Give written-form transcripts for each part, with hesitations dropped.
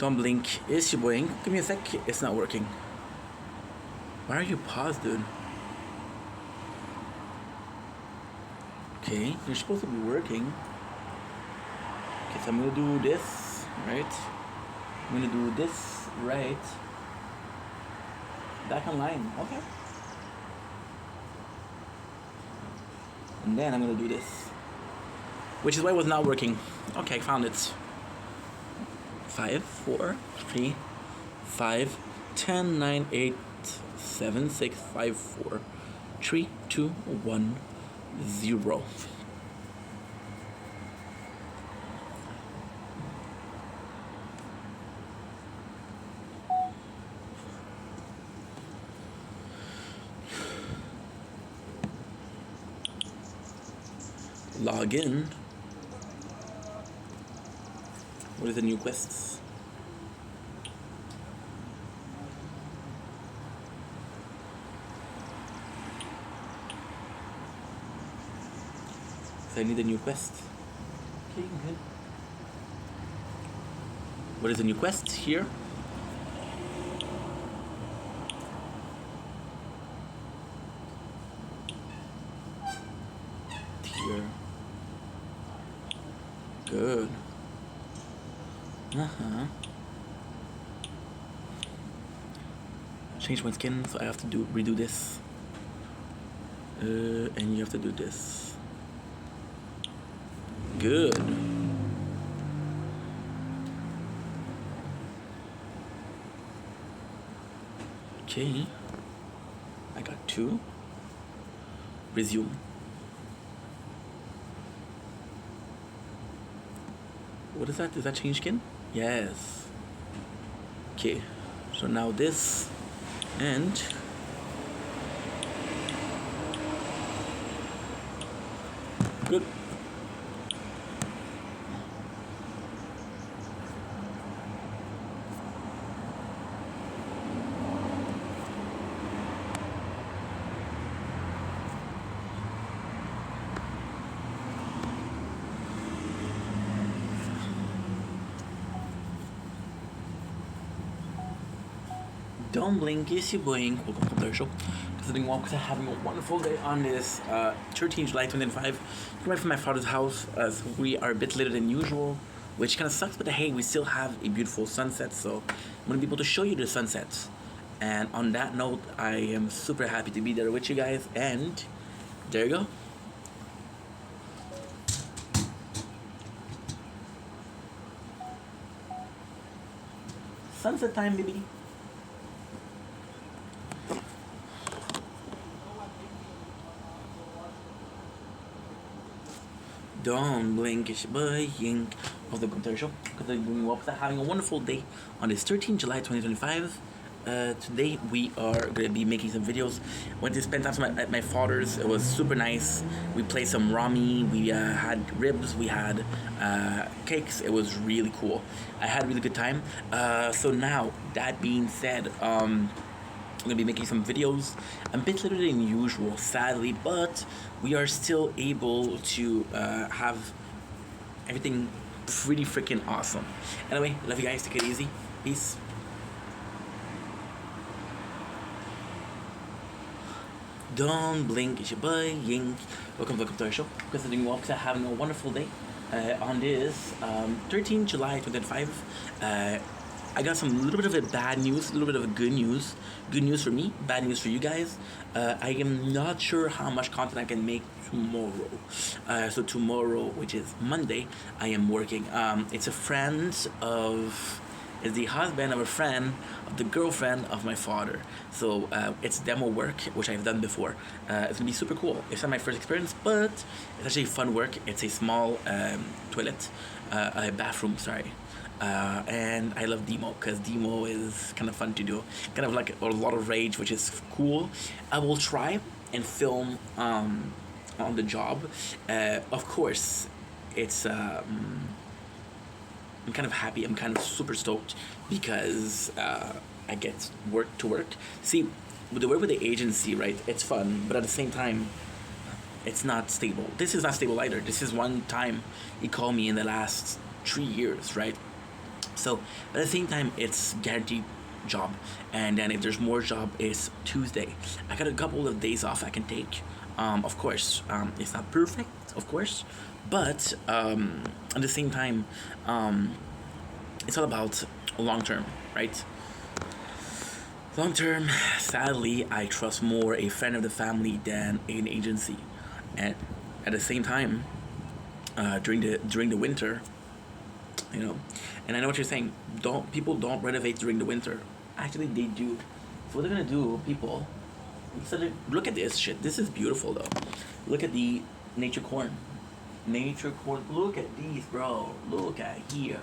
Don't blink. Is your boing? Give me a sec. It's not working. Why are you paused, dude? Okay, you're supposed to be working. Okay, so I'm gonna do this, right? I'm gonna do this, right? Back online, okay. And then I'm gonna do this. Which is why it was not working. Okay, I found it. 5, 4, 3, 5, 10, 9, 8, 7, 6, 5, 4, 3, 2, 1, 0. Log in. What are the new quests? So I need a new quest. Okay, good. What is the new quest here? Here. Good. Change my skin, so I have to redo this. And you have to do this. Good. Okay. I got 2. Resume. What is that? Is that change skin? Yes. Okay. So now this and good. Don't blink, is you blink. Welcome to the show. Considering walks, having a wonderful day on this 13 July 2025. Right from my father's house, as we are a bit later than usual, which kind of sucks, but hey, we still have a beautiful sunset, so I'm gonna be able to show you the sunsets. And on that note, I am super happy to be there with you guys, and there you go. Sunset time, baby. Don't blink, it's buying of the computer show. Because we're having a wonderful day on this 13 July 2025. Today we are going to be making some videos. Went to spend time at my father's. It was super nice. We played some Rami. We had ribs. We had cakes. It was really cool. I had a really good time. So now, that being said, I'm going to be making some videos a bit later than usual, sadly, but we are still able to have everything pretty freaking awesome. Anyway, love you guys. Take it easy. Peace. Don't blink, it's your boy Ying. Welcome to our show. Considering walks are having a wonderful day on this 13 July 2025. I got some little bit of a bad news, a little bit of a good news. Good news for me, bad news for you guys. I am not sure how much content I can make tomorrow. So tomorrow, which is Monday, I am working. It's a friend of, is the husband of a friend of the girlfriend of my father. So it's demo work, which I've done before. It's gonna be super cool. It's not my first experience, but it's actually fun work. It's a small toilet, a bathroom, sorry. And I love demo because demo is kind of fun to do, kind of like a lot of rage, which is cool. I will try and film on the job. Of course, it's I'm kind of happy. I'm kind of super stoked because I get work to work. See, with the work with the agency, right? It's fun, but at the same time, it's not stable. This is not stable either. This is one time he called me in the last 3 years, right? So at the same time, it's guaranteed job, and then if there's more job, it's Tuesday. I got a couple of days off I can take. Of course, it's not perfect, of course, but at the same time, um, it's all about long term, right? Long term, sadly, I trust more a friend of the family than an agency, and at the same time, during the winter, you know, and I know what you're saying. Don't renovate during the winter. Actually, they do. So what they're gonna do, people? Look at this shit. This is beautiful though. Look at the nature corn. Nature corn. Look at these, bro. Look at here.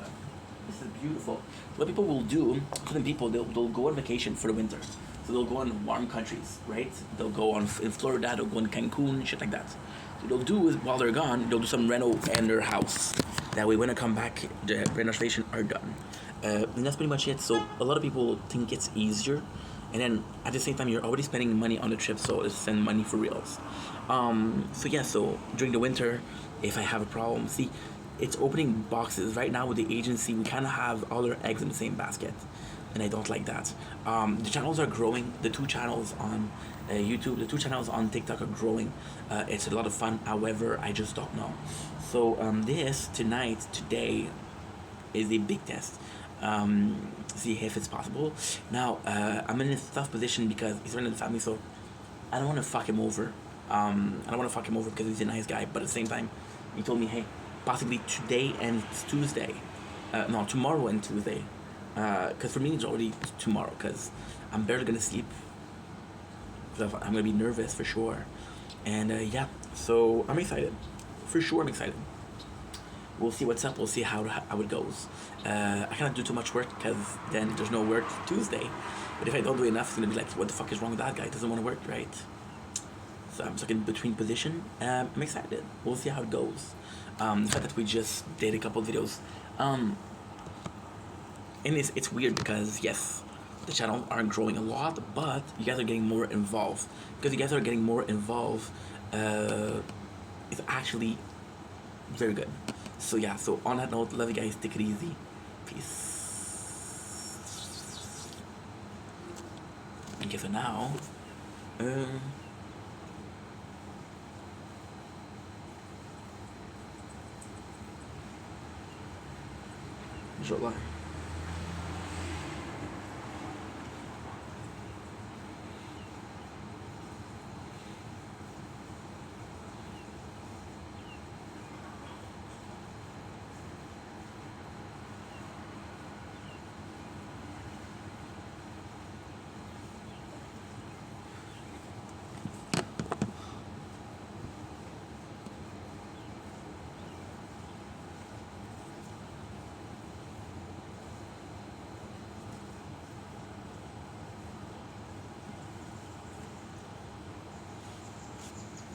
This is beautiful. What people will do, certain people, they'll go on vacation for the winter. So they'll go on warm countries, right? They'll go on in Florida, they'll go in Cancun, shit like that. So what they'll do is while they're gone, they'll do some reno in their house. That way, when I come back, the renovation are done. And that's pretty much it. So a lot of people think it's easier, and then at the same time, you're already spending money on the trip, so it's spend money for reals. So yeah, so during the winter, if I have a problem, see, it's opening boxes right now with the agency. We kind of have all our eggs in the same basket, and I don't like that. The channels are growing. The two channels on YouTube, the two channels on TikTok are growing. It's a lot of fun. However, I just don't know. So this tonight, today, is a big test. See if it's possible. Now I'm in a tough position because he's running the family, so I don't want to fuck him over. I don't want to fuck him over because he's a nice guy, but at the same time, he told me, hey, possibly today and Tuesday. No, tomorrow and Tuesday. Because for me, it's already tomorrow because I'm barely going to sleep. I'm going to be nervous for sure. And yeah, so I'm excited. For sure, I'm excited. We'll see what's up. We'll see how it goes. I cannot do too much work because then there's no work Tuesday. But if I don't do enough, it's going to be like, what the fuck is wrong with that guy? He doesn't want to work, right? So I'm stuck in between position. I'm excited. We'll see how it goes. The fact that we just did a couple of videos. And it's weird because, yes, the channel aren't growing a lot, but you guys are getting more involved. Because you guys are getting more involved, it's actually very good. So yeah, so on that note, love you guys, take it easy. Peace. Okay, so now, July.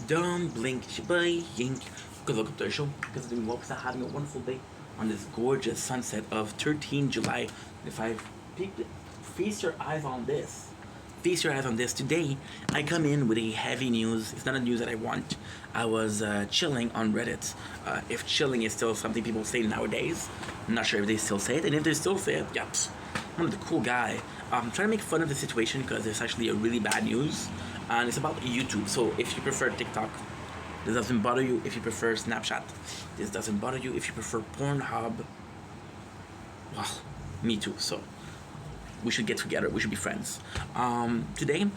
Don't blink, yink. Good luck up to our show because doing well, because I'm having a wonderful day on this gorgeous sunset of 13 July. If I feast your eyes on this, feast your eyes on this. Today, I come in with a heavy news. It's not a news that I want. I was chilling on Reddit. If chilling is still something people say nowadays, I'm not sure if they still say it. And if they still say it, yep, I'm the cool guy. I'm trying to make fun of the situation because it's actually a really bad news. And it's about YouTube. So if you prefer TikTok, this doesn't bother you. If you prefer Snapchat, this doesn't bother you. If you prefer Pornhub, well, me too. So we should get together. We should be friends. Today,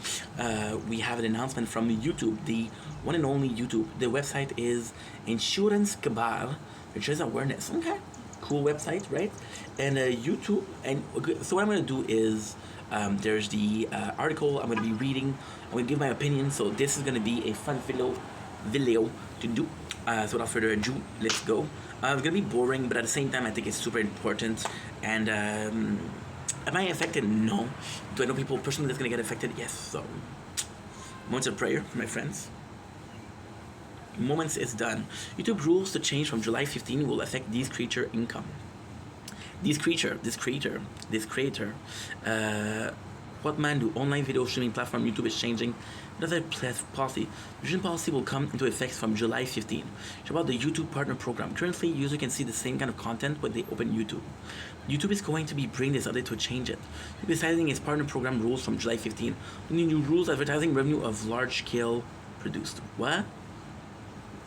we have an announcement from YouTube, the one and only YouTube. The website is Insurance Cabal, which is awareness. Okay, cool website, right? And YouTube. And so what I'm gonna do is, there's the article I'm going to be reading. I'm going to give my opinion. So this is going to be a fun video to do. So without further ado, let's go. It's going to be boring, but at the same time, I think it's super important. And am I affected? No. Do I know people personally that's going to get affected? Yes. So moments of prayer for my friends. Moments is done. YouTube rules to change from July 15 will affect these creature income. This creator, What man do online video streaming platform YouTube is changing another policy. Vision policy will come into effect from July 15. It's about the YouTube Partner Program. Currently, user can see the same kind of content when they open YouTube. YouTube is going to be bringing this update to change it. Deciding its partner program rules from July 15. Only new rules advertising revenue of large scale produced. What?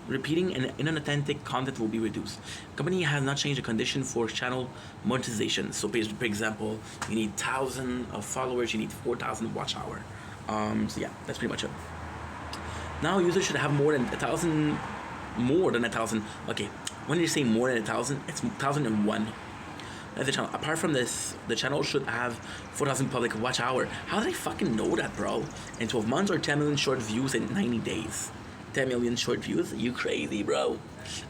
Repeating and inauthentic content will be reduced. Company has not changed the condition for channel monetization. So, for example, you need 1,000 of followers, you need 4,000 watch hour. So yeah, that's pretty much it. Now, users should have more than 1,000. More than 1,000. Okay, when you say more than 1,000, it's 1,001. That's the channel. Apart from this, the channel should have 4,000 public watch hour. How did I fucking know that, bro? In 12 months or 10 million short views in 90 days. 10 million short views? You crazy, bro.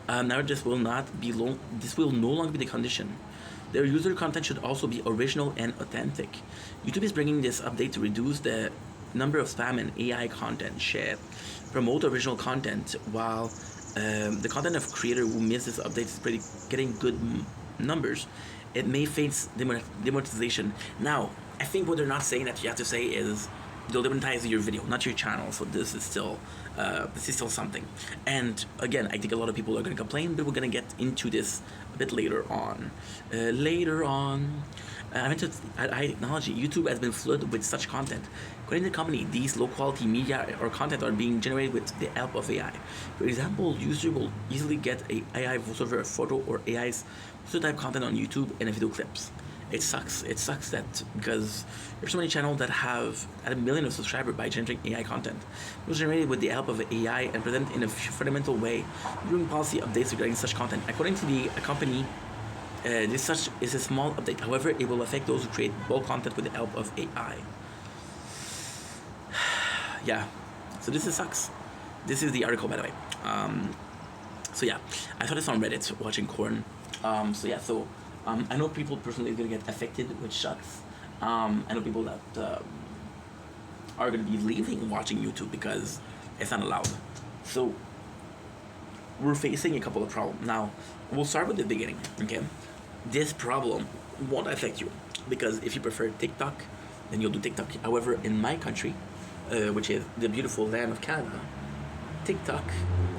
Now this will not be this will no longer be the condition. Their user content should also be original and authentic. YouTube is bringing this update to reduce the number of spam and AI content shared. Promote original content while the content of creator who missed this update is getting good numbers. It may face demonetization. Now, I think what they're not saying that you have to say is they'll demonetize your video, not your channel. So this is still something. And again, I think a lot of people are going to complain, but we're going to get into this a bit later on. I acknowledge YouTube has been flooded with such content. According to the company, these low-quality media or content are being generated with the help of AI. For example, user will easily get a AI voiceover, a photo, or AI's type content on YouTube and video clips. It sucks. It sucks that because there's so many channels that have at 1 million of subscribers by generating AI content. It was generated with the help of AI and presented in a fundamental way during policy updates regarding such content. According to the company, this is a small update. However, it will affect those who create bulk content with the help of AI. Yeah, so this sucks. This is the article, by the way. So yeah, I saw this on Reddit watching Korn. I know people personally are gonna get affected, which sucks. I know people that are gonna be leaving watching YouTube because it's not allowed. So we're facing a couple of problems. Now, we'll start with the beginning, okay? This problem won't affect you because if you prefer TikTok, then you'll do TikTok. However, in my country, which is the beautiful land of Canada, TikTok,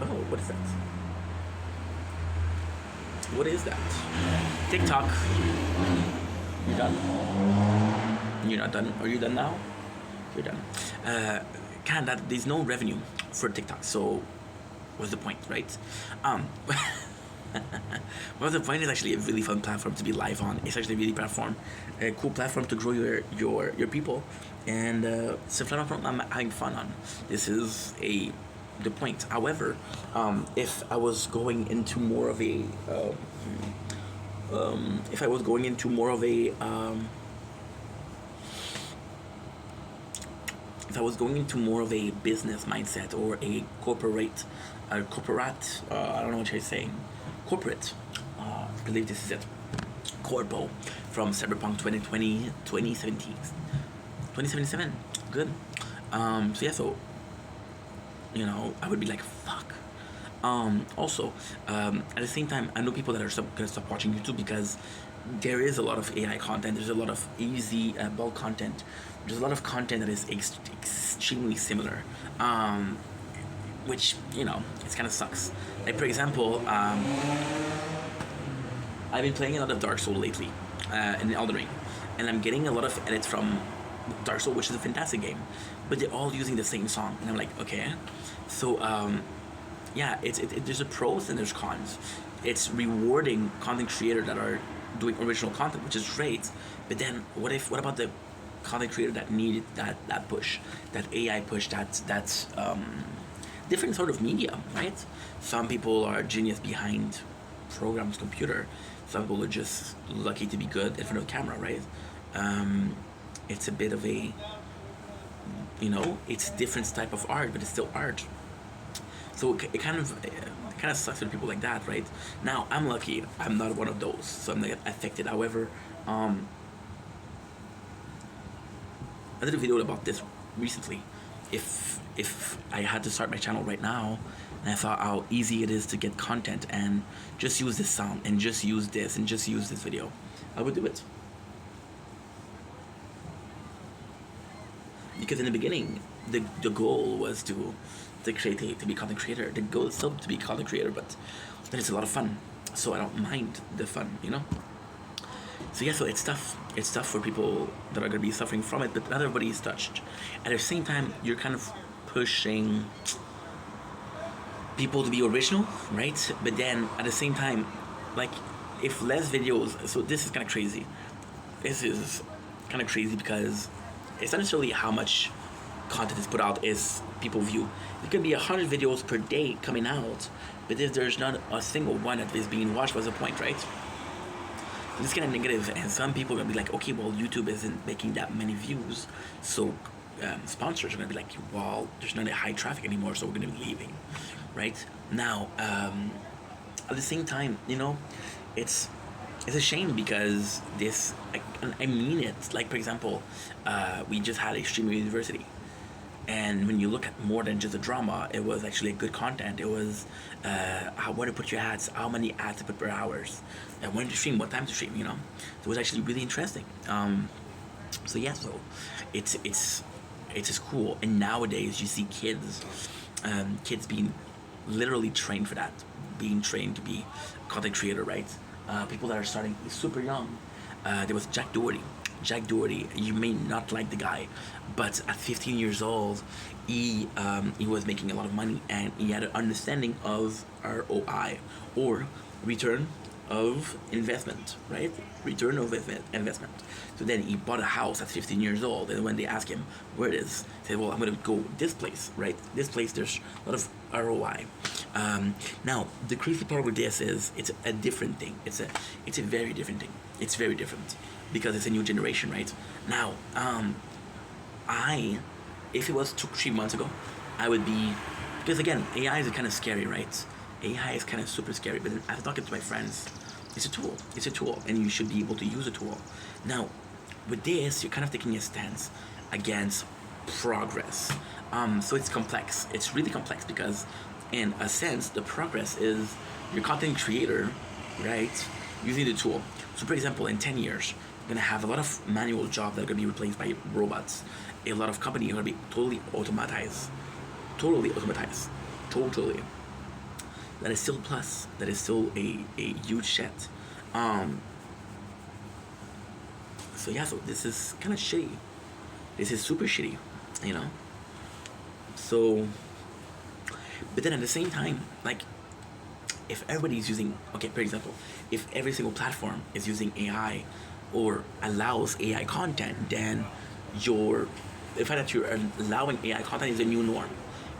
oh, what is that? What is that? TikTok. You done? You're not done? Are you done now? You're done. Canada, there's no revenue for TikTok, so what's the point, right? Well, the point is actually a really fun platform to be live on. It's actually a really a cool platform to grow your people, and it's a platform I'm having fun on. This is the point. However, if I was going into more of a business mindset or a corporate, I don't know what you're saying, corporate, I believe this is it, Corpo, from Cyberpunk 2077, good. I would be like, fuck. Also, at the same time, I know people that are gonna stop watching YouTube because there is a lot of AI content. There's a lot of easy bulk content. There's a lot of content that is extremely similar, which it kind of sucks. Like for example, I've been playing a lot of Dark Souls lately, in Elden Ring, and I'm getting a lot of edits from Dark Souls, which is a fantastic game, but they're all using the same song, and I'm like, okay. So there's a pros and there's cons. It's rewarding content creators that are doing original content, which is great, but then what about the content creator that needed that push, that AI push, that's different sort of media, right? Some people are genius behind programs, computer. Some people are just lucky to be good in front of a camera, right? It's a bit of a, it's a different type of art, but it's still art. So it kind of sucks for people like that, right? Now, I'm lucky. I'm not one of those, so I'm not affected. However, I did a video about this recently. If I had to start my channel right now, and I thought how easy it is to get content and just use this sound and just use this and just use this video, I would do it. because in the beginning, the goal was to create to be content creator. The goal is still to be content creator, but then it's a lot of fun. So I don't mind the fun, you know. So yeah, so it's tough. It's tough for people that are gonna be suffering from it, but not everybody is touched. At the same time, you're kind of pushing people to be original, right? But then at the same time, like if less videos, so this is kind of crazy. This is kind of crazy because it's not necessarily how much content is put out is people view. It could be 100 videos per day coming out, but if there's not a single one that is being watched, what's the point, right? So this kind of negative, and some people are gonna be like, okay, well, YouTube isn't making that many views, so sponsors are gonna be like, well, there's not a high traffic anymore, so we're gonna be leaving, right? Now, at the same time, you know, it's a shame because this, I mean it. Like for example, we just had a streamer university, and when you look at more than just a drama, it was actually good content. It was where to put your ads, how many ads to put per hours, when to stream, what time to stream. You know, so it was actually really interesting. So yeah, so it's just cool. And nowadays you see kids being literally trained for that, being trained to be content creator, right? People that are starting super young. There was Jack Doherty. Jack Doherty, you may not like the guy, but at 15 years old, he was making a lot of money and he had an understanding of ROI, or return of investment, right? Return of investment. So then he bought a house at 15 years old, and when they asked him where it is, he said, well, I'm going to go this place, right? This place, there's a lot of ROI. Now, the crazy part with this is it's a different thing. It's a very different thing. It's very different because it's a new generation, right? Now, if it was 2-3 months ago, I would be, because again, AI is kind of scary, right? AI is kind of super scary, but then after talking to my friends, it's a tool. It's a tool, and you should be able to use a tool. Now, with this, you're kind of taking a stance against progress. So it's complex. It's really complex because, in a sense, the progress is your content creator, right, using the tool. So, for example, in 10 years, you're gonna have a lot of manual jobs that are gonna be replaced by robots. A lot of companies are gonna be totally automatized. Totally automatized. Totally. That is still a plus. That is still a huge shit. So yeah, so this is kind of shitty. This is super shitty, you know. So, but then at the same time, like, if everybody's using, okay, for example, if every single platform is using AI or allows AI content, then the fact that you're allowing AI content is a new norm.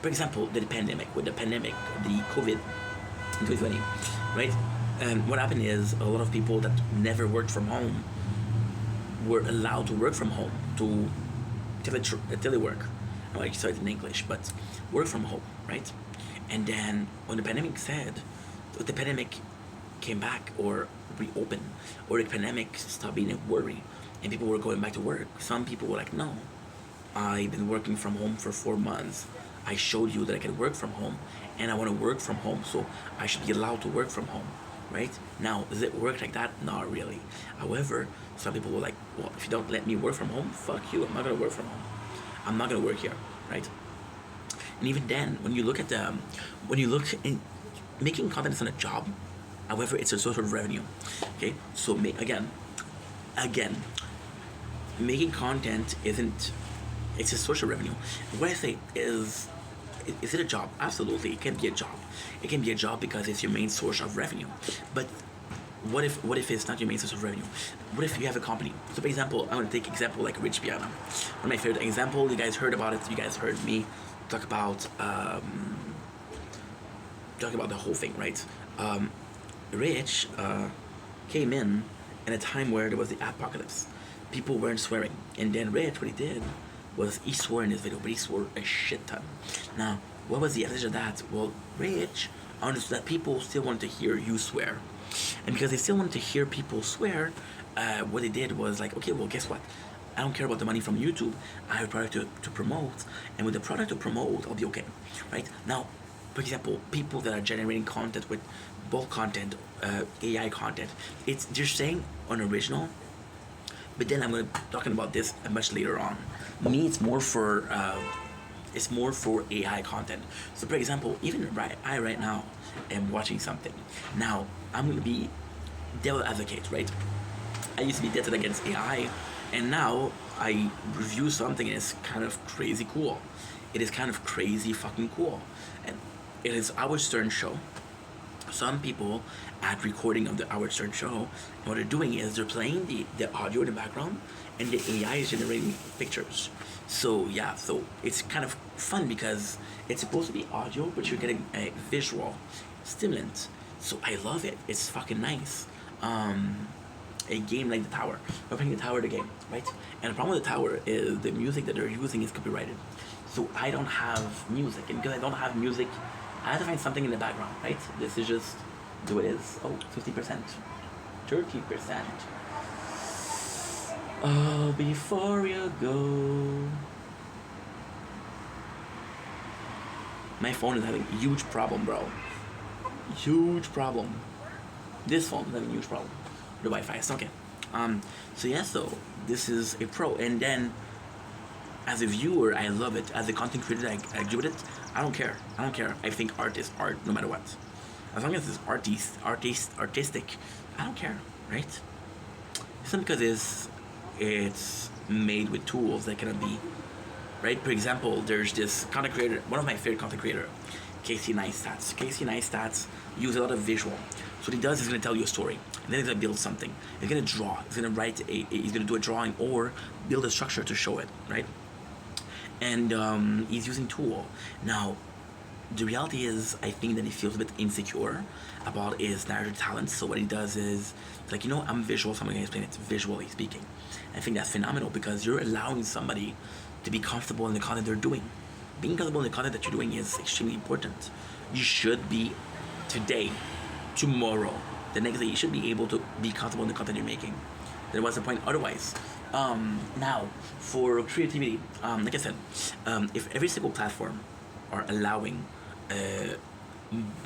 For example, with the pandemic, the COVID in 2020, right? And what happened is a lot of people that never worked from home were allowed to work from home, to telework. I started in English, but work from home, right? And then when the pandemic came back or reopened, or the pandemic stopped being a worry, and people were going back to work, some people were like, no, I've been working from home for 4 months. I showed you that I can work from home, and I want to work from home, so I should be allowed to work from home, right? Now, does it work like that? Not really. However, some people were like, well, if you don't let me work from home, fuck you, I'm not going to work from home. I'm not going to work here, right? And even then, when you look in making content is not a job, however, it's a source of revenue, okay? So, again, making content it's a source of revenue. What I say is it a job? Absolutely, it can be a job. It can be a job because it's your main source of revenue. But what if it's not your main source of revenue? What if you have a company? So, for example, I'm gonna take example like Rich Piana. One of my favorite example. You guys heard about it. You guys heard me talk about the whole thing, right? Rich came in a time where there was the apocalypse. People weren't swearing, and then Rich, what he did was he swore in his video, but he swore a shit ton. Now, what was the advantage of that? Well, Rich understood that people still wanted to hear you swear, and because they still wanted to hear people swear, what they did was like, okay, well, guess what? I don't care about the money from YouTube. I have a product to promote, and with the product to promote, I'll be okay, right? Now, for example, people that are generating content with bulk content, AI content, they're staying unoriginal, But then I'm gonna be talking about this much later on. Me, it's more for AI content. So, for example, even right now am watching something. Now, I'm gonna be devil advocate, right? I used to be dead against AI, and now I review something and it's kind of crazy cool. It is kind of crazy fucking cool, and it is our Stern show. Some people at recording of the Howard Stern show, what they're doing is they're playing the audio in the background, and the AI is generating pictures. So yeah, so it's kind of fun because it's supposed to be audio, but you're getting a visual stimulant. So I love it. It's fucking nice. A game like The Tower. We're playing The Tower, the game, right? And the problem with The Tower is the music that they're using is copyrighted. So I don't have music, and because I don't have music, I have to find something in the background, right? This is just the way it is. Oh, 50%, 30%. Oh, before you go. My phone is having a huge problem, bro. Huge problem. This phone is having a huge problem. The Wi-Fi is okay. So yeah, so this is a pro, and then as a viewer, I love it. As a content creator, I give it. I don't care. I don't care. I think art is art, no matter what. As long as it's artistic, I don't care, right? It's not because it's made with tools that cannot be, right? For example, there's this content creator, one of my favorite content creator, Casey Neistat. Casey Neistat uses a lot of visual. So what he does is going to tell you a story, and then he's going to build something. He's going to draw. He's going to he's going to do a drawing or build a structure to show it, right? And he's using tool. Now, the reality is, I think that he feels a bit insecure about his narrative talents. So what he does is, like, I'm visual, so I'm going to explain it visually speaking. I think that's phenomenal because you're allowing somebody to be comfortable in the content they're doing. Being comfortable in the content that you're doing is extremely important. You should be today, tomorrow, the next day, you should be able to be comfortable in the content you're making. Then what's the point otherwise? Now, for creativity, like I said, if every single platform are allowing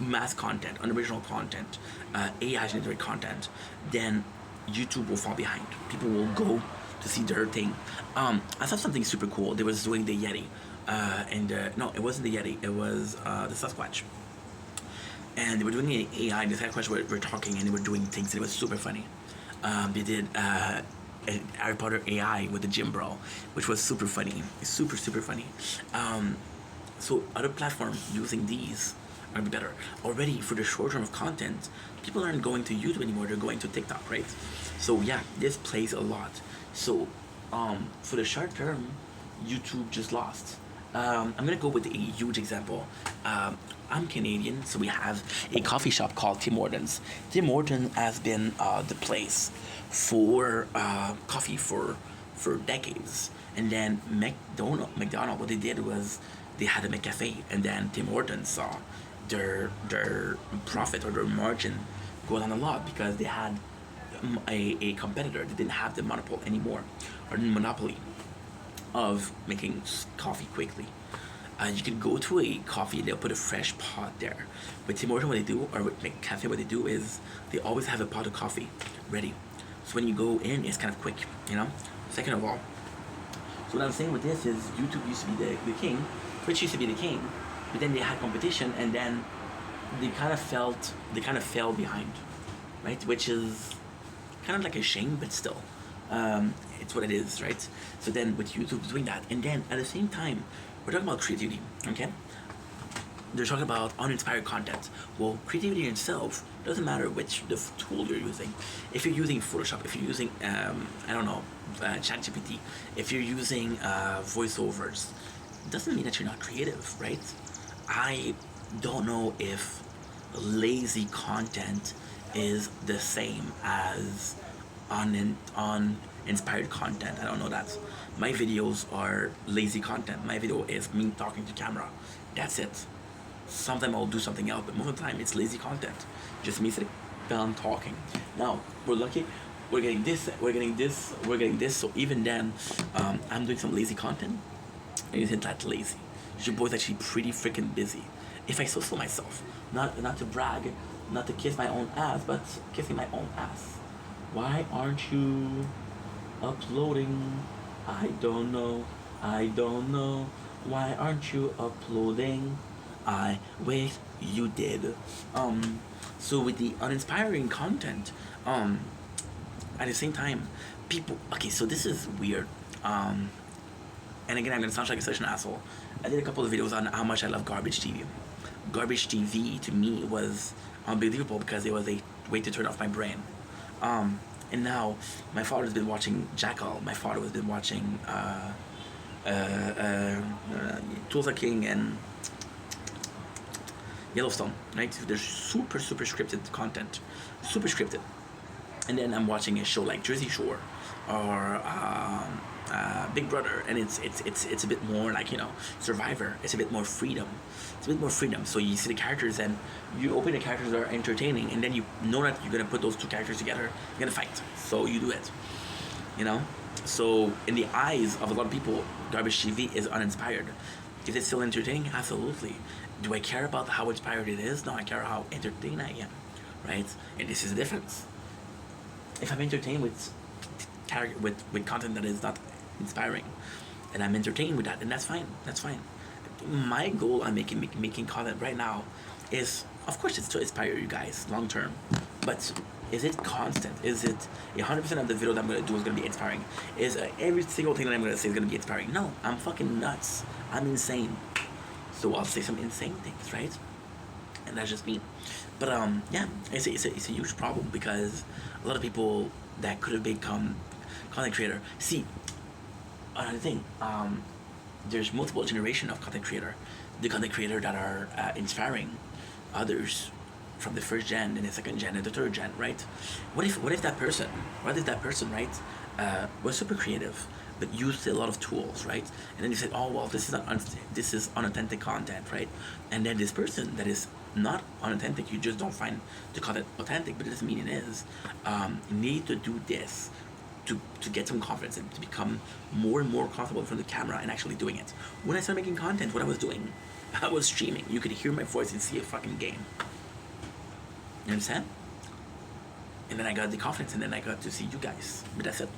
mass content, unoriginal content, AI-generated content, then YouTube will fall behind. People will go to see their thing. I saw something super cool. They was doing the Yeti, no, it wasn't the Yeti. It was the Sasquatch. And they were doing an AI, and the Sasquatch were talking, and they were doing things, and it was super funny. They did a Harry Potter AI with the Jim Bro, which was super funny. Super, super funny. So other platforms using these are better. Already for the short term of content, people aren't going to YouTube anymore, they're going to TikTok, right? So yeah, this plays a lot. So for the short term, YouTube just lost. I'm gonna go with a huge example. I'm Canadian, so we have a coffee shop called Tim Hortons. Tim Hortons has been the place for coffee for decades. And then McDonald, what they did was they had a McCafe, and then Tim Hortons saw their profit or their margin go down a lot because they had a competitor that didn't have the monopoly anymore, or the monopoly of making coffee quickly. You can go to a coffee, they'll put a fresh pot there. With Tim Hortons, what they do, or with McCafe, what they do is they always have a pot of coffee ready. So when you go in, it's kind of quick, Second of all, so what I'm saying with this is YouTube used to be the king, Twitch used to be the king, but then they had competition, and then they kind of fell behind, right? Which is kind of like a shame, but still, it's what it is, right? So then with YouTube doing that, and then at the same time, we're talking about creativity, okay? They're talking about uninspired content. Well, creativity in itself doesn't matter which tool you're using. If you're using Photoshop, if you're using ChatGPT, if you're using voiceovers, it doesn't mean that you're not creative, right? I don't know if lazy content is the same as uninspired content. I don't know that. My videos are lazy content. My video is me talking to camera. That's it. Sometimes I'll do something else, but most of the time it's lazy content. Just me sitting down talking. Now, we're lucky. We're getting this. So even then, I'm doing some lazy content. And isn't that lazy? Your boy's actually pretty freaking busy. If I so myself, not to brag, not to kiss my own ass, but kissing my own ass. Why aren't you uploading? I don't know. I don't know. Why aren't you uploading? I wish you did. So with the uninspiring content, at the same time, people. Okay, so this is weird. And again, I'm gonna sound like such an asshole. I did a couple of videos on how much I love garbage TV. Garbage TV to me was unbelievable because it was a way to turn off my brain. And now my father's been watching Jackal. My father has been watching Tulsa King and Yellowstone. Right? There's super scripted content, super scripted. And then I'm watching a show like Jersey Shore or Big Brother, and it's a bit more like, you know, Survivor. It's a bit more freedom. It's a bit more freedom. So you see the characters and you open the characters that are entertaining, and then you know that you're gonna put those two characters together. You're gonna fight. So you do it. You know. So in the eyes of a lot of people, garbage TV is uninspired. Is it still entertaining? Absolutely. Do I care about how inspired it is? No, I care how entertained I am. Right? And this is the difference. If I'm entertained with content that is not inspiring, and I'm entertained with that, and that's fine. That's fine. My goal on making content right now is, of course, it's to inspire you guys long term, but is it constant? Is it 100% of the video that I'm gonna do is gonna be inspiring? Is every single thing that I'm gonna say is gonna be inspiring? No, I'm fucking nuts. I'm insane. So I'll say some insane things, right? And that's just me. But yeah, it's a huge problem because a lot of people that could have become content creator. See, another thing, there's multiple generation of content creator. The content creator that are inspiring others from the first gen and the second gen and the third gen, right? What if that person, right, was super creative, but used a lot of tools, right? And then you said, oh well, this is unauthentic content, right? And then this person that is not unauthentic, you just don't find the content authentic, but it doesn't mean it is. You need to do this to get some confidence and to become more and more comfortable in front of the camera and actually doing it. When I started making content, what I was doing, I was streaming. You could hear my voice and see a fucking game. You understand? And then I got the confidence, and then I got to see you guys. But that's it.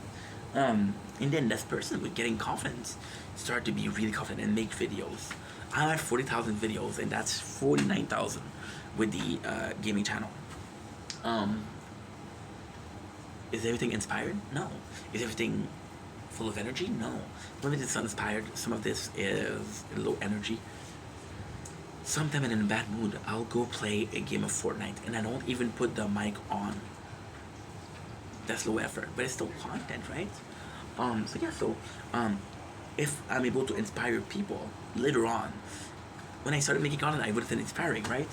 And then this person with getting confidence started to be really confident and make videos. I have 40,000 videos, and that's 49,000 with the gaming channel. Is everything inspired? No. Is everything full of energy? No. Some of this is uninspired. Some of this is low energy. Sometime I'm in a bad mood, I'll go play a game of Fortnite, and I don't even put the mic on. That's low effort, but it's still content, right? If I'm able to inspire people later on, when I started making content, I would have been inspiring, right?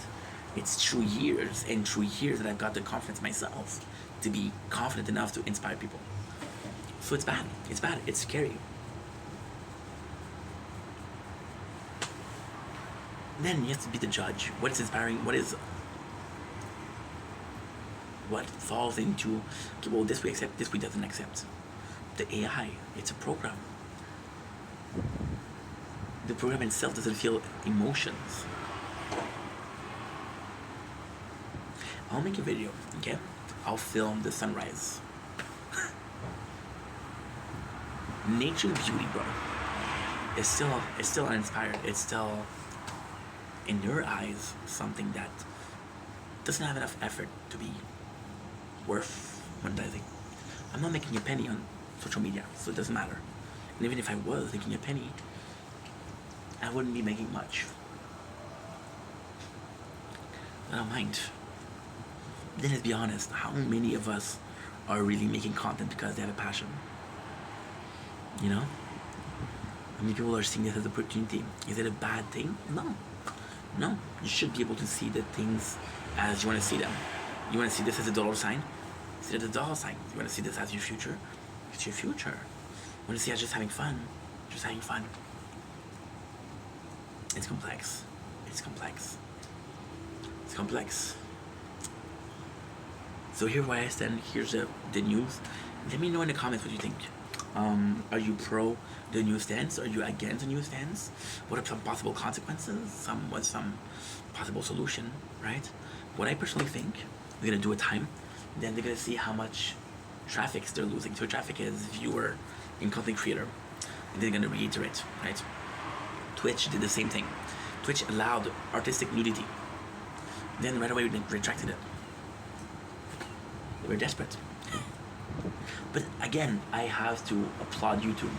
It's through years and through years that I've got the confidence myself to be confident enough to inspire people. So it's bad. It's bad. It's scary. Then you have to be the judge. What is inspiring? What falls into, okay, well, this we accept, this we doesn't accept. The AI, it's a program. The program itself doesn't feel emotions. I'll make a video, okay? I'll film the sunrise. Nature beauty, bro. It's still uninspired. It's still, in your eyes, something that doesn't have enough effort to be worth monetizing. I'm not making a penny on social media, so it doesn't matter. And even if I was making a penny, I wouldn't be making much. I don't mind. Then let's be honest, how many of us are really making content because they have a passion? You know? How many people are seeing this as an opportunity? Is it a bad thing? No. No. You should be able to see the things as you want to see them. You want to see this as a dollar sign? See it as a dollar sign. You want to see this as your future? It's your future. You want to see it as just having fun? Just having fun. It's complex. It's complex. It's complex. So here where I stand, here's the news. Let me know in the comments what you think. Are you pro the new stance? Are you against the new stance? What are some possible consequences? What's some possible solution, right? What I personally think, they're gonna do a time, then they're gonna see how much traffic they're losing. So traffic is viewer and content creator. And they're gonna reiterate, right? Twitch did the same thing. Twitch allowed artistic nudity. Then right away they retracted it. They were desperate. But again, I have to applaud YouTube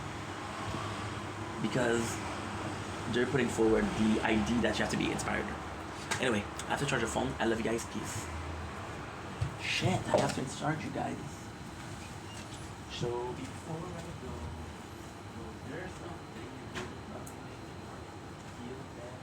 because they're putting forward the idea that you have to be inspired. Anyway, I have to charge your phone. I love you guys. Peace. Shit, I have to charge you guys. So before I go, there's something you do about me. Feel bad.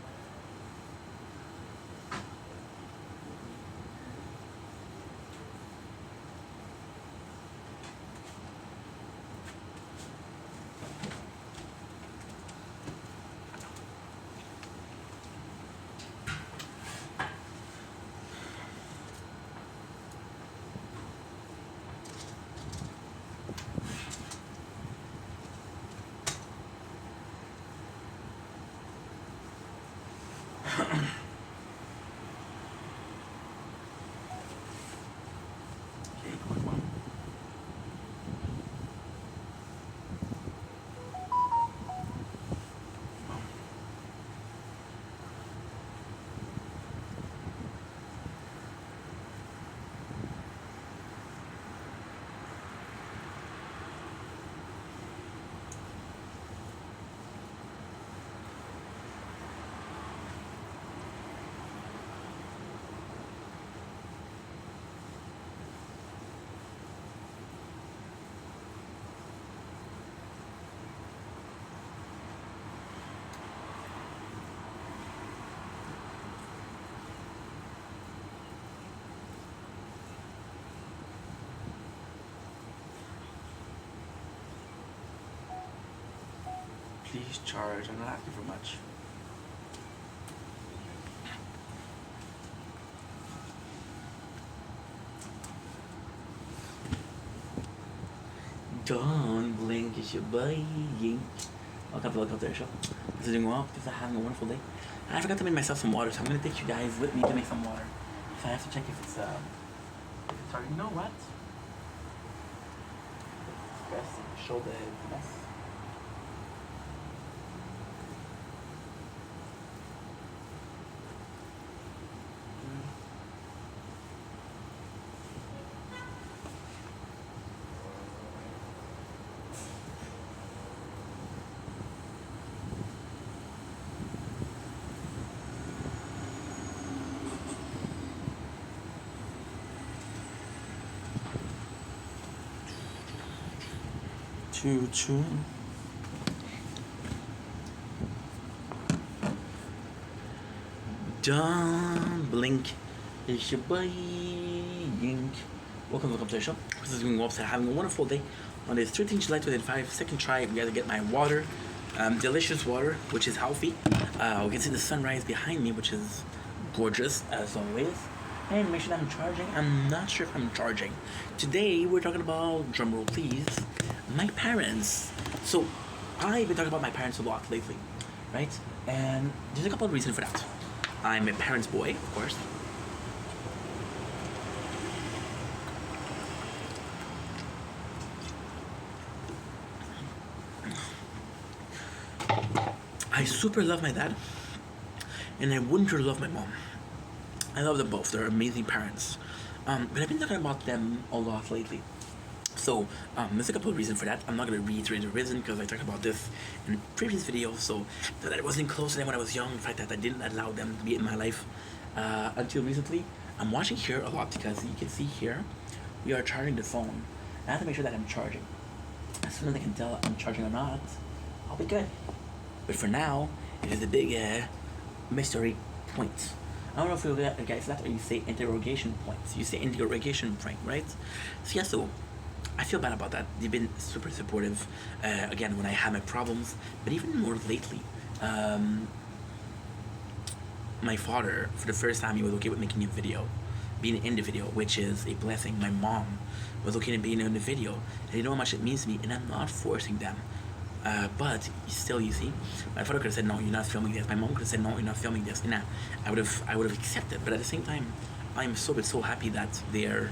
Okay, quick one. Please charge. I'm not asking for much. Don't blink, it's your boy. Welcome to the show. This is doing well because I'm having a wonderful day. And I forgot to make myself some water, so I'm gonna take you guys with me to make some water. So I have to check if it's starting. You know what? It's best to show the mess. Choo. Don't blink, it's your boy Yink. Welcome to the show. This is doing well. Having a wonderful day on this 13th July 2005. Second try. We got to get my water, delicious water, which is healthy. We can see the sunrise behind me, which is gorgeous as always. And make sure that I'm charging. I'm not sure if I'm charging. Today we're talking about, drumroll please, my parents. So I've been talking about my parents a lot lately, right? And there's a couple of reasons for that. I'm a parent's boy, of course. I super love my dad, and I wouldn't love my mom. I love them both. They're amazing parents. But I've been talking about them a lot lately. So there's a couple of reasons for that. I'm not going to reiterate the reason because I talked about this in previous videos. So that I wasn't close to them when I was young. The fact that I didn't allow them to be in my life until recently. I'm watching here a lot because you can see here we are charging the phone. I have to make sure that I'm charging. As soon as I can tell I'm charging or not, I'll be good. But for now, it is a big mystery point. I don't know if you guys that or you say interrogation points. You say interrogation point, right? So yeah, so I feel bad about that. They've been super supportive, again, when I had my problems, but even more lately. My father, for the first time, he was okay with making a video, being in the video, which is a blessing. My mom was okay with being in the video, and they know how much it means to me, and I'm not forcing them. But still, you see, my father could have said, no, you're not filming this. My mom could have said, no, you're not filming this. And I would have accepted. But at the same time, I'm so happy that they're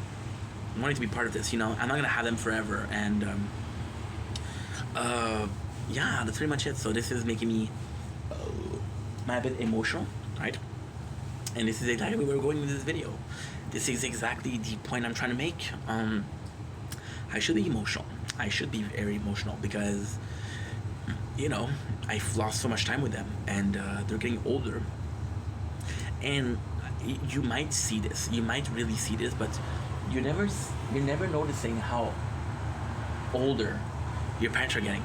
wanting to be part of this. I'm not gonna have them forever, and uh, yeah, that's pretty much it. So this is making me a bit emotional, right? And this is exactly where we're going with this video. This is exactly the point I'm trying to make. I should be emotional. I should be very emotional because, I've lost so much time with them, and they're getting older. And you might see this. You might really see this, but you're never noticing how older your parents are getting.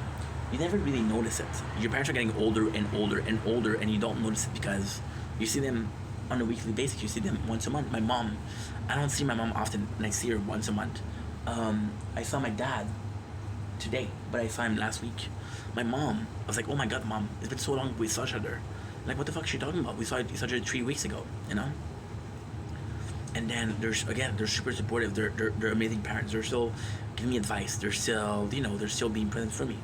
You never really notice it. Your parents are getting older and older and older, and you don't notice it because you see them on a weekly basis. You see them once a month. My mom, I don't see my mom often, and I see her once a month. I saw my dad today, but I saw him last week. My mom, I was like, oh my god, mom, it's been so long we saw each other. Like, what the fuck is she talking about? We saw each other 3 weeks ago. And then they're super supportive. They're amazing parents. They're still giving me advice. They're still, they're still being present for me.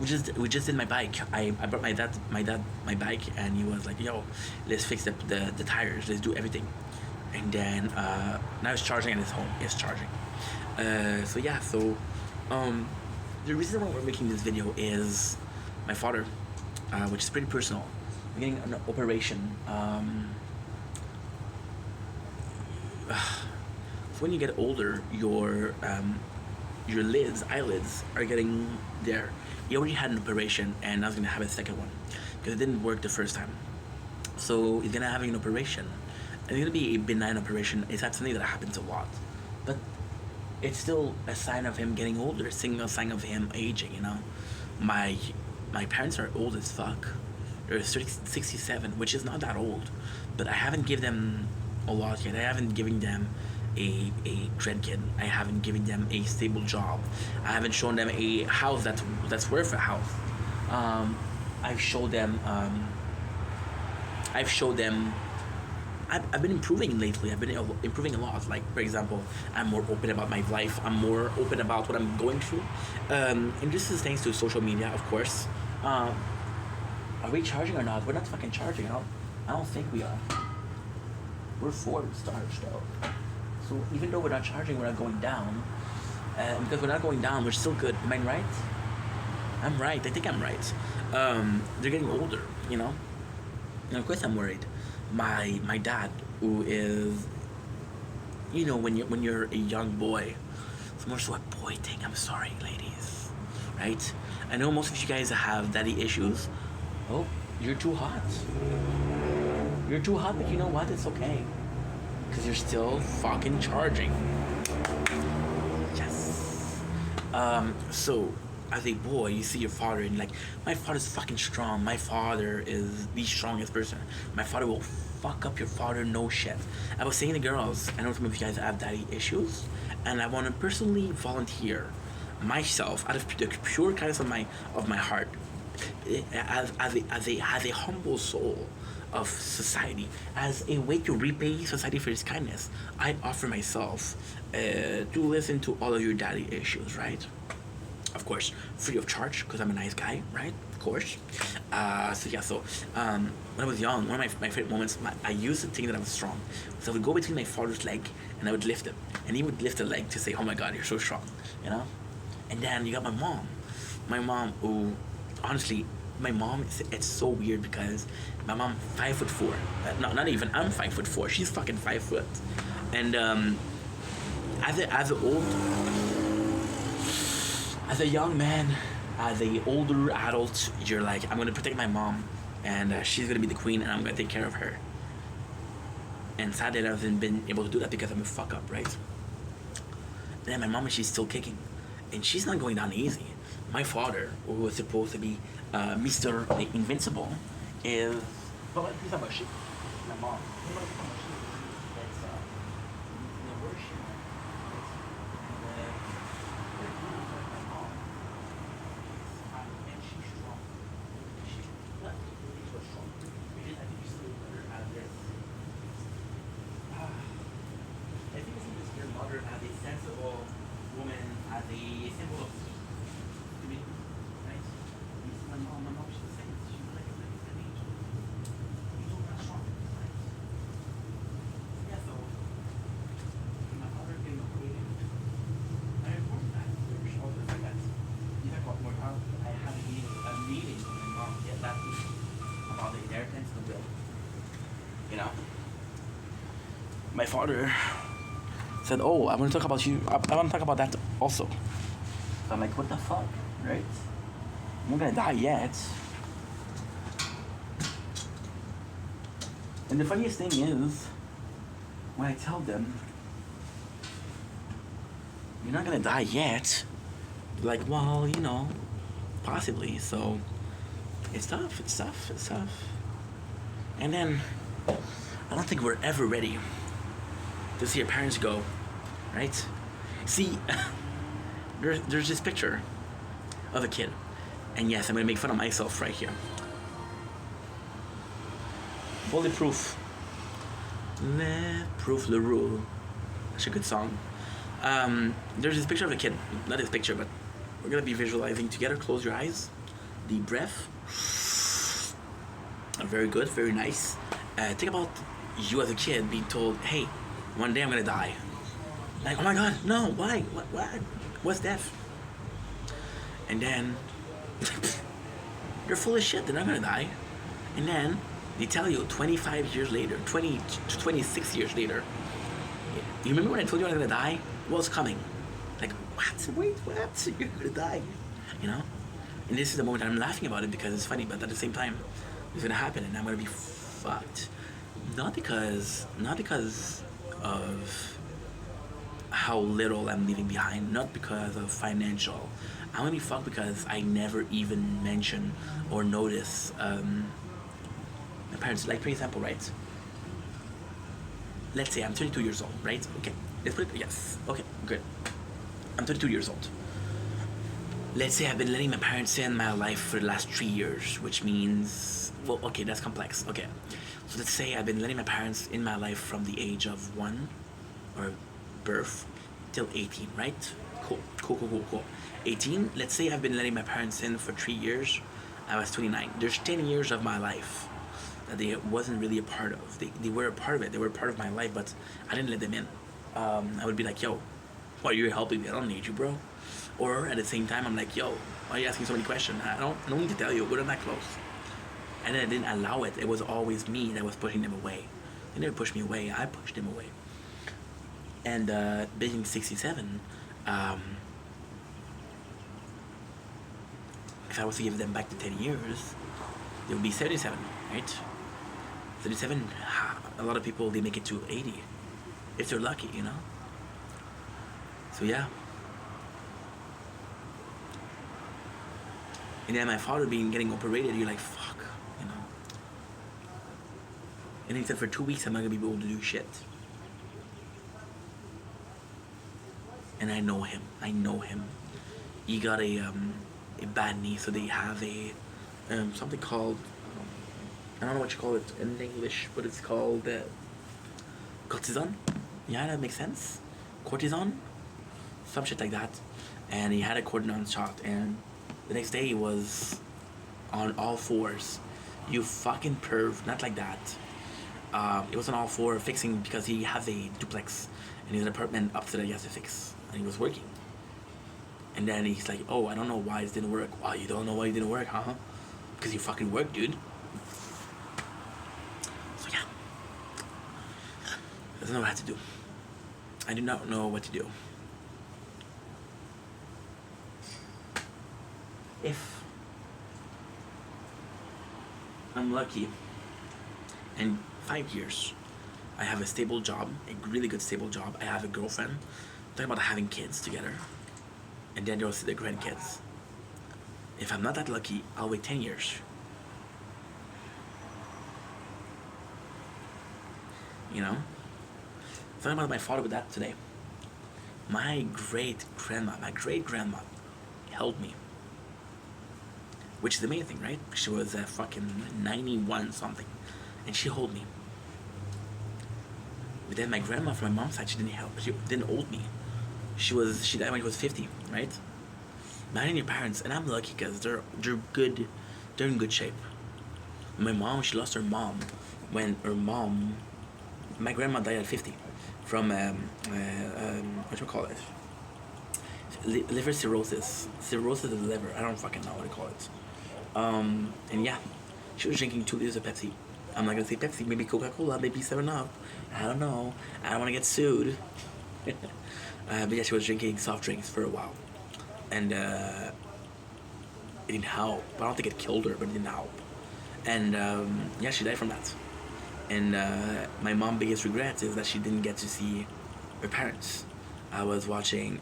We just did my bike. I brought my dad my bike, and he was like, yo, let's fix the tires. Let's do everything. And then now it's charging at his home. It's charging. The reason why we're making this video is my father, which is pretty personal. I'm getting an operation. So when you get older, your eyelids are getting there. He already had an operation, and I was gonna have a second one because it didn't work the first time. So he's gonna have an operation, and it's gonna be a benign operation. It's not something that happens a lot, but it's still a sign of him getting older. It's a sign of him aging. My parents are old as fuck. They're 67, which is not that old, but I haven't given them a lot yet. I haven't given them a grandkid. I haven't given them a stable job. I haven't shown them a house that's worth a house. I've showed them. I've been improving lately. I've been improving a lot. Like, for example, I'm more open about my life. I'm more open about what I'm going through. And this is thanks to social media, of course. Are we charging or not? We're not fucking charging. I don't think we are. We're forward charged though. So even though we're not charging, we're not going down. Because we're not going down, we're still good. Am I right? I'm right. I think I'm right. They're getting older, And of course I'm worried. My dad, who is, when you're a young boy, it's more so a boy thing. I'm sorry, ladies. Right? I know most of you guys have daddy issues. Oh, you're too hot. You're too hot, but you know what? It's okay. Because you're still fucking charging. Yes. So, as a boy, you see your father, and my father's fucking strong. My father is the strongest person. My father will fuck up your father, no shit. I was saying to girls, I know some of you guys have daddy issues, and I want to personally volunteer myself out of the pure kindness of my heart, as a humble soul of society, as a way to repay society for its kindness. I offer myself to listen to all of your daddy issues, right? Of course, free of charge, because I'm a nice guy, right? Of course. When I was young, one of my favorite moments, I used to think that I was strong. So I would go between my father's leg, and I would lift him. And he would lift the leg to say, oh my god, you're so strong, And then you got my mom. My mom, who, honestly, it's so weird because my mom 5'4". Not even, I'm 5'4". She's fucking 5 foot. And as a young man, as a older adult, you're like, I'm gonna protect my mom, and she's gonna be the queen, and I'm gonna take care of her. And sadly, I haven't been able to do that because I'm a fuck up, right? And then my mom, she's still kicking, and she's not going down easy. My father, who was supposed to be Mr. Invincible, is. But he's not she. My mom. As a sensible woman, as a symbol of stability, right? My mom, she's the same. She's like a angel. Angel not strong, right? Yeah, so inheritance, no will. You know? My father said, "Oh, I want to talk about you. I want to talk about that also." So I'm like, "What the fuck, right? I'm not gonna die yet." And the funniest thing is, when I tell them, "You're not gonna die yet," they're like, "Well, you know, possibly." So it's tough. It's tough. It's tough. And then I don't think we're ever ready to see our parents go, right? See, there's this picture of a kid, and yes, I'm gonna make fun of myself right here. Bulletproof. Le proof le rule. That's a good song. There's this picture of a kid. Not this picture, but we're gonna be visualizing together. Close your eyes. Deep breath. Very good, very nice. Think about you as a kid being told, "Hey, one day I'm gonna die." Like, oh my god, no, why? What? What's death? And then they're full of shit, they're not gonna die. And then they tell you 25 years later, 20 to 26 years later, you remember when I told you I was gonna die? Well, it's coming. Like, what? Wait, what? You're gonna die. You know? And this is the moment I'm laughing about it because it's funny, but at the same time, it's gonna happen and I'm gonna be fucked. Not because of how little I'm leaving behind, not because of financial. I'm gonna be fucked because I never even mention or notice my parents. Like, for example, right? Let's say I'm 32 years old, right? Okay, let's put it, yes, okay, good. I'm 32 years old. Let's say I've been letting my parents in my life for the last 3 years, which means, well, okay, that's complex, okay. So let's say I've been letting my parents in my life from the age of 1 or birth till 18, right? Cool. 18, let's say I've been letting my parents in for 3 years. I was 29. There's 10 years of my life that they wasn't really a part of. They were a part of it. They were a part of my life, but I didn't let them in. I would be like, "Yo, why are you helping me? I don't need you, bro." Or at the same time, I'm like, "Yo, why are you asking so many questions? I don't need to tell you. We're not that close." And then I didn't allow it. It was always me that was pushing them away. They never pushed me away. I pushed them away. And being 67, if I was to give them back to 10 years, they would be 77, right? 37, a lot of people, they make it to 80. If they're lucky, you know? So yeah. And then my father getting operated, you're like, fuck, you know? And he said, for 2 weeks, I'm not gonna be able to do shit. And I know him. He got a bad knee, so they have a something called, I don't know what you call it in English, but it's called cortisone. Yeah, that makes sense. Cortisone, some shit like that. And he had a cortisone shot, and the next day he was on all fours. You fucking perv, not like that. It was on all four fixing because he has a duplex and he has an apartment upstairs that he has to fix, and he was working. And then he's like, "Oh, I don't know why it didn't work." "Wow, you don't know why it didn't work, huh?" "Because you fucking work, dude." So yeah, I don't know what to do. I do not know what to do. If I'm lucky, in 5 years, I have a stable job, a really good stable job. I have a girlfriend. I'm talking about having kids together. And then they'll see the grandkids. If I'm not that lucky, I'll wait 10 years. You know? Talking about my father with that today. My great grandma held me. Which is amazing, right? She was fucking 91 something. And she held me. But then my grandma from my mom's side, she didn't hold me. She died when she was 50, right? Imagine your parents, and I'm lucky because they're good, they're in good shape. My mom, she lost her mom when my grandma died at 50 from what you call it? Liver cirrhosis of the liver. I don't fucking know what to call it. And yeah, She was drinking 2 liters of Pepsi. I'm not gonna say Pepsi, maybe Coca-Cola, maybe 7 Up. I don't know. I don't want to get sued. But yeah, she was drinking soft drinks for a while, and it didn't help. I don't think it killed her, but it didn't help. And yeah, she died from that. And my mom's biggest regret is that she didn't get to see her parents. I was watching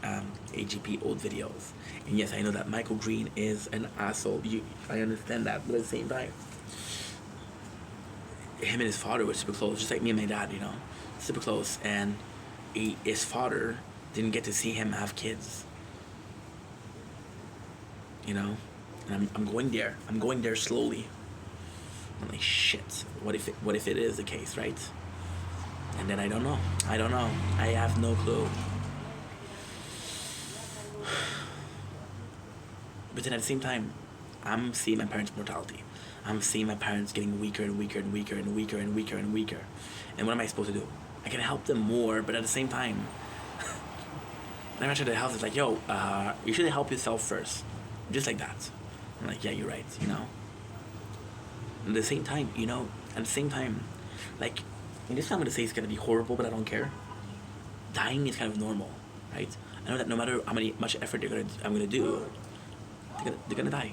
AGP old videos, and yes, I know that Michael Green is an asshole. I understand that, but at the same time, him and his father were super close, just like me and my dad, super close. And his father didn't get to see him have kids, And I'm going there. I'm going there slowly. I'm like, shit. What if it is the case, right? And then I don't know. I have no clue. But then at the same time, I'm seeing my parents' mortality. I'm seeing my parents getting weaker and weaker and weaker and weaker and weaker and weaker. And what am I supposed to do? I can help them more, but at the same time, when I try to help, it's like, yo, you should help yourself first. Just like that. I'm like, yeah, you're right, At the same time, like, and this I'm going to say it's going to be horrible, but I don't care. Dying is kind of normal, right? I know that no matter how much effort I'm gonna do, they're gonna die.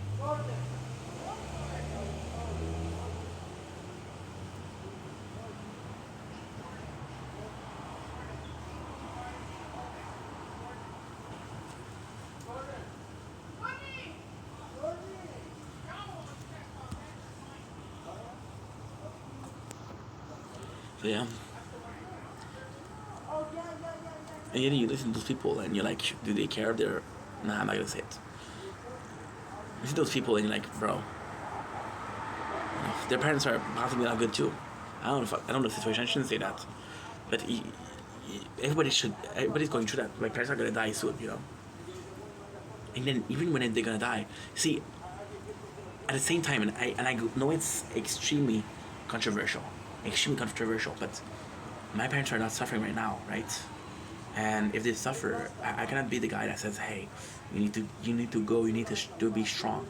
So yeah. And then you listen to those people and you're like, do they care if they're... Nah, I'm not gonna say it. You see those people and you're like, bro, their parents are possibly not good too. I don't know the situation, I shouldn't say that. But everybody's going through that. My parents are gonna die soon, And then even when they're gonna die, see, at the same time, and I know it's extremely controversial, but my parents are not suffering right now, right? And if they suffer, I cannot be the guy that says, "Hey, you need to go. You need to be strong."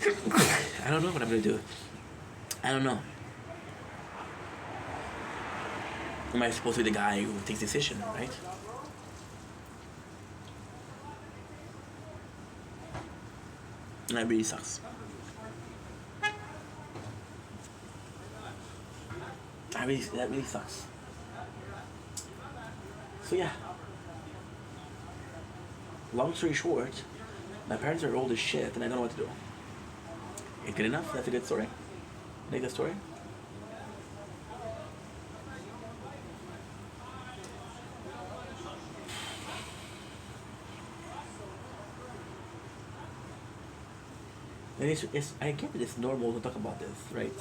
I don't know what I'm gonna do. I don't know. Am I supposed to be the guy who takes the decision, right? And that really sucks. That really sucks. So yeah. Long story short, my parents are old as shit and I don't know what to do. Is good enough? That's a good story. Like the story? And I get that it's normal to talk about this, right?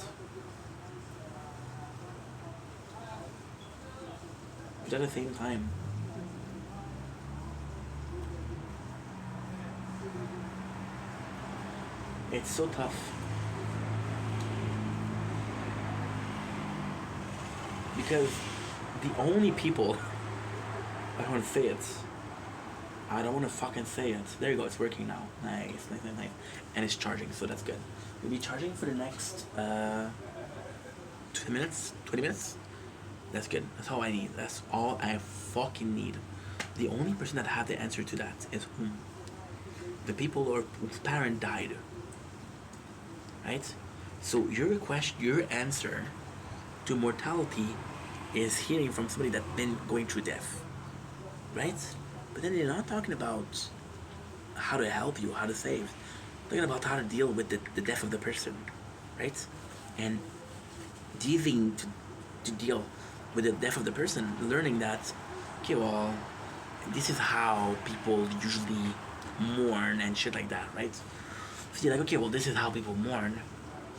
But at the same time, it's so tough. Because the only people, I don't want to say it. I don't want to fucking say it. There you go, it's working now. Nice. And it's charging, so that's good. We'll be charging for the next 20 minutes. That's good. That's all I need. That's all I fucking need. The only person that have the answer to that is whom? The people whose parent died. Right? So your answer to mortality is hearing from somebody that's been going through death. Right? But then they're not talking about how to help you, how to save. They're talking about how to deal with the death of the person. Right? And dealing to deal with the death of the person, learning that, okay, well, this is how people usually mourn and shit like that, right? So you're like, okay, well, this is how people mourn,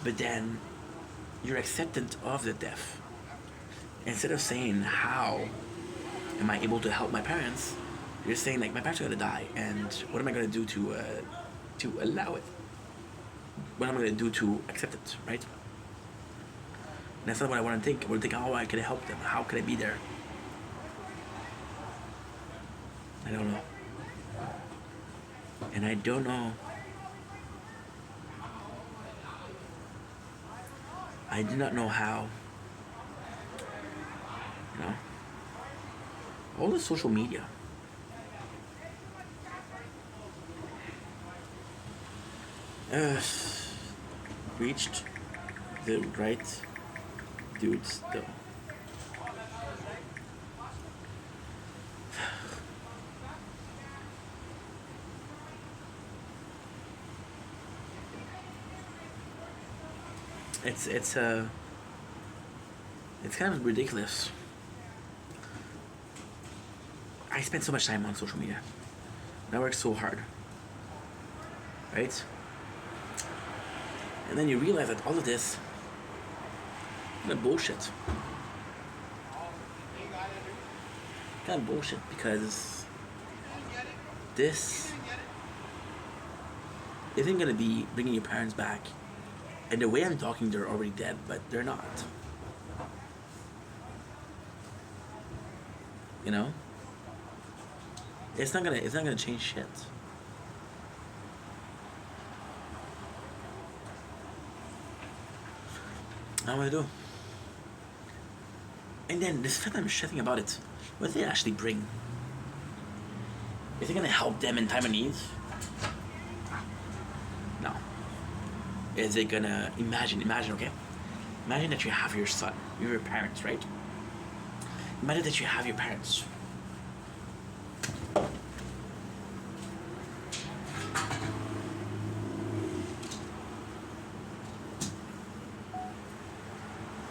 but then you're acceptant of the death. Instead of saying, how am I able to help my parents, you're saying, like, my parents are gonna die, and what am I gonna do to allow it? What am I gonna do to accept it, right? And that's not what I want to think. I want to think, how I can help them. How can I be there? I don't know. And I don't know I do not know how. You know, all the social media. Uh, Reached the right dudes though. It's it's kind of ridiculous. I spend so much time on social media. I work so hard, right? And then you realize that all of this kind of bullshit. Kind of bullshit because this isn't gonna be bringing your parents back. And the way I'm talking, they're already dead, but they're not. You know, it's not gonna change shit. I don't want to do. And then this fact I'm stressing about it, what do they actually bring? Is it gonna help them in time of need? No. Is it gonna imagine, okay? Imagine that you have your son, your parents, right? Imagine that you have your parents.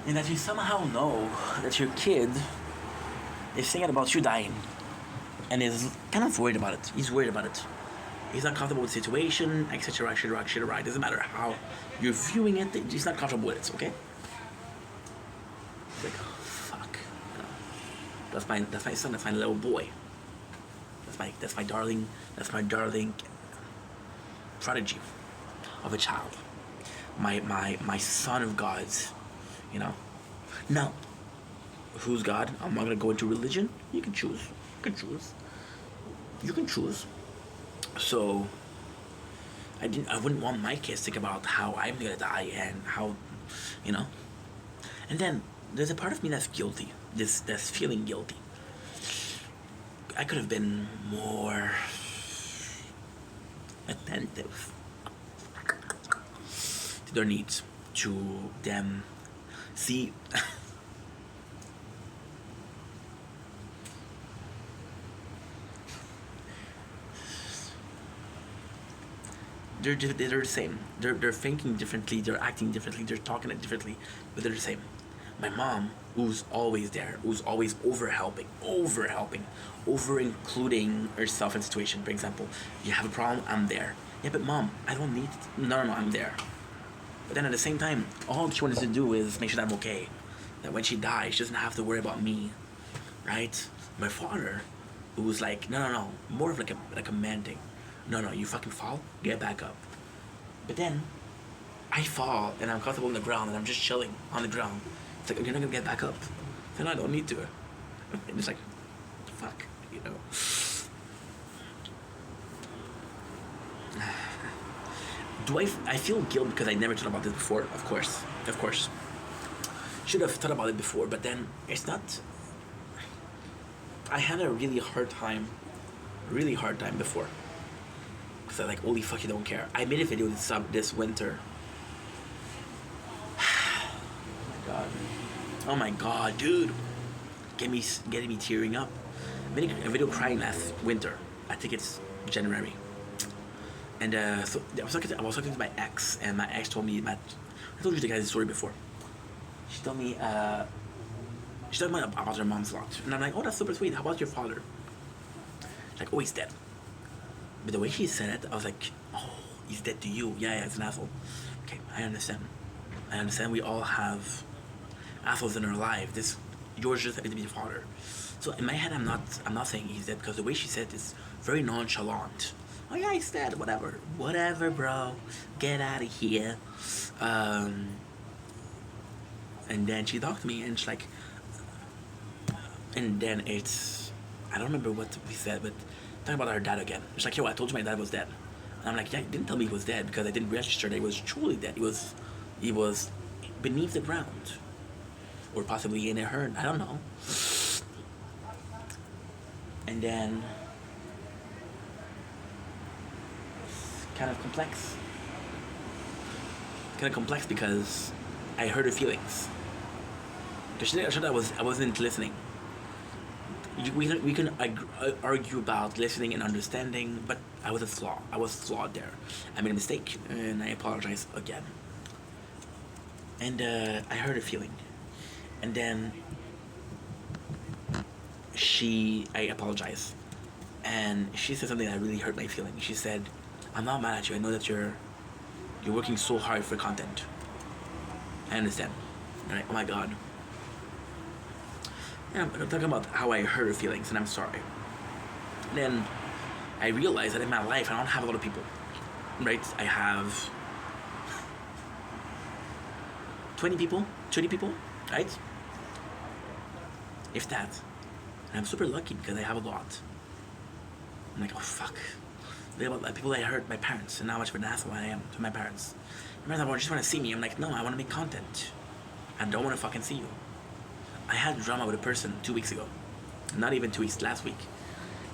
And that you somehow know that your kid is thinking about you dying and is kind of worried about it. He's worried about it. He's not comfortable with the situation, etc., etc., etc. It doesn't matter how you're viewing it, he's not comfortable with it, okay? It's like, oh, fuck. You know, that's my son, that's my little boy. That's my darling prodigy of a child. My son of God's, you know. Now, who's God? I'm not gonna go into religion. You can choose. You can choose. So I wouldn't want my kids to think about how I'm gonna die and how, you know. And then there's a part of me that's guilty. That's feeling guilty. I could have been more attentive to their needs, to them. See, they're the same. They're thinking differently. They're acting differently. They're talking differently, but they're the same. My mom, who's always there, who's always over helping, over including herself in situation. For example, you have a problem, I'm there. Yeah, but mom, I don't need. No, I'm there. But then at the same time, all she wanted to do is make sure that I'm okay. That when she dies, she doesn't have to worry about me, right? My father, who was like, no, more of like a man thing. No, you fucking fall, get back up. But then, I fall and I'm comfortable on the ground and I'm just chilling on the ground. It's like, you're not gonna get back up. Then I don't need to. And it's like, fuck, you know. I feel guilt because I never thought about this before? Of course. Should have thought about it before, but then it's not. I had a really hard time before. Because I'm like, holy fuck, you don't care. I made a video this winter. Oh my god, dude. Getting me tearing up. I made a video crying last winter. I think it's January. And so I was talking to my ex, and my ex told me I told you the guy's story before. She told me she told me about her mom's lot, and I'm like, oh, that's super sweet. How about your father? She's like, oh, he's dead. But the way she said it, I was like, oh, he's dead to you. Yeah, it's an asshole. Okay, I understand. We all have assholes in our life. Yours just happened to be your father. So in my head, I'm not saying he's dead because the way she said it is very nonchalant. Oh yeah, he's dead. Whatever, bro. Get out of here. And then she talked to me, and she's like, and then I don't remember what we said, but talking about her dad again. She's like, yo, I told you my dad was dead. And I'm like, yeah, you didn't tell me he was dead because I didn't register that he was truly dead. He was beneath the ground, or possibly in a herd. I don't know. And then kind of complex. Kind of complex because I hurt her feelings. Because she thought I wasn't listening. We can argue about listening and understanding, but I was a flaw. I was flawed there. I made a mistake, and I apologize again. And I hurt her feeling, and then I apologized, and she said something that really hurt my feelings. She said, "I'm not mad at you. I know that you're working so hard for content. I understand." And oh my god. Yeah, I'm talking about how I hurt her feelings, and I'm sorry. Then I realized that in my life I don't have a lot of people, right? I have 20 people, 30 people, right? If that. And I'm super lucky because I have a lot. I'm like, oh fuck. Think about people that hurt my parents and how much of an asshole I am to my parents. My parents just want to see me. I'm like, no, I want to make content. I don't want to fucking see you. I had drama with a person 2 weeks ago. Not even 2 weeks, last week.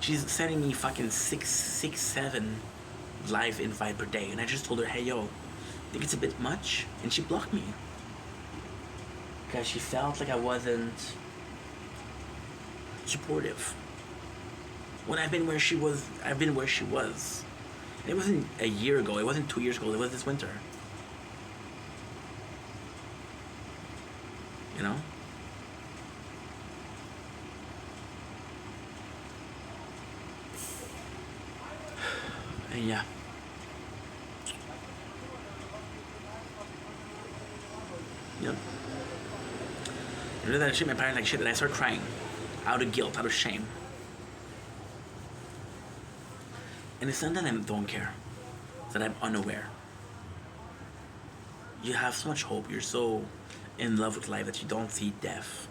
She's sending me fucking 7 live invite per day. And I just told her, hey, yo, think it's a bit much? And she blocked me. Because she felt like I wasn't supportive. When I've been where she was. It wasn't a year ago. It wasn't 2 years ago. It was this winter. You know? And yeah. Yep. You know that I treat my parents like shit, and I start crying. Out of guilt, out of shame. And it's not that I don't care. It's that I'm unaware. You have so much hope. You're so in love with life that you don't see death.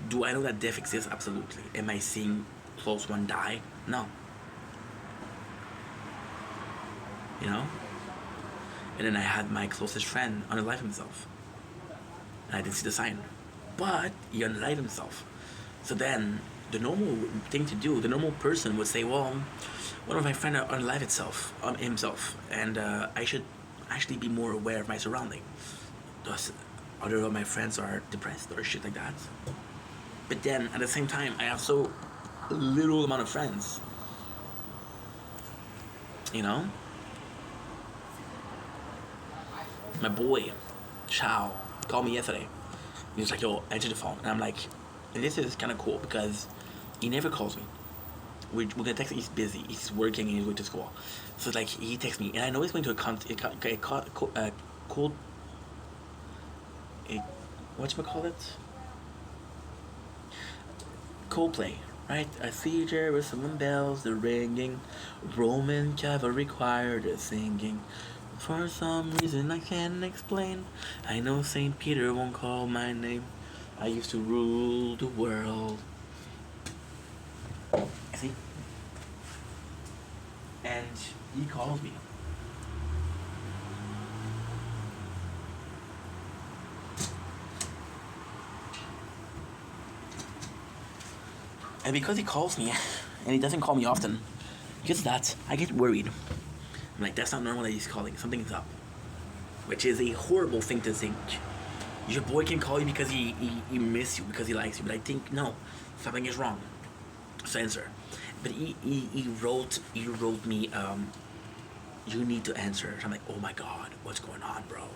Do I know that death exists? Absolutely. Am I seeing close one die? No. You know? And then I had my closest friend unalive himself. And I didn't see the sign. But he unalived himself. So then, the normal thing to do, the normal person would say, well, one of my friends unalived himself. And I should actually be more aware of my surroundings. Thus, other of my friends are depressed or shit like that. But then, at the same time, I have so little amount of friends. You know? My boy, Chow, called me yesterday. He was like, yo, answer the phone. And I'm like, this is kind of cool because he never calls me. We're gonna text. He's busy. He's working and he's going to school. So like he texts me, and I know he's going to Coldplay, right? I see Jerusalem bells, they're ringing. Roman cavalry choir, they're singing. For some reason I can't explain. I know Saint Peter won't call my name. I used to rule the world. See? And he calls me. And because he calls me, and he doesn't call me often, because that, I get worried. I'm like, that's not normal that he's calling. Something's up. Which is a horrible thing to think. Your boy can call you because he miss you, because he likes you. But I think, no, something is wrong. So answer. But he wrote me, you need to answer. So I'm like, oh my god, what's going on, bro?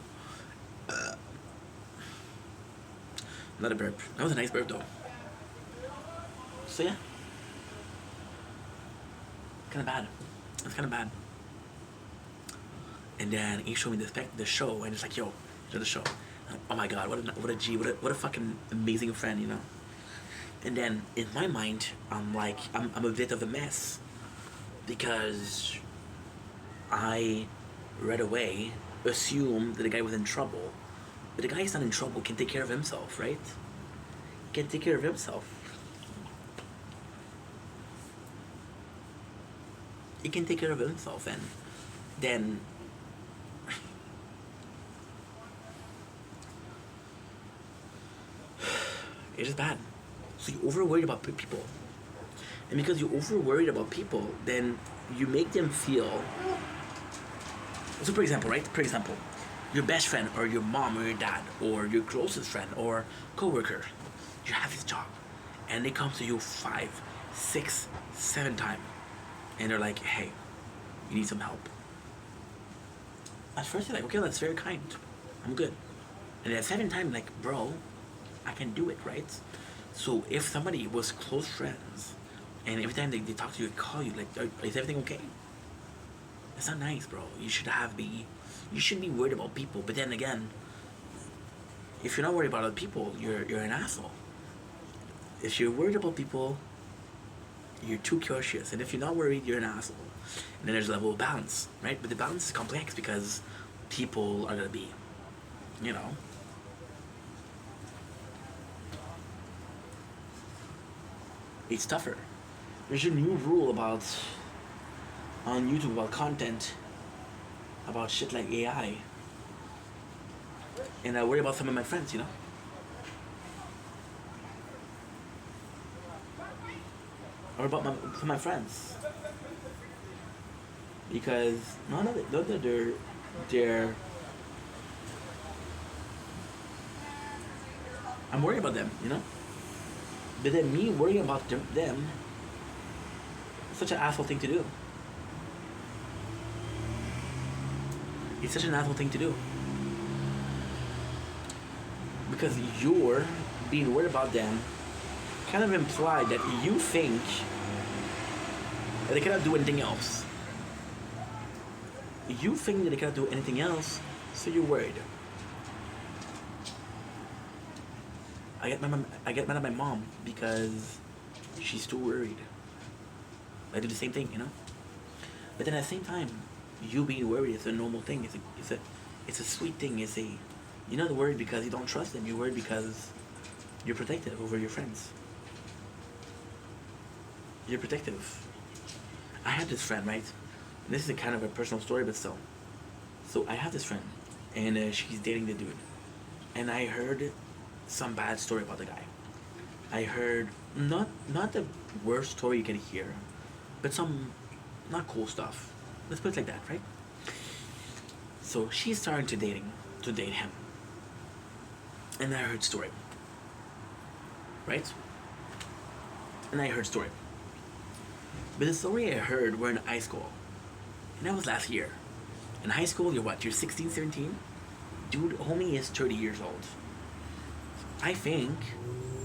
Not a burp. That was a nice burp, though. So yeah. Kind of bad. It's kind of bad. And then he showed me the show, and it's like, yo, show the show. Like, oh my god, what a G, what a fucking amazing friend, you know. And then in my mind, I'm like, I'm a bit of a mess because I right away assumed that the guy was in trouble, but the guy is not in trouble. Can take care of himself, right? Can take care of himself. He can take care of himself, and then It's just bad. So you over worried about people, and because you over worried about people, then you make them feel. So, for example, right? For example, your best friend or your mom or your dad or your closest friend or coworker, you have this job, and they come to you 5, 6, 7 times, and they're like, "Hey, you need some help." At first, you're like, "Okay, that's very kind. I'm good." And at 7 times, like, "Bro, I can do it, right?" So if somebody was close friends, and every time they talk to you, call you, like, "Is everything okay?" It's not nice, bro. You should be worried about people. But then again, if you're not worried about other people, you're an asshole. If you're worried about people, you're too cautious. And if you're not worried, you're an asshole. And then there's a level of balance, right? But the balance is complex because people are gonna be, you know. It's tougher. There's a new rule about on YouTube about content, about shit like AI, and I worry about some of my friends, you know. Or about some of my friends because none of they're I'm worried about them, you know. But then me worrying about them, is such an asshole thing to do. It's such an asshole thing to do. Because you're being worried about them kind of imply that you think that they cannot do anything else. You think that they cannot do anything else, so you're worried. I get mad at my mom because she's too worried. I do the same thing, you know. But then at the same time, you being worried is a normal thing. It's a sweet thing. You're not worried because you don't trust them. You're worried because you're protective over your friends. You're protective. I had this friend, right? This is a kind of a personal story, but still. So I have this friend, and she's dating the dude, and I heard some bad story about the guy. I heard not the worst story you can hear, but some not cool stuff. Let's put it like that, right? So she's starting to date him, and I heard story, right? And I heard story. But the story I heard were in high school, and that was last year. In high school, you're what? You're 16, 17? Dude, homie is 30 years old. I think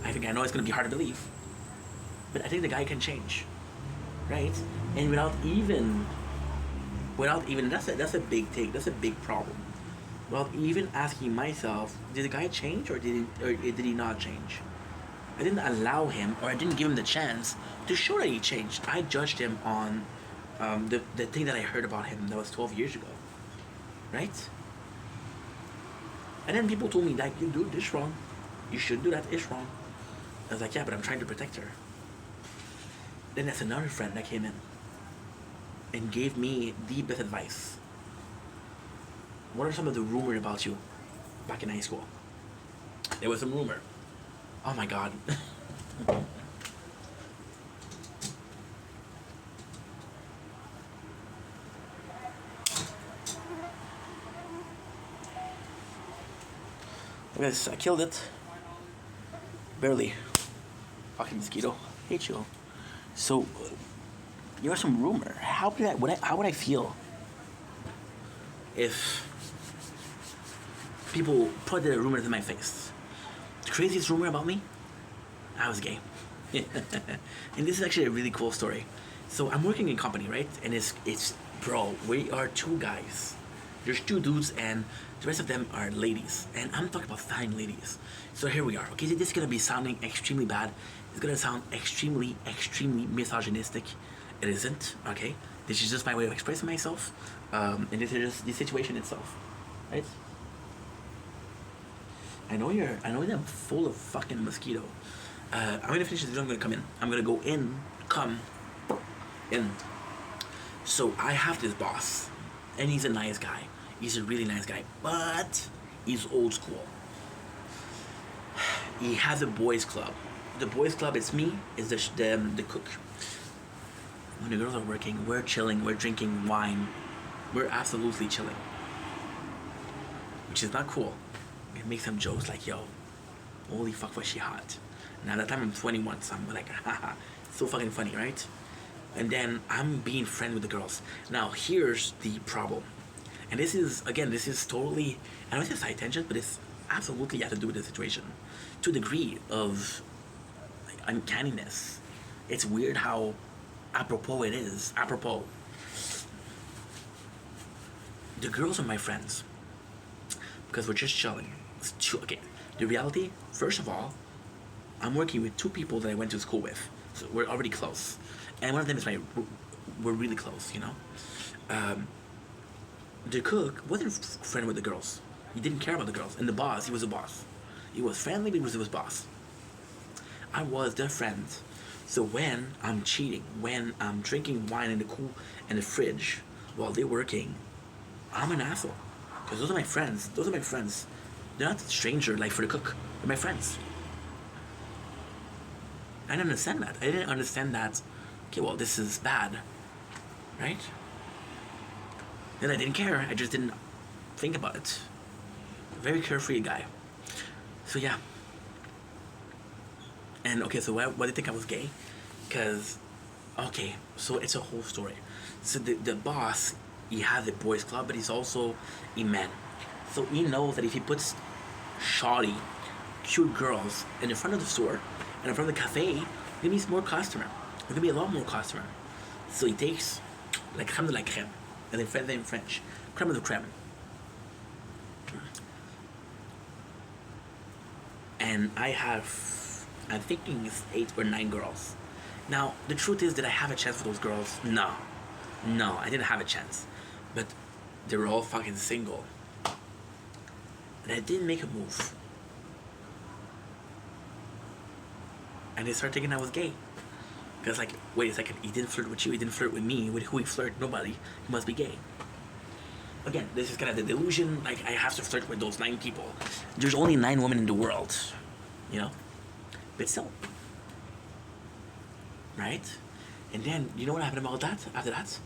I know it's gonna be hard to believe, but I think the guy can change, right? And without even that's a big thing. That's a big problem. Without even asking myself, did the guy change or did he not change? I didn't allow him, or I didn't give him the chance to show that he changed. I judged him on the thing that I heard about him that was 12 years ago, right? And then people told me that you do this wrong, you should do that, it's wrong. I was like, yeah, but I'm trying to protect her. Then there's another friend that came in and gave me the best advice. What are some of the rumors about you back in high school? There was some rumor. Oh my god. Guys, I killed it. Barely. Fucking mosquito. Hate you. So, there was some rumor. How would I feel if people put the rumors in my face? The craziest rumor about me? I was gay. And this is actually a really cool story. So I'm working in a company, right? And it's bro, we are 2 guys. There's 2 dudes and the rest of them are ladies. And I'm talking about fine ladies. So here we are. Okay, this is gonna be sounding extremely bad. It's gonna sound extremely, extremely misogynistic. It isn't, okay? This is just my way of expressing myself. And this is just the situation itself. Right? I know I'm full of fucking mosquito. I'm gonna finish this video, I'm gonna come in. I'm gonna go in, come in. So I have this boss, and he's a nice guy. He's a really nice guy, but he's old school. he has a boys club. The boys club is me, is the cook. When the girls are working, we're chilling, we're drinking wine, we're absolutely chilling, which is not cool. We make some jokes like, yo, holy fuck, was she hot. Now, at that time I'm 21, so I'm like, haha, so fucking funny, right? And then I'm being friend with the girls. Now, here's the problem. And this is, again, this is totally, I don't say side tangent, but it's absolutely has to do with the situation. To a degree of like, uncanniness. It's weird how apropos it is. Apropos. The girls are my friends. Because we're just chilling. Okay, the reality, first of all, I'm working with two people that I went to school with. So we're already close. And one of them is we're really close, you know? The cook wasn't friend with the girls. He didn't care about the girls. And the boss, he was a boss. He was friendly, but he was boss. I was their friend. So when I'm cheating, when I'm drinking wine in the fridge while they're working, I'm an asshole. Because those are my friends. Those are my friends. They're not a stranger like for the cook. They're my friends. I didn't understand that. I didn't understand that, okay, well, this is bad. Right? Then I didn't care. I just didn't think about it. Very carefree guy. So yeah. And okay, so why do you think I was gay? Because, okay, so it's a whole story. So the boss, he has a boys club, but he's also a man. So he knows that if he puts shoddy, cute girls in the front of the store and in front of the cafe, there's gonna be more customer. There's gonna be a lot more customer. So he takes like crème de la crème, and then in French, crème de la crème. And I'm thinking it's 8 or 9 girls. Now, the truth is, did I have a chance for those girls? No, I didn't have a chance. But they were all fucking single. And I didn't make a move. And they started thinking I was gay. Because like, wait a second, he didn't flirt with you, he didn't flirt with me. With who he flirt? Nobody. He must be gay. Again, this is kind of the delusion, like I have to flirt with those 9 people. There's only 9 women in the world, you know? But still. Right? And then, you know what happened about that? After that?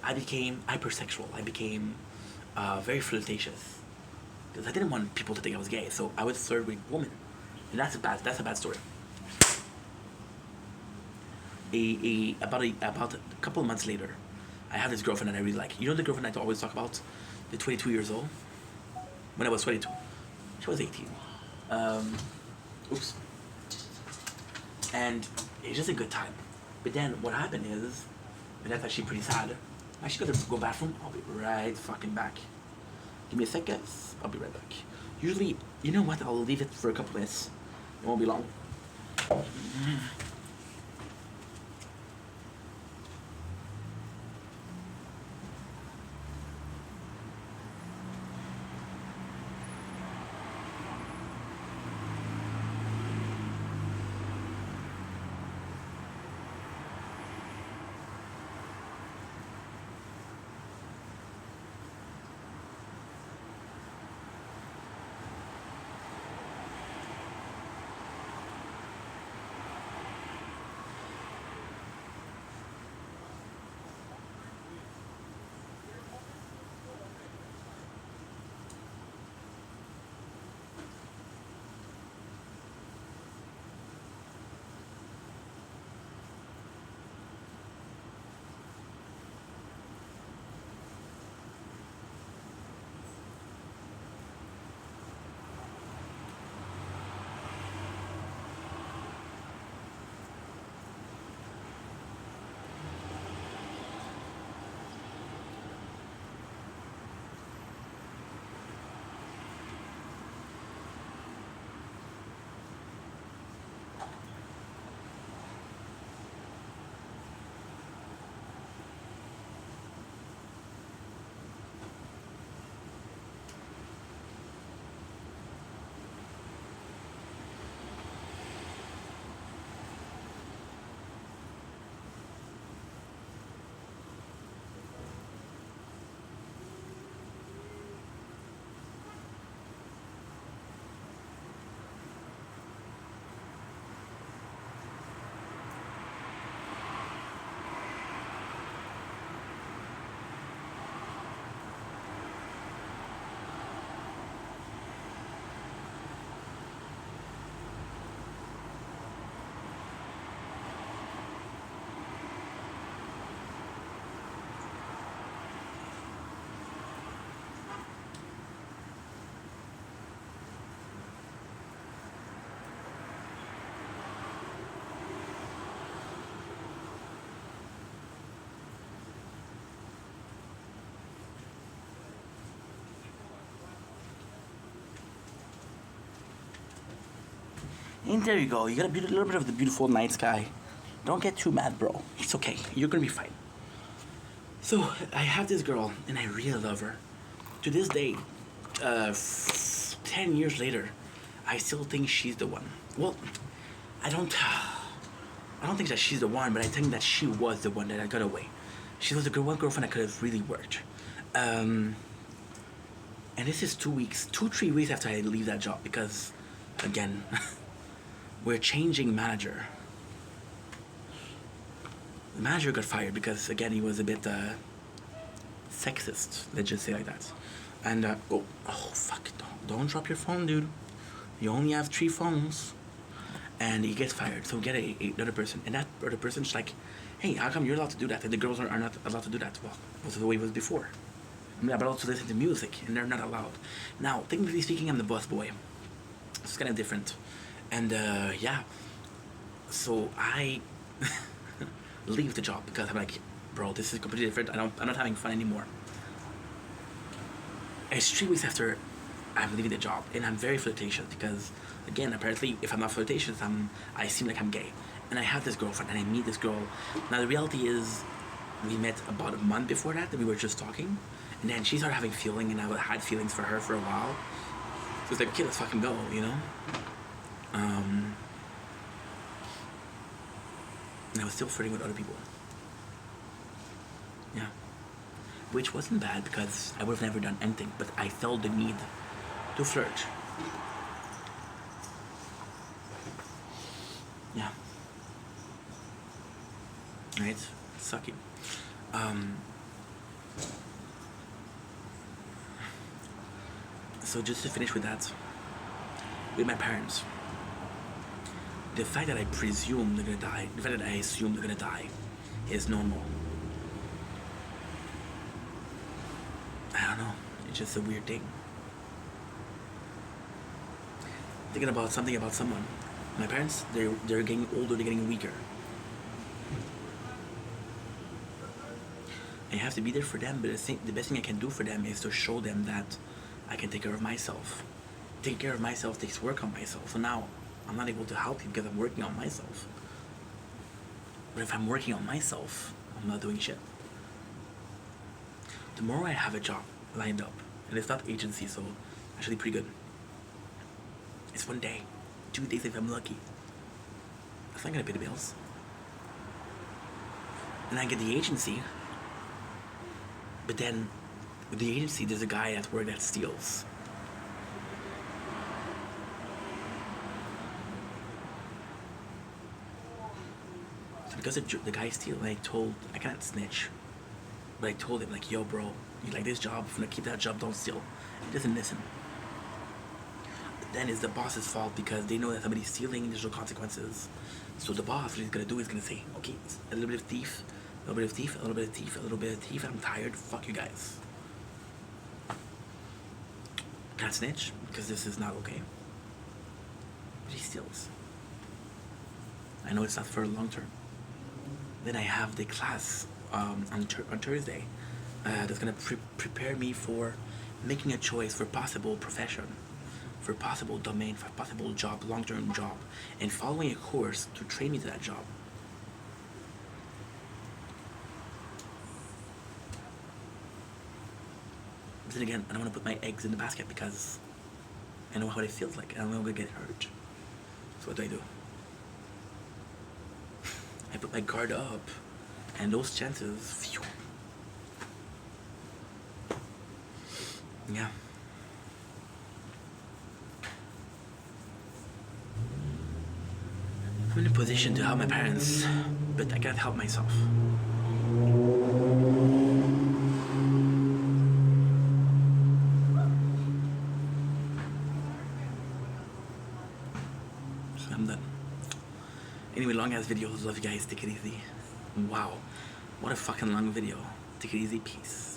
I became hypersexual. I became very flirtatious. Because I didn't want people to think I was gay, so I would flirt with women. And that's a bad story. About a couple of months later, I had this girlfriend that I really like. You know the girlfriend I always talk about? The 22 years old? When I was 22. She was 18. Oops. And it's just a good time. But then what happened is, and that's actually pretty sad, I actually gotta go bathroom. I'll be right fucking back. Give me a second. I'll be right back. Usually, you know what? I'll leave it for a couple minutes. It won't be long. And there you go. You got a little bit of the beautiful night sky. Don't get too mad, bro. It's okay. You're gonna be fine. So I have this girl, and I really love her. To this day, 10 years later, I still think she's the one. Well, I don't. I don't think that she's the one, but I think that she was the one that I got away. She was the one girlfriend I could have really worked. And this is 2 weeks, 3 weeks after I leave that job because, again, we're changing manager. The manager got fired because, again, he was a bit sexist. Let's just say like that. And oh fuck! Don't drop your phone, dude. You only have 3 phones. And he gets fired. So we get another person, and that other person's like, "Hey, how come you're allowed to do that? And the girls are not allowed to do that?" Well, that's the way it was before. I'm allowed to listen to music, and they're not allowed. Now, technically speaking, I'm the boss boy. So it's kind of different. And yeah, so I leave the job because I'm like, bro, this is completely different. I'm not having fun anymore. It's 3 weeks after I'm leaving the job, and I'm very flirtatious because, again, apparently, if I'm not flirtatious, I seem like I'm gay. And I have this girlfriend, and I meet this girl. Now, the reality is, we met about a month before that, and we were just talking. And then she started having feeling, and I had feelings for her for a while. So it's like, okay, let's fucking go, you know? And I was still flirting with other people. Yeah. Which wasn't bad because I would have never done anything, but I felt the need to flirt. Yeah. Right? Sucky. So just to finish with that, with my parents, the fact that I presume they're gonna die, the fact that I assume they're gonna die, is normal. I don't know. It's just a weird thing. Thinking about something about someone. My parents, they're getting older, they're getting weaker. I have to be there for them, but the best thing I can do for them is to show them that I can take care of myself. Taking care of myself takes work on myself. So now I'm not able to help you because I'm working on myself. But if I'm working on myself, I'm not doing shit. Tomorrow I have a job lined up, and it's not agency, so actually pretty good. It's 1 day, 2 days if I'm lucky. That's not gonna pay the bills. And I get the agency, but then with the agency, there's a guy at work that steals. So because the guy steals, I can't snitch, but I told him like, yo, bro, you like this job? If I'm gonna keep that job, don't steal. He doesn't listen. But then it's the boss's fault because they know that somebody's stealing. There's no consequences. So the boss, what he's gonna do is gonna say, okay, it's a little bit of thief, a little bit of thief, a little bit of thief, a little bit of thief. I'm tired. Fuck you guys. Can't snitch because this is not okay. But he steals. I know it's not for long term. Then I have the class on Thursday that's gonna prepare me for making a choice for possible profession, for possible domain, for possible job, long-term job, and following a course to train me to that job. But then again, I don't want to put my eggs in the basket because I know how it feels like. I don't know I'm gonna get hurt. So what do? I put my guard up, and those chances, phew. Yeah. I'm in a position to help my parents, but I can't help myself. So I'm done. Anyway, long ass videos. Love you guys. Take it easy. Wow. What a fucking long video. Take it easy. Peace.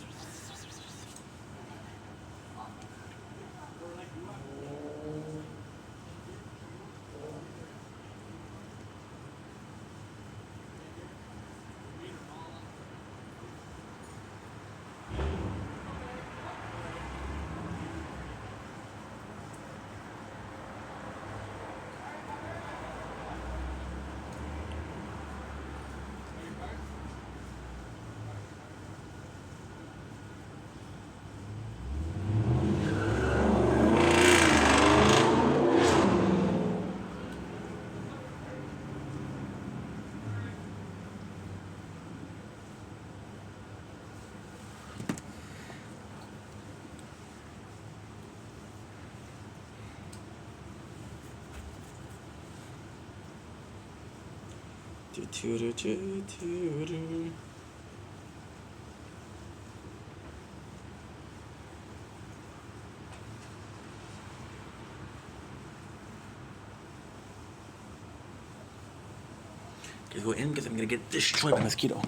Gotta go in because I'm gonna get destroyed by a mosquito.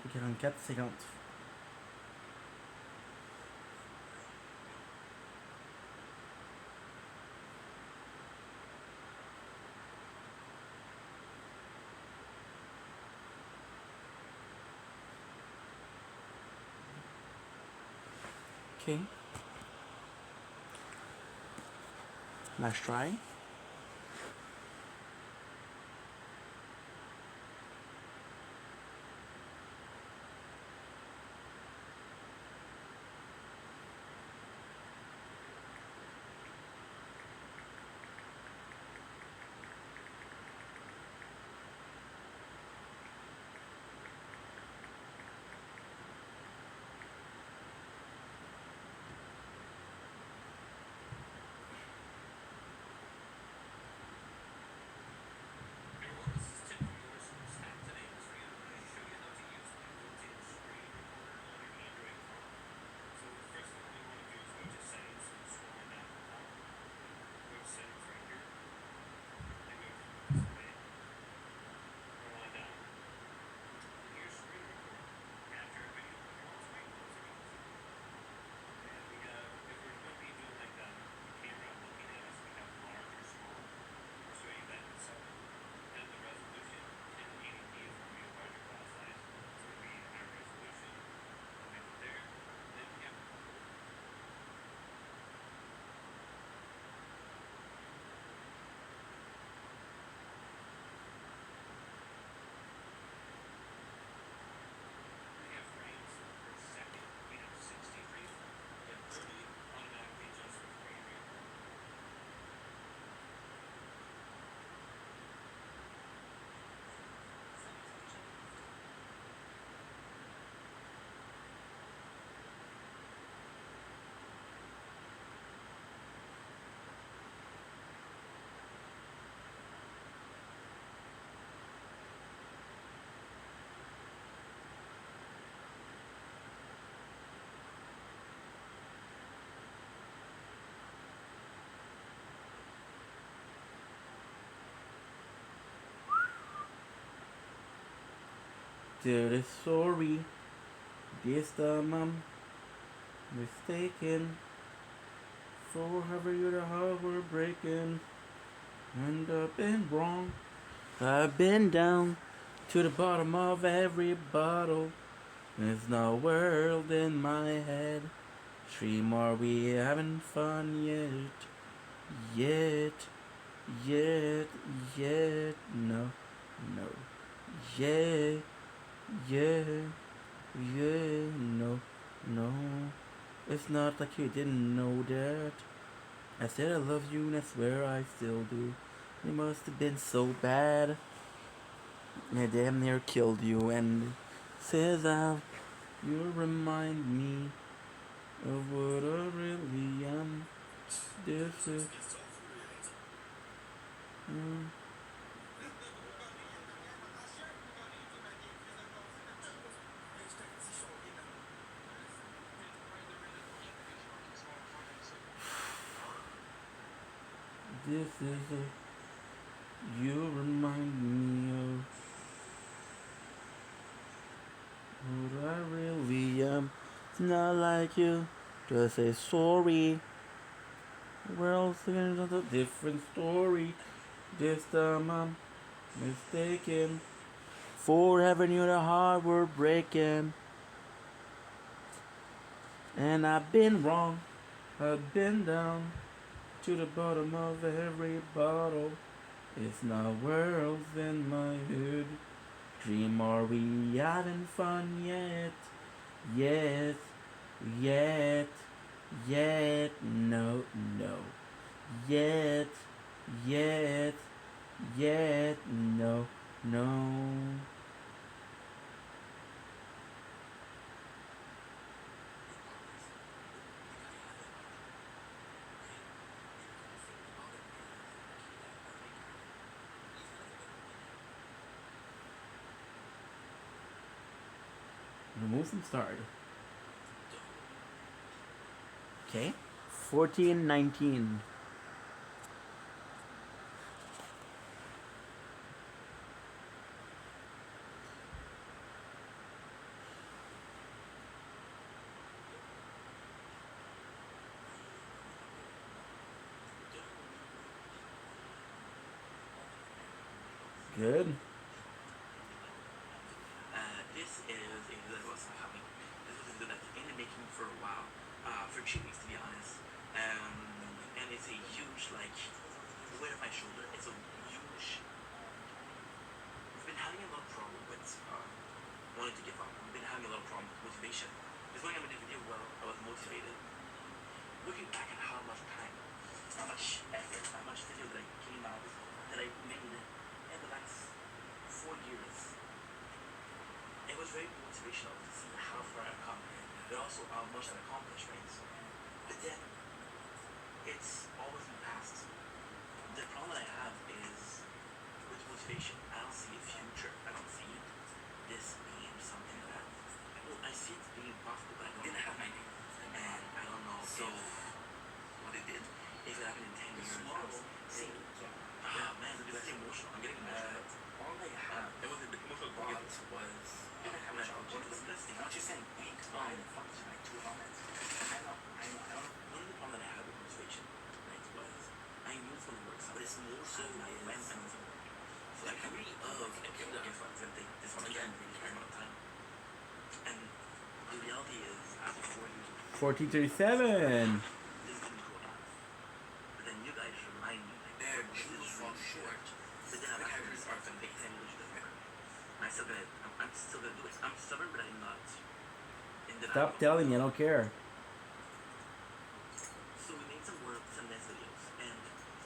Ok, dans 4,50. Okay. Last try. Till sorry, this time I'm mistaken. Forever you're the heart we're breaking. And I've been wrong. I've been down to the bottom of every bottle. There's no world in my head. Three more, we having fun yet. Yet, yet, yet. No, no. Yeah, yeah, yeah. No, no. It's not like you didn't know that. I said I love you and I swear I still do. It must have been so bad. I damn near killed you and says how you remind me of what I really am. This is. Mm, this is you remind me of what I really am. It's not like you. Just say sorry. We're all singing a different story. This time I'm mistaken. Forever knew the heart we're breaking. And I've been wrong. I've been down to the bottom of every bottle. It's not worlds in my head. Dream, are we having fun yet? Yet, yet, yet, no, no. Yet, yet, yet, no, no. Remove some start. Okay. 14-19. Good. This is a video that was having. This was a video that's been in the making for a while, for 2 weeks to be honest. And it's a huge like weight on my shoulder. It's a huge. We've been having a lot of problem with wanting to give up. We've been having a lot of problem with motivation. This morning I made a video where I was motivated. Looking back at how much time, how much effort, how much video that I came out that I made in the last 4 years. It was very motivational to see how far I've come, but also how much I've accomplished, right? But then, it's always in the past. The problem that I have is with motivation, I don't see a future. I don't see this being something that well, I see it being possible, but I don't know how. And I don't know what it did. If it happened in 10 years, I was see. Man, look at that emotional. I'm getting emotional. All I have, it was the emotional part was what was this thing? What you saying? Weak. I fucked like 2 helmets. I know. One of the problem that I had with motivation, right, was I knew it's gonna work, but it's more so I went and it work. So like I really okay, well, guess what? It's gonna take this one again, really a amount of time. And the reality is, after 4 years of 14-37. this didn't go enough. But then you guys remind me, like, there, shoes fall short. But then I'm not gonna start to make 10 years doesn't work. I'm still gonna do it. I'm stubborn, but I'm not in denial. Stop telling me, I don't care. So we made some nice videos, and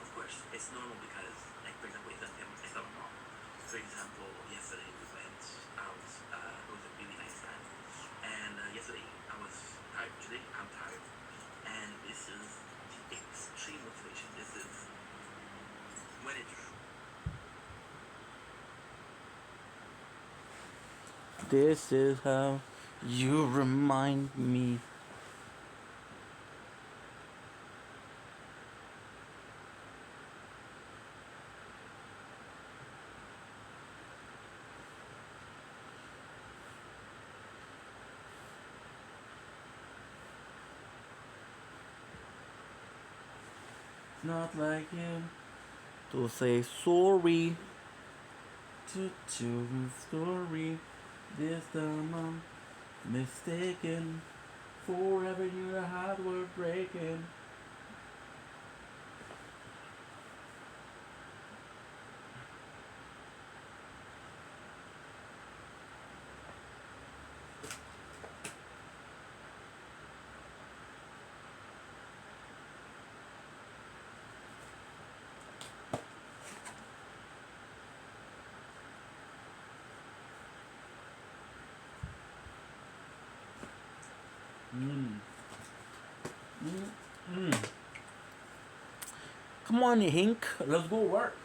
of course, it's normal because, like, for example, it's not wrong. For example, yesterday we went out. It was a really nice time, and yesterday I was tired. Today I'm tired, and this is the extreme motivation. This is when it's This is how you remind me. not like you to say sorry to story. This time I'm mistaken. Forever your heart were breaking. Mm. Mm. Mm. Come on, Hink. Let's go work.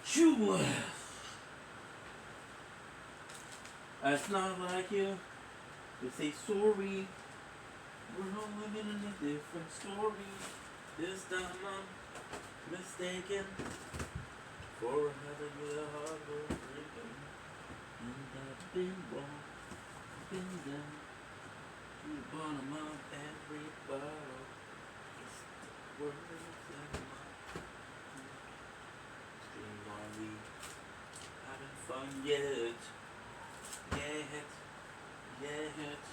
Shoo. It's not like you to say sorry. We're all living in a different story. This time I'm mistaken. For having with a heart worth breaking. And I've been wrong, been down to the bottom of every bottle. It's the words in my stream. Are we having fun yet? Yet, yet,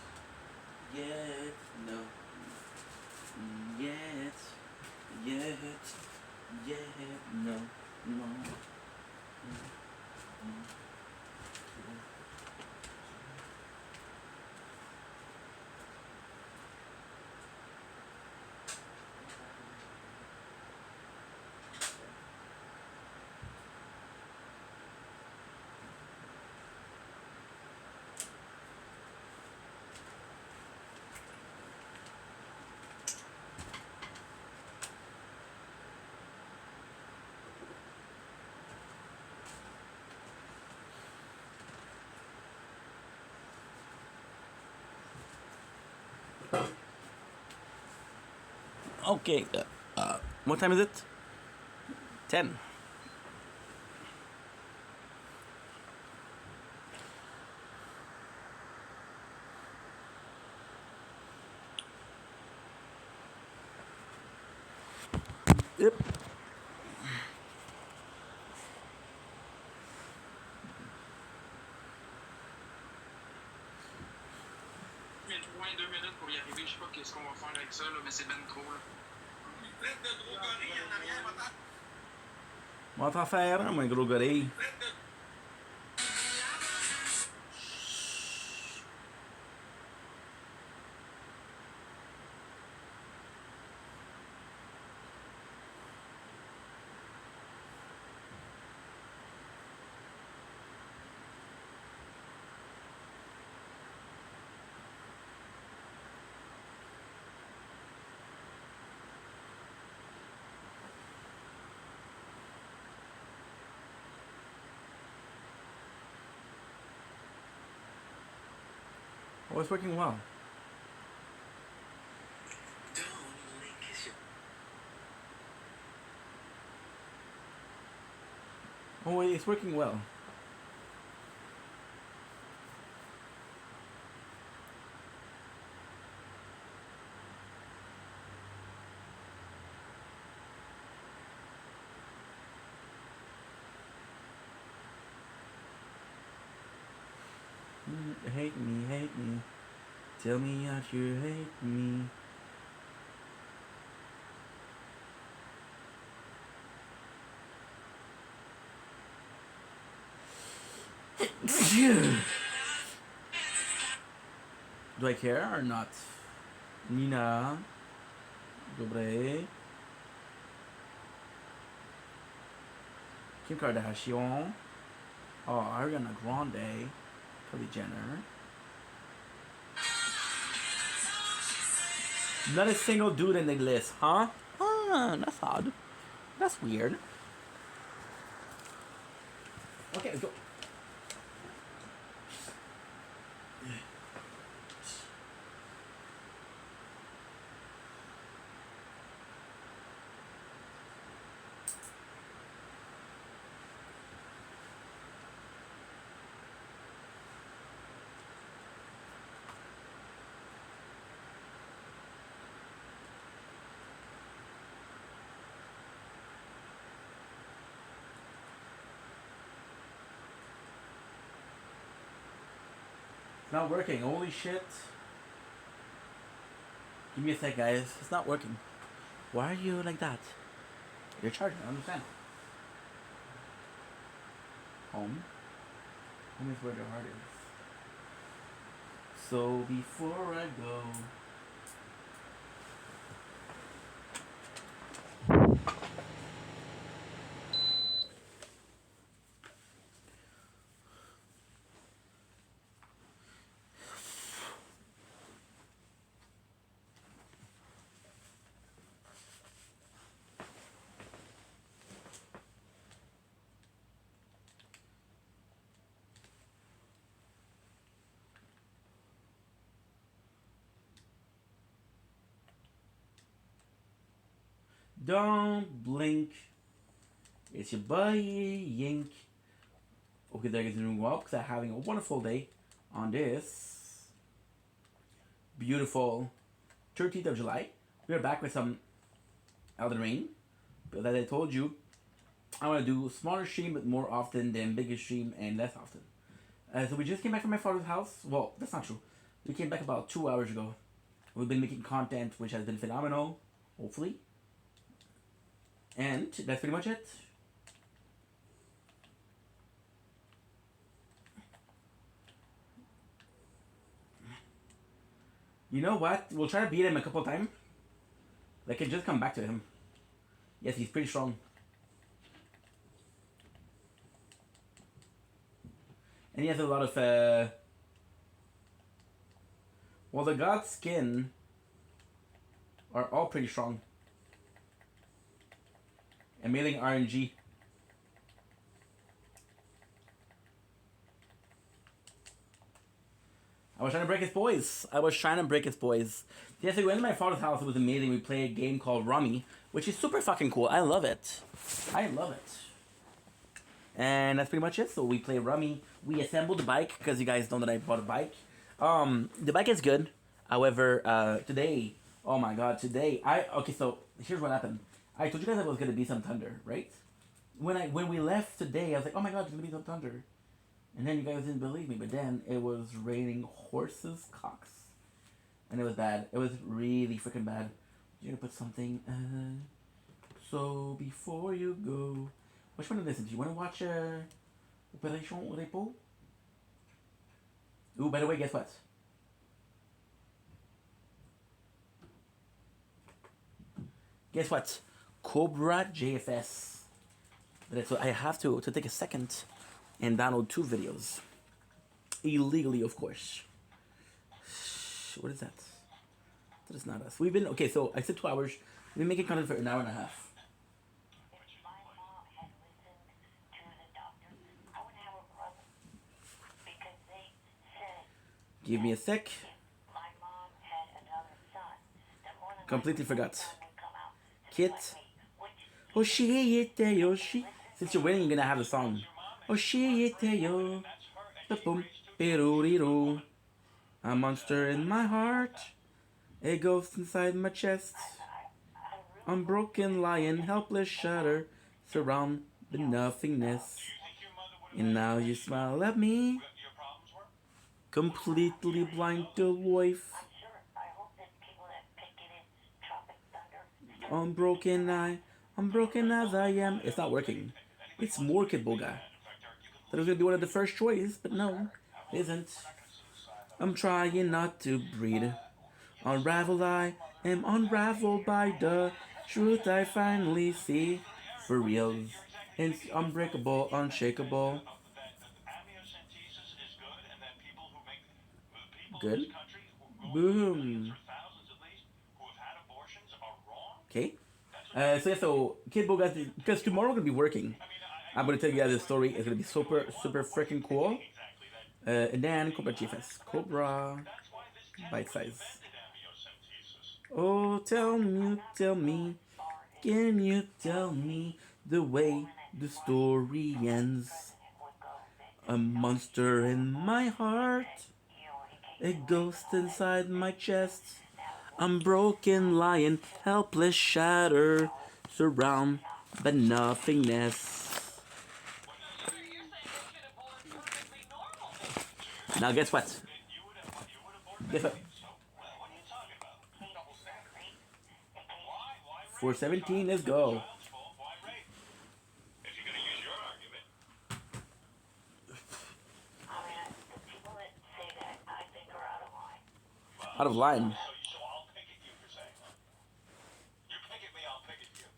yet, no. Yet, yet, yet, no, no. Okay, what time is it? 10. Yep. Moins 2 minutes pour y arriver. Je sais pas qu'est-ce qu'on va faire avec ça, là, mais c'est ben trop. Là. Plein de drogueries en arrière, Wat affaire, mijn drogerie. Oh, it's working well. Oh, it's working well. Hate me, hate me. Tell me how you hate me. Do I care or not? Nina. Dobre. Kim Kardashian. Oh, Ariana Grande, Kylie Jenner. Not a single dude in the list, huh? That's odd. That's weird. Okay, let's go. It's not working. Holy shit. Give me a sec, guys. It's not working. Why are you like that? You're charging. I understand. Home. Home is where the heart is. So before I go. Don't blink. It's your boy Yink. Okay, there is doing well because I'm having a wonderful day on this beautiful 13th of July. We are back with some Elden Ring. But as I told you, I want to do smaller stream but more often than bigger stream and less often. So we just came back from my father's house. Well, that's not true. We came back about 2 hours ago. We've been making content which has been phenomenal, hopefully. And that's pretty much it. You know what? We'll try to beat him a couple times. I can just come back to him. Yes, he's pretty strong. And he has a lot of well, the god skin are all pretty strong. Amazing RNG. I was trying to break his boys. Yes, we went to my father's house. It was amazing. We played a game called Rummy, which is super fucking cool. I love it. And that's pretty much it. So we play Rummy. We assembled the bike because you guys know that I bought a bike. The bike is good. However, today, oh my god, okay. So here's what happened. I told you guys that it was gonna be some thunder, right? When we left today, I was like, oh my god, it's gonna be some thunder. And then you guys didn't believe me, but then it was raining horses' cocks. And it was bad. It was really freaking bad. You're gonna put something, so before you go, which one to listen to? You wanna watch, Opération Repos? Ooh, by the way, guess what? Guess what? Cobra JFS. So I have to take a second and download 2 videos. Illegally, of course. What is that? That is not us. We've been, okay, so I said 2 hours. We've been making content for an hour and a half. Give me a sec. Completely forgot. Kit. Oshiyete Yoshi. Since you're winning, you're gonna have the song. Oshiyete Yo. Boom. Peruriro. A monster in my heart. A ghost inside my chest. Unbroken lion, helpless shudder. Surround the nothingness. And now you smile at me. Completely blind to life. Unbroken as I am. It's not working. It's more Kid Boga. That was gonna be one of the first choice, but no, it isn't. I'm trying not to breathe. Unraveled, I am unraveled by the truth I finally see. For reals. It's unbreakable, unshakable. Good. this country, Boom. for thousands at least, who have had abortions are wrong. Okay. That's what So Kid Bo got because tomorrow we're gonna be working. I mean. I'm gonna tell you guys this story. It's gonna be super freaking cool. Exactly that. And then Cobra GFS. Cobra That's why this bite was size. invented, amniocentesis. Oh, tell me, can you tell me the way the story ends? A monster in my heart, a ghost inside my chest. I'm broken, lying, helpless, shatter, surround by nothingness. Now guess what? You would have Guess what? So, what are you talking about? Double standard. Why rape? 417, let's go. Child's fault. Why rape? If you're going to use your argument. I mean, the people that say that, I think, are out of line. Out of line. So I'll pick at you for saying that. You pick at me, I'll pick at you.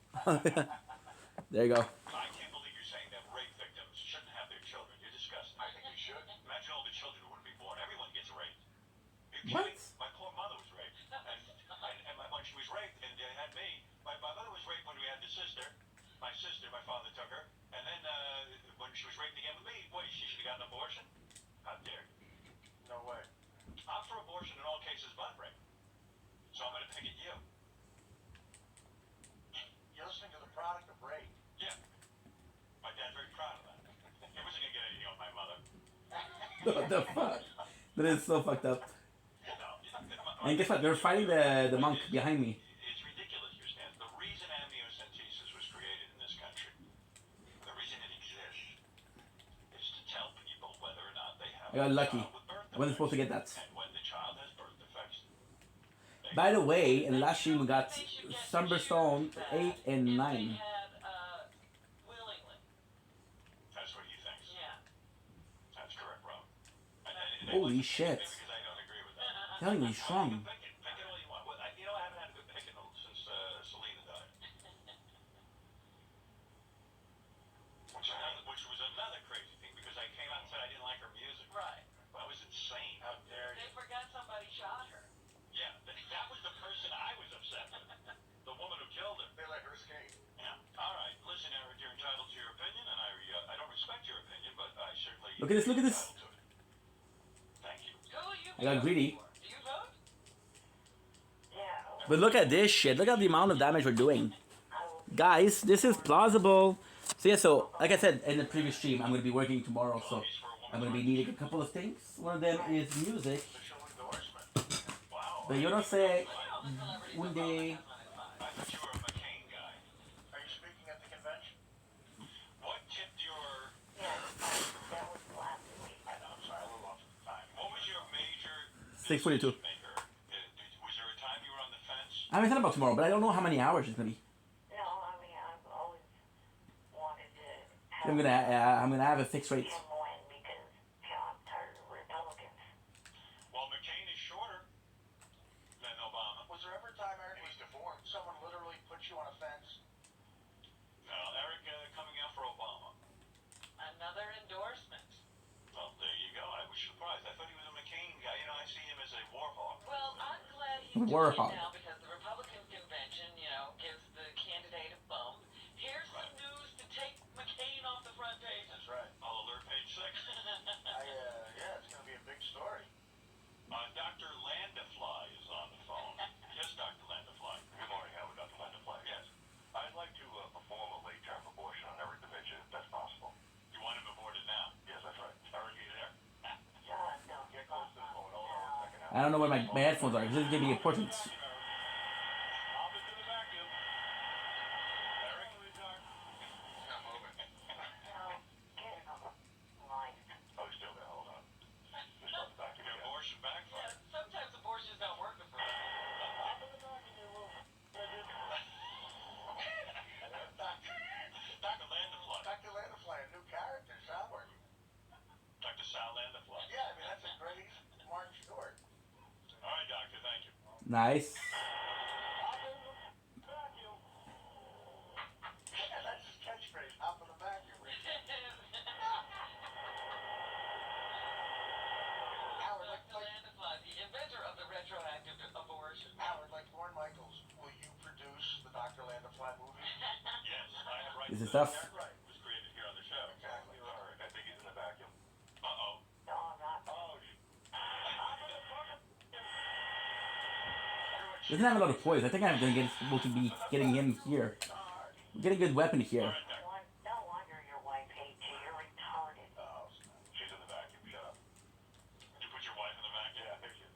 There you go. I can't believe you're saying that rape victims shouldn't have their children. You're disgusting. I think you should. Imagine all the children who wouldn't be born. Everyone gets raped. Are you What? kidding? My poor mother was raped. And when she was raped and they had me, my mother was raped when we had the sister. My sister, my father took her. And then when she was raped again with me, boy, she should have gotten an abortion. How dare you? No way. I'm for abortion in all cases but rape. So I'm going to pick at you. You're listening to the product of rape. Yeah. My dad's very proud of that. He wasn't going to get anything on my mother. What the fuck? That is so fucked up. No, And guess what? They're fighting the monk behind me. It's ridiculous, you understand? The reason amniocentesis was created in this country, the reason it exists, is to tell people whether or not they have I got a lucky. child with birth I wasn't supposed to get defects. that. And when the child has birth defects, By the way, in the last stream we got Summerstone 8 and 9. Willingly. that's what he thinks. Yeah. That's correct, Rob. Holy shit. Because I don't agree with that. Telling you, he's strong. Pick it all you want. Well, you know, I haven't had a good picking since Selena died. Which was another crazy thing because I came out and said I didn't like her music. Right. That was insane. How dare They you? forgot somebody shot her. Yeah, that was the person I was upset with. The woman who killed her. They let her escape. Yeah. All right. Listen, Eric, you're entitled to your opinion, and I don't respect your opinion, but I certainly. Look at this, look at this. entitled to it. Thank you. Who are you I got voting greedy. for? Do you vote? Yeah. But look at this shit. Look at the amount of damage we're doing. Guys, this is plausible. So yeah, so like I said in the previous stream, I'm gonna be working tomorrow, so I'm gonna be needing a couple of things. One of them is music. Official endorsement. Wow. But you don't say All the celebrities one vote day. I thought you were a McCain guy. Are you speaking at the convention? What tipped your... That was last week. I know, I'm sorry, a little off time. What was your major... 6:42. decision-maker? Was there a time you were on the fence? I'm excited about tomorrow, but I don't know how many hours it's gonna be. No, I mean, I've always wanted to have I'm gonna have a fixed rate. him win because, I'm tired of Republicans. Well, McCain is shorter than Obama. Was there ever a time, Eric, was deformed? Someone literally put you on a fence? No, Eric coming out for Obama. Another endorsement. Well, there you go. I was surprised. I thought he was a McCain guy. You know, I see him as a war hawk. Well, I'm glad he's doing Warhawk. it now because the Republican convention, gives the candidate a bump. Here's some news to take McCain off the front page. That's right. I'll alert page 6. Yeah, it's going to be a big story. Dr. Landafly is on the phone. Yes, Dr. Landafly. Good morning, Howard. Dr. Landafly. Yes. I'd like to perform a late-term abortion on Eric DeVitch, if that's possible. You want him aborted now? Yes, that's right. Eric, are you there? John, don't Get close to the phone. Hold on a second. I don't know where my headphones are. This is gonna be important. I'll be to the vacuum. Eric, he's not moving. get him line. Oh, he's still there. Hold on. Just let the vacuum. Your abortion backfired. Sometimes abortions don't work for us. Dr. Landafly. Dr. Landafly, a new character, Sal working. Dr. Sal Landafly. Yeah, I mean, that's a great Martin Short. All right, doctor, thank you. Nice. Vacuum. Yeah, that's his catchphrase, hop in the vacuum. Howard, Dr. Landafly, the Dr. Land of Flat movie? Yes, I have rights. This is to that. tough. Eric Wright was created here on the show. Exactly right. I think he's in the vacuum. Uh-oh. No, I'm not. Oh, He doesn't have a lot of poise. I think I'm going to get able to be getting him here. We're getting a good weapon here. No wonder your wife hates you. You're retarded. Oh, she's in the vacuum. Shut up. Did you put your wife in the vacuum? Yeah, there she is.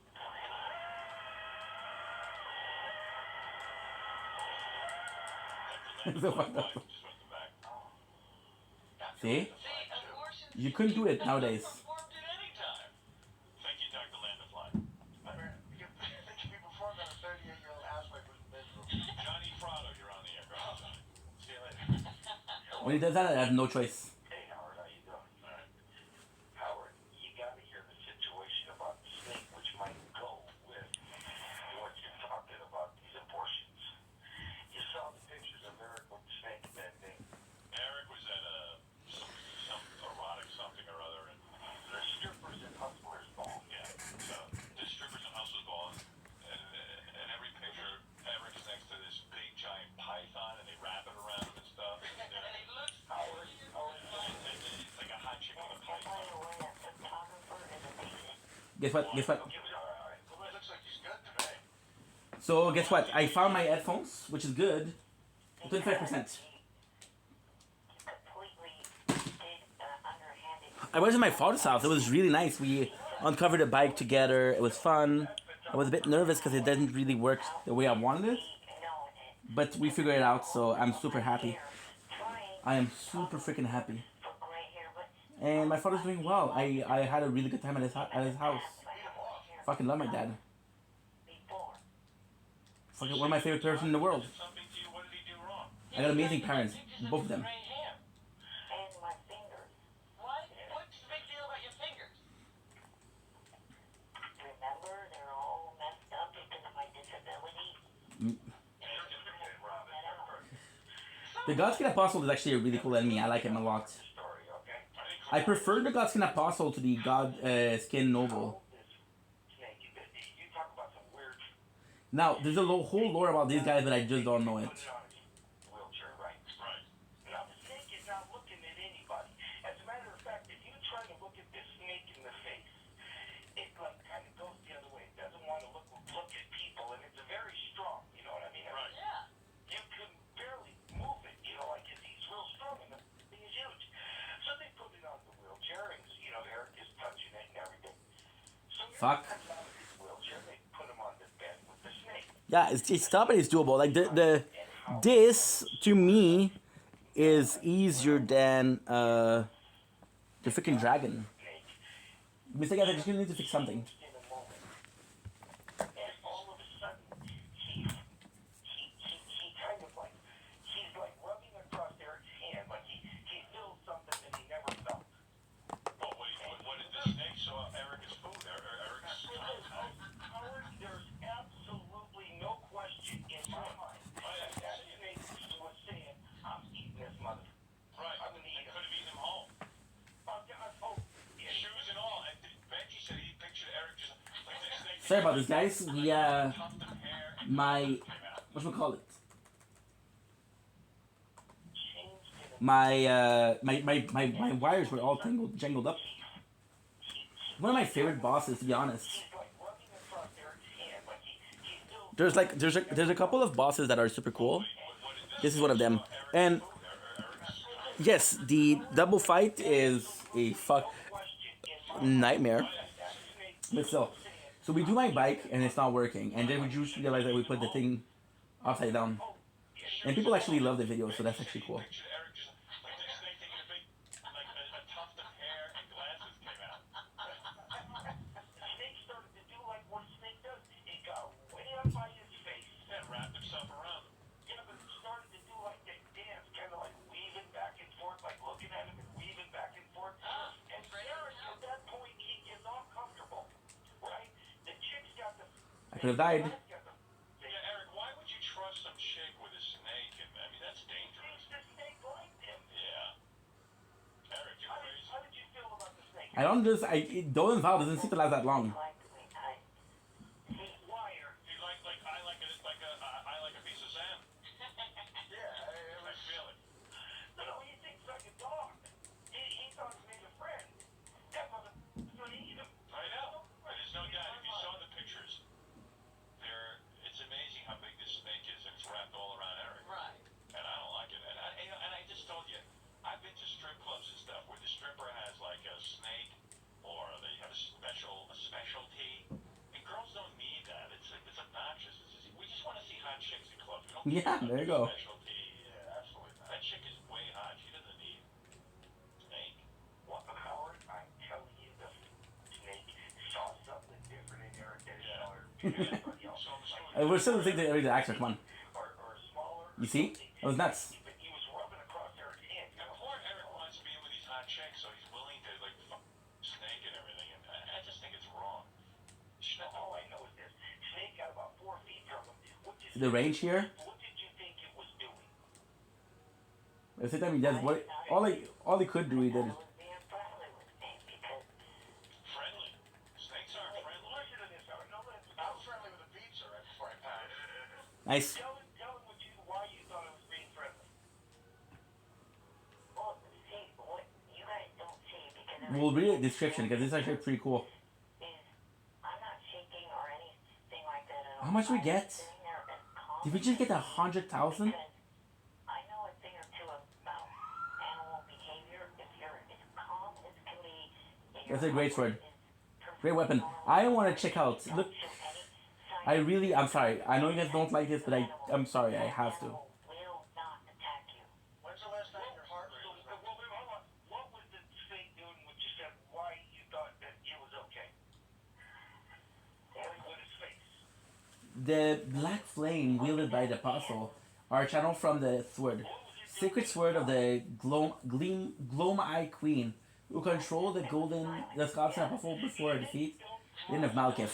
So fucked up. Just went in the back. See? See, abortion. You couldn't do it nowadays. Performed at any time. Thank you, Dr. Landefly. They can be performed on a 38-year-old housewife who's miserable. Johnny Frado, you're on the air. Go ahead, Johnny. See you later. When he does that, I have no choice. Hey, Howard, how you doing? All right. Howard, you gotta hear the situation about the snake, which might go with what you're talking about, these abortions. You saw the pictures of Eric with the snake that day. Eric was at some erotic something or other, and The strippers and hustlers ball. yeah, so the strippers and hustlers ball, and every picture, Eric is next to this big giant python, and they wrap it around him and stuff. And And he looks Howard, it's like a hot chick with a by python. the way, a photographer is a thief. Guess what? Guess what? give it all right. Well, it looks like he's good today. So guess what? I found my headphones, which is good. 25%. He completely did underhanded. I was in my father's house. It was really nice. We uncovered a bike together. It was fun. I was a bit nervous because it didn't really work the way I wanted it. But we figured it out, so I'm super happy. I am super freaking happy. And my father's doing well. I had a really good time at his house. Fucking love my dad. Fucking one of my favorite person in the world. Did something to you? What did he do wrong? I got amazing parents, both of them. And my fingers. What? What's the big deal about your fingers? Remember, they're all messed up because of my disability. The Godskin Apostle is actually a really cool enemy. I like him a lot. Story, okay? I prefer the Godskin Apostle to the Godskin Noble. This snake, you talk about some weird. Now, there's a whole lore about these guys, but I just don't know it. Put it on his wheelchair, right? Right. Now, the snake is not looking at anybody. As a matter of fact, if you try to look at this snake in the face, it like kind of goes the other way. It doesn't want to look at people, and it's very strong. You know what I mean? Right. Yeah. You can barely move it. You know, like he's real strong, and the thing is huge. So they put it on the wheelchair, and you know Eric is touching it and everything. So Eric Fuck. comes out of his wheelchair. They put him on the bed with the snake. Yeah, it's tough and it's doable. Like this to me is easier than the freaking dragon. Mr. Guys, I just need to fix something. In a moment, and all of a sudden, he kind of like, he's like rubbing across Eric's hand, like he feels something that he never felt. Well, what did the snake saw Eric as food? Eric's Howard, there's absolutely no question in my mind that snake was saying, I'm eating this mother. right. I'm gonna They eat him. could have eaten him whole. Yeah. Shoes and all. And Benji said he pictured Eric just like the snake. Sorry about this, guys. The Tuft of hair and my came out. whatchamacallit? Changed in a My wires were all jangled up. One of my favorite bosses, to be honest. he's like rubbing across Eric's hand, like he feels There's a couple of bosses that are super cool. What did This is one of them. Eric's And food? Eric's yes, the double fight is a fuck question in my nightmare. that snake But still, so we do my bike and it's not working, and then we just realize that we put the thing upside down, and people actually love the video, so that's actually cool. Pictured Eric just like the snake taking a big, like a tuft of hair and glasses came out. snake started to do like what a snake does. It got way up by his face. And wrapped himself around him. Yeah, but it started to do like that dance, kind of like weaving back and forth, like looking at him and weaving back and forth. And Eric, at that point, he is uncomfortable, right? The chick's got the. I could have died. Yeah, Eric, why would you trust some chick with a snake? And I mean, that's dangerous. The snake liked him. Yeah. Eric, you're How crazy. did you feel about the snake? I don't just Dolan Val doesn't seem to last that long. Wire. He like a piece of sand. Yeah, there you go. Specialty, absolutely. That chick is way hot. She doesn't need snake. Well, Howard, I'm telling you, the snake saw something different in there than it saw everybody else. We're still thinking the actor. Come on. Or smaller. You see? That was nuts. But he was rubbing across Eric's hand. And poor Eric wants to be with these hot chicks, so he's willing to like fuck snake and everything. And I just think it's wrong. She's not All I know is this. Snake got about 4 feet from him. The range here. What did you think it was doing? At the same time, he does what all he could do. He did. It was being friendly with me because friendly. Snakes aren't friendly. listen to this, Howard. No, listen. I was friendly with a pizza right before I pounded it. Nice. Tell him why you thought it was being friendly. Well, see, what you guys don't see because We'll read the description because this is actually pretty cool. I'm not shaking or anything like that at all. How much did we get? I'm sitting there as calm Did we just get 100,000? because I know a thing or two about animal behavior. If you're as calm as can be, if That's your a great heart sword. is Great weapon. I want to check out. Look, I'm sorry. I know you guys don't like this, but I'm sorry. I have to. will not attack you. When's the last time your heart rate was Well, wait, hold on. What was the snake doing when you said why you thought that it was okay? With his face. The black flame wielded by the apostle, our channel from the sword, sacred sword of the Gloma-Eye Queen, who controlled the Scots and apostle before her defeat, the end of Malekith.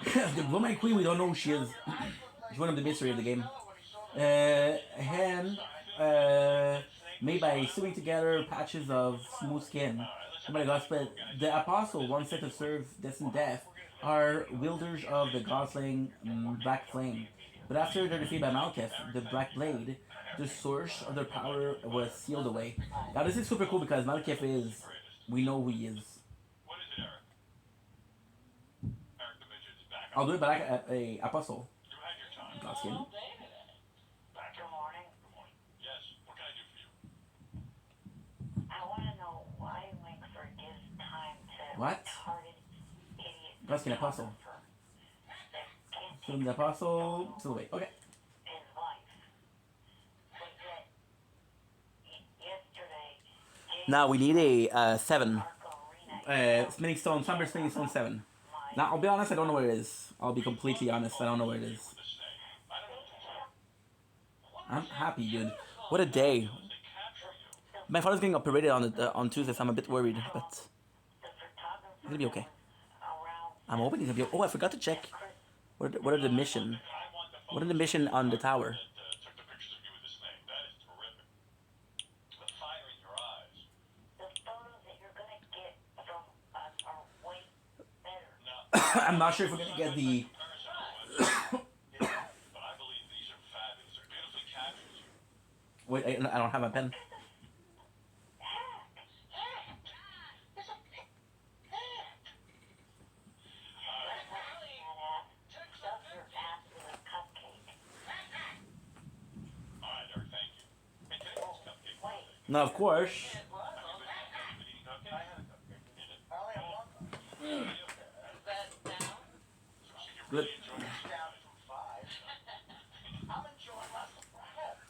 The Gloma-Eye Queen, we don't know who she is. She's one of the mystery of the game. Hand made by sewing together patches of smooth skin. Oh my gosh, but the apostle, once set to serve destined death, are wielders of the Gosling Black Flame. But after their defeat by Malekith, the Black Blade, the source of their power was sealed away. Now this is super cool because Malekith is, we know who he is. What is it, Eric? Eric the Midget's back. I'll do it back at a apostle. You had your time. Godskin. All day today. Back Good morning. Good morning. Yes. What can I do for you? I want to know why Winkford gives time to What? retarded idiot Godskin apostle. that can't From the apostle to the way. Okay. his wife. But yet, yesterday, Now we need a 7. Marco Rena, Spinning Stone, Chamber Spinning Stone 7. Now I'll be honest, I don't know where it is. I'll be completely honest, I don't know where it is. The snake. I don't know. I'm happy, dude. What a day. They capture you. My father's getting operated on Tuesday, so I'm a bit worried, but the photographer it's gonna be okay. around I'm hoping it's gonna be. Oh, I forgot to check. What are the mission? I want the What are the mission on the tower? that took the pictures of you with the snake. That is terrific. The fire in your eyes. the photos that you're going to get from us are way better. Now, I'm not sure if we're gonna get the. comparison but I believe these are fabulous. They're beautifully captured. Wait, I don't have my pen. Stuff your ass with a cupcake. All right, Eric, thank you. Hey, today was cupcake Wait. birthday. No, of course. It was. Been eating cupcakes? I had a cupcake. Did it? I only have one. Is that down? So you Good. really enjoyed it? Down from 5. I'm enjoying myself.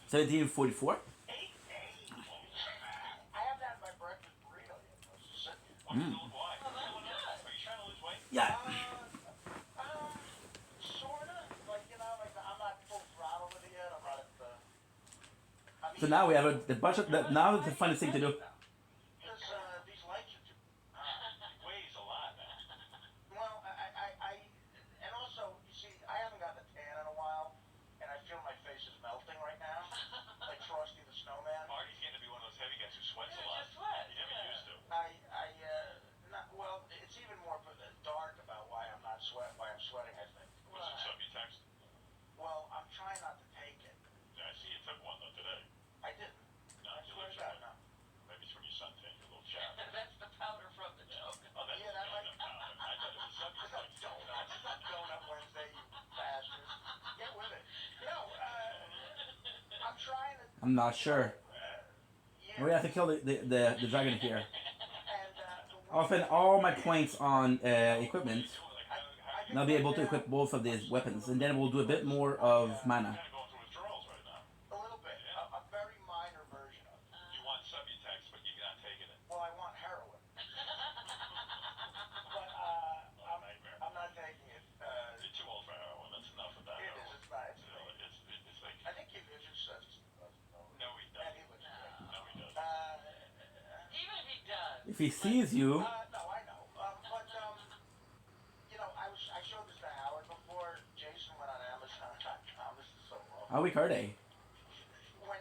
1744. Hey. I haven't had my breakfast burrito yet. I was just sitting here. Why? Are you trying to lose weight? Yeah. Sorta. Like, like I'm not full throttle with it yet. I'm not So now we have a bunch of. Now it's the funnest thing to do. Because these lights are too. He weighs a lot now. Well, and also, you see, I haven't gotten a tan in a while, and I feel my face is melting right now, like Frosty the Snowman. Marty's getting to be one of those heavy guys who sweats a Yeah, lot. just sweat, He never yeah. used to. Well, it's even more dark about why I'm sweating, I think. Was it stuff you text? Well, I'm trying not to take it. Yeah, I see you took one though today. I didn't. No, I you swear look to God, so no. Maybe it's from your suntan, your little shower. That's the powder from the joke. Oh, that's Yeah, that donut powder. I thought it was something It's not like donut. It's not Donut Wednesday, you bastards. Get with it. No, I'm trying to. I'm not sure. Yeah. We have to kill the dragon here. And I'll spend all my points on equipment. I And I'll be able to equip both of these weapons, and then we'll do a bit more of mana. Kind of going through withdrawals right now. A little bit. A very minor version of it. You want Subutex, but you're not taking it. Well, I want heroin. But Nightmare. I'm not taking it. You're too old for heroin. That's enough of that. It is. heroin. It's not. You know, it's like, I think he just says it's no, he and he doesn't. looks great. No, he doesn't. Even if he does. If he sees you, No, I know. But you know, I showed this to Howard before. Jason went on Amazon.com. This is so wrong. how weak are they? When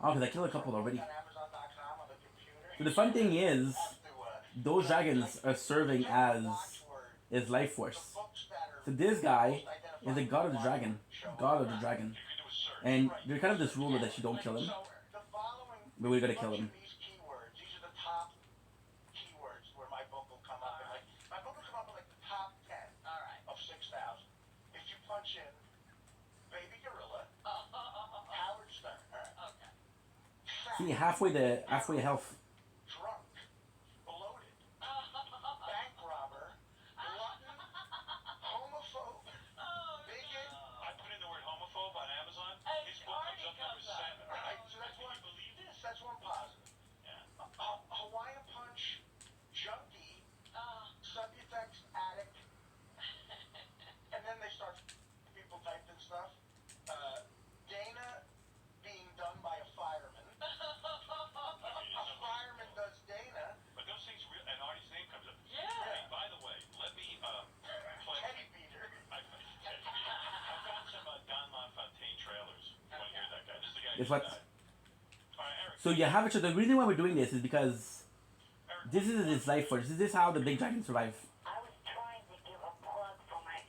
Oh, because I killed a couple already. on Amazon.com on the computer. So the fun thing is, have to, those dragons are serving as watchword, his life the force. books that are So this guy most is the god of the dragon. God of the dragon. You can do a search. And there's kind of this rule that you don't kill him. So the following, But we gotta kill him. These keywords, these are the top keywords where my book will come up. And like my book will come up in like the top 10 All right. of 6,000. If you punch in Baby Gorilla, Howard Stern, Okay. fat, See, halfway to health. drunk, bloated, bank robber, glutton, homophobe, bigot. I put in the word homophobe on Amazon. And His book comes already up number comes up. 7. Right, so that's Can one. you believe this? That's one positive. Yeah. Hawaiian Punch, junkie, Uh, Subutex addict, and then they start people typed in stuff. Dana being done by a fireman. A fireman does Dana. But those things, and Artie's name comes up. Yeah. Hey, by the way, let me play. Teddy beater. I found some Don LaFontaine trailers. You want to hear that guy? This is the guy Guess who what? died. All right, Eric. So you have it. So the reason why we're doing this is because Eric, this is his life force. This is how the big dragon survive. I was trying to give a plug for my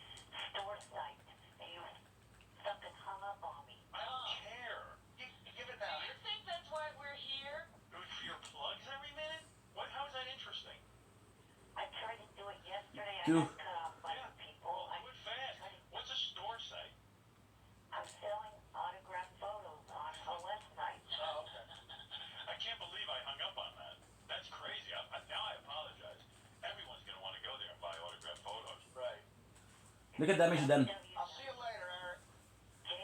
store site, and you fucking hung up on me. I don't care. Give it do now. you think that's why we're here? For your plugs every minute? What? How is that interesting? I tried to do it yesterday. I Do- got cut off by Yeah. the people. Well, do it fast. What's a store say? I'm selling autographed photos on a website. Oh, okay. I can't believe I hung up on that. That's crazy. Now I apologize. Everyone's going to want to go there and buy autographed photos. Right. Look at damage done. I'll see you later, Eric.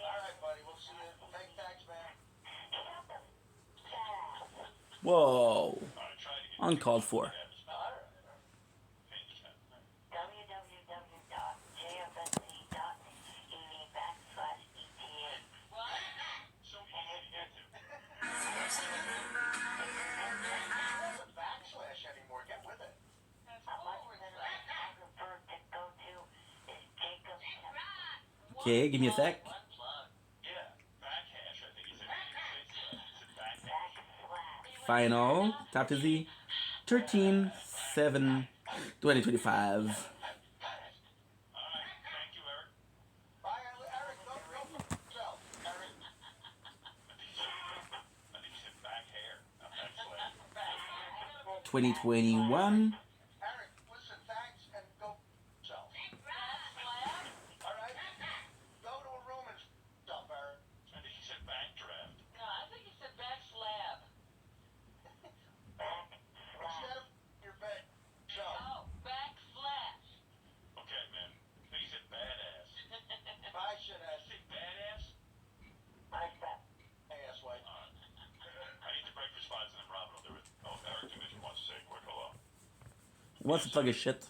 All right, buddy. We'll see you. Thanks, man. Whoa. All right, try to get Uncalled for. All right. www.jfsc.ev/ETA. What? So easy to get to. That's a backslash anymore. Get with it. That's A much forward better slash. photographer to go to is Jacob Temple. Okay, give me a sec. One plug. Yeah, backhash, I think he said. It's a backhash. Backslash. Final. Top to Z. 13/7/2025. All right, thank you, Eric. Bye, Eric. Go for yourself. Eric. I think he said back hair, not backslash. 2021. Eric, listen, thanks, and go yourself. Backslap? All right? Go to a room and stuff, Eric. I think he said back draft. No, I think he said back slab. Instead of your bed. So, Oh, back slash. Okay, man. I think he said badass. bye, Did shithead. you say badass? Ass white. I need the breakfast spots and then Robin will do it. Oh, Eric Dimitri wants to say a quick hello. He wants to plug his shit.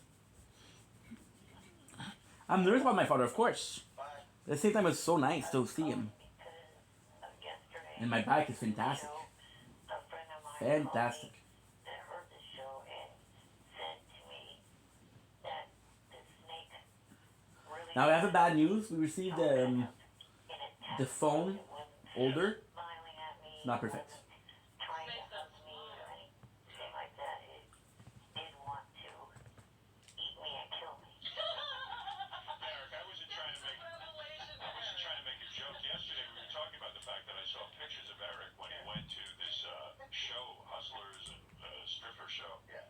I'm nervous about my father, of course. Bye. At the same time, it's so nice to see him. And my bike is fantastic. Fantastic. That heard the show and said to me that the snake really Now I have a bad news. We received the phone older. smiling at me. It's not perfect. Wasn't trying to hug me or anything like that. It did want to eat me and kill me. Eric, I wasn't trying to make Revelation. a joke. Yesterday we were talking about the fact that I saw pictures of Eric when he went to this show, Hustlers and stripper show. Yeah.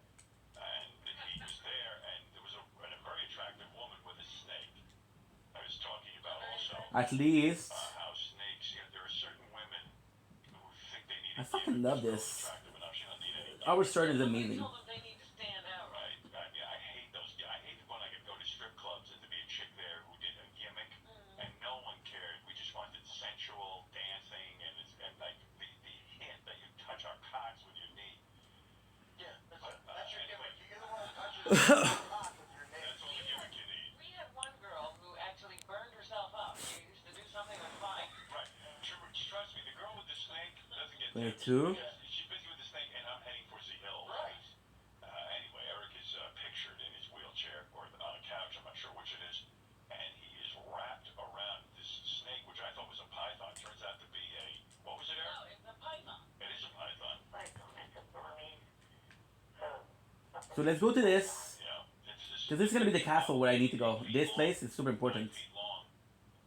And he was there, and there was a very attractive woman with a snake. I was talking about also At least. how snakes, there are certain women who think they need I fucking love this. attractive enough. She don't need any. Our start is We amazing. told them they need to stand out. Right. I hate those. I hate when I could go to strip clubs and to be Hot with your name. That's all the gimmick you need. We had one girl who actually burned herself up. She used to do something with fire. Right. Trust me, the girl with the snake doesn't get Wait, tips. two? She's busy with the snake, and I'm heading for Z Hill. Right. Anyway, Eric is pictured in his wheelchair or on a couch. I'm not sure which it is. And he is wrapped around this snake, which I thought was a python. Turns out to be a, what was it, No, Eric? it's a python. It is a python. Like, it's a Burmese. So let's go to this. You know, it's this. Because this is going to be the castle where I need to go. This place is super important. 9 feet long,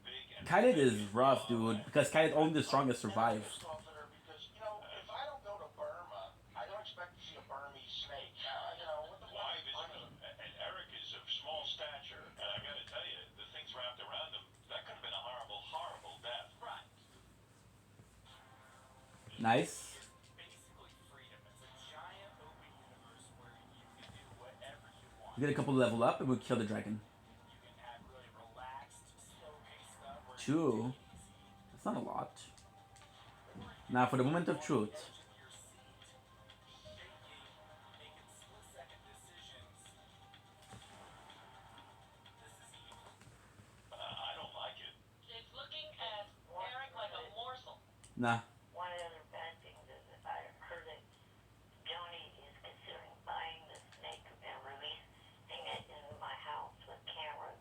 big, and Khaled is rough, dude. Because Khaled only the strongest survive. Pissed off at her because, you know, if I don't go to Burma, I don't expect to see a Burmese snake. You know, what the why fuck? visit him? And Eric is of small stature, and I gotta tell you, the things wrapped around him, that could have been a horrible, horrible death. Right. Nice. Basically freedom. It's a giant open universe where you can do whatever you want. We get a couple level up and we'll kill the dragon. You can have really relaxed, slow-paced stuff where Two. That's not a lot. Now for the moment of truth. in your seat, shaking, making split-second decisions. This is evil. I don't like it. It's looking at Eric like a morsel. Nah. One of the other bad things is that I heard that Johnny is considering buying the snake and releasing it in my house with cameras.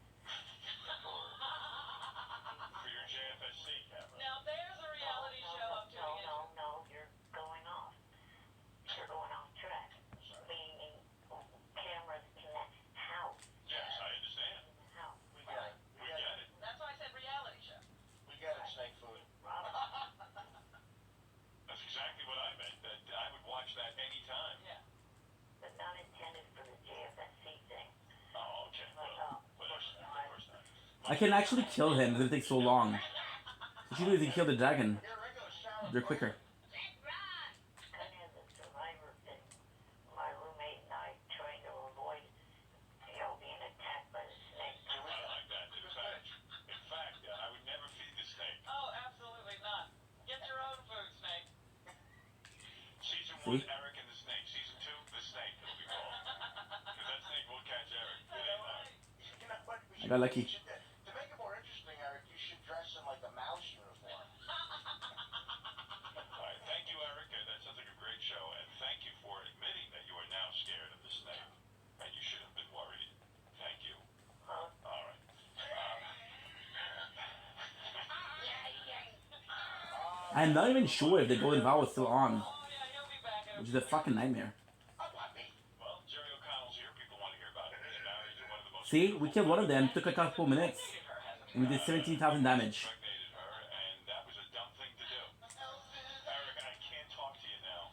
For your JFSC camera. Now there's a reality show I'm tuning into. No, you're going off. You're going off track. Meaning cameras in the house. Yes, I understand. In the house. We get it. We get it. That's why I said reality show. We get it, snake food. Robert, That's exactly what I meant. That I would watch that anytime. Yeah. but not intended for the JFSC thing. Oh, okay. Well, of course not. I can actually kill him because it takes so long. Usually if you kill the dragon, Here, I go shower. they're quicker. Kind of the survivor thing. My roommate and I trying to avoid, being attacked by the snake. I like that. In fact, I would never feed the snake. Oh, absolutely not. Get your own food, Snake. Season See? 1, Eric and the snake. Season 2, the snake, it'll be called. Because that snake will catch Eric. It ain't that. You know what? We I got lucky. To make it more interesting, Eric, you should dress in like a mouse uniform. All right, thank you, Eric. That sounds like a great show. And thank you for admitting that you are now scared of the snake. And you should have been worried. Thank you. Huh? All right. I'm not even sure if the golden vow is still on, Oh, yeah, he'll be back in a which is a fucking nightmare. Well, Jerry O'Connell's here. People want to hear about it. He's married to one of the most See, we killed one of them, took a couple minutes, and we did 17,000 damage. impregnated her, and that was a dumb thing to do. Eric, I can't talk to you now.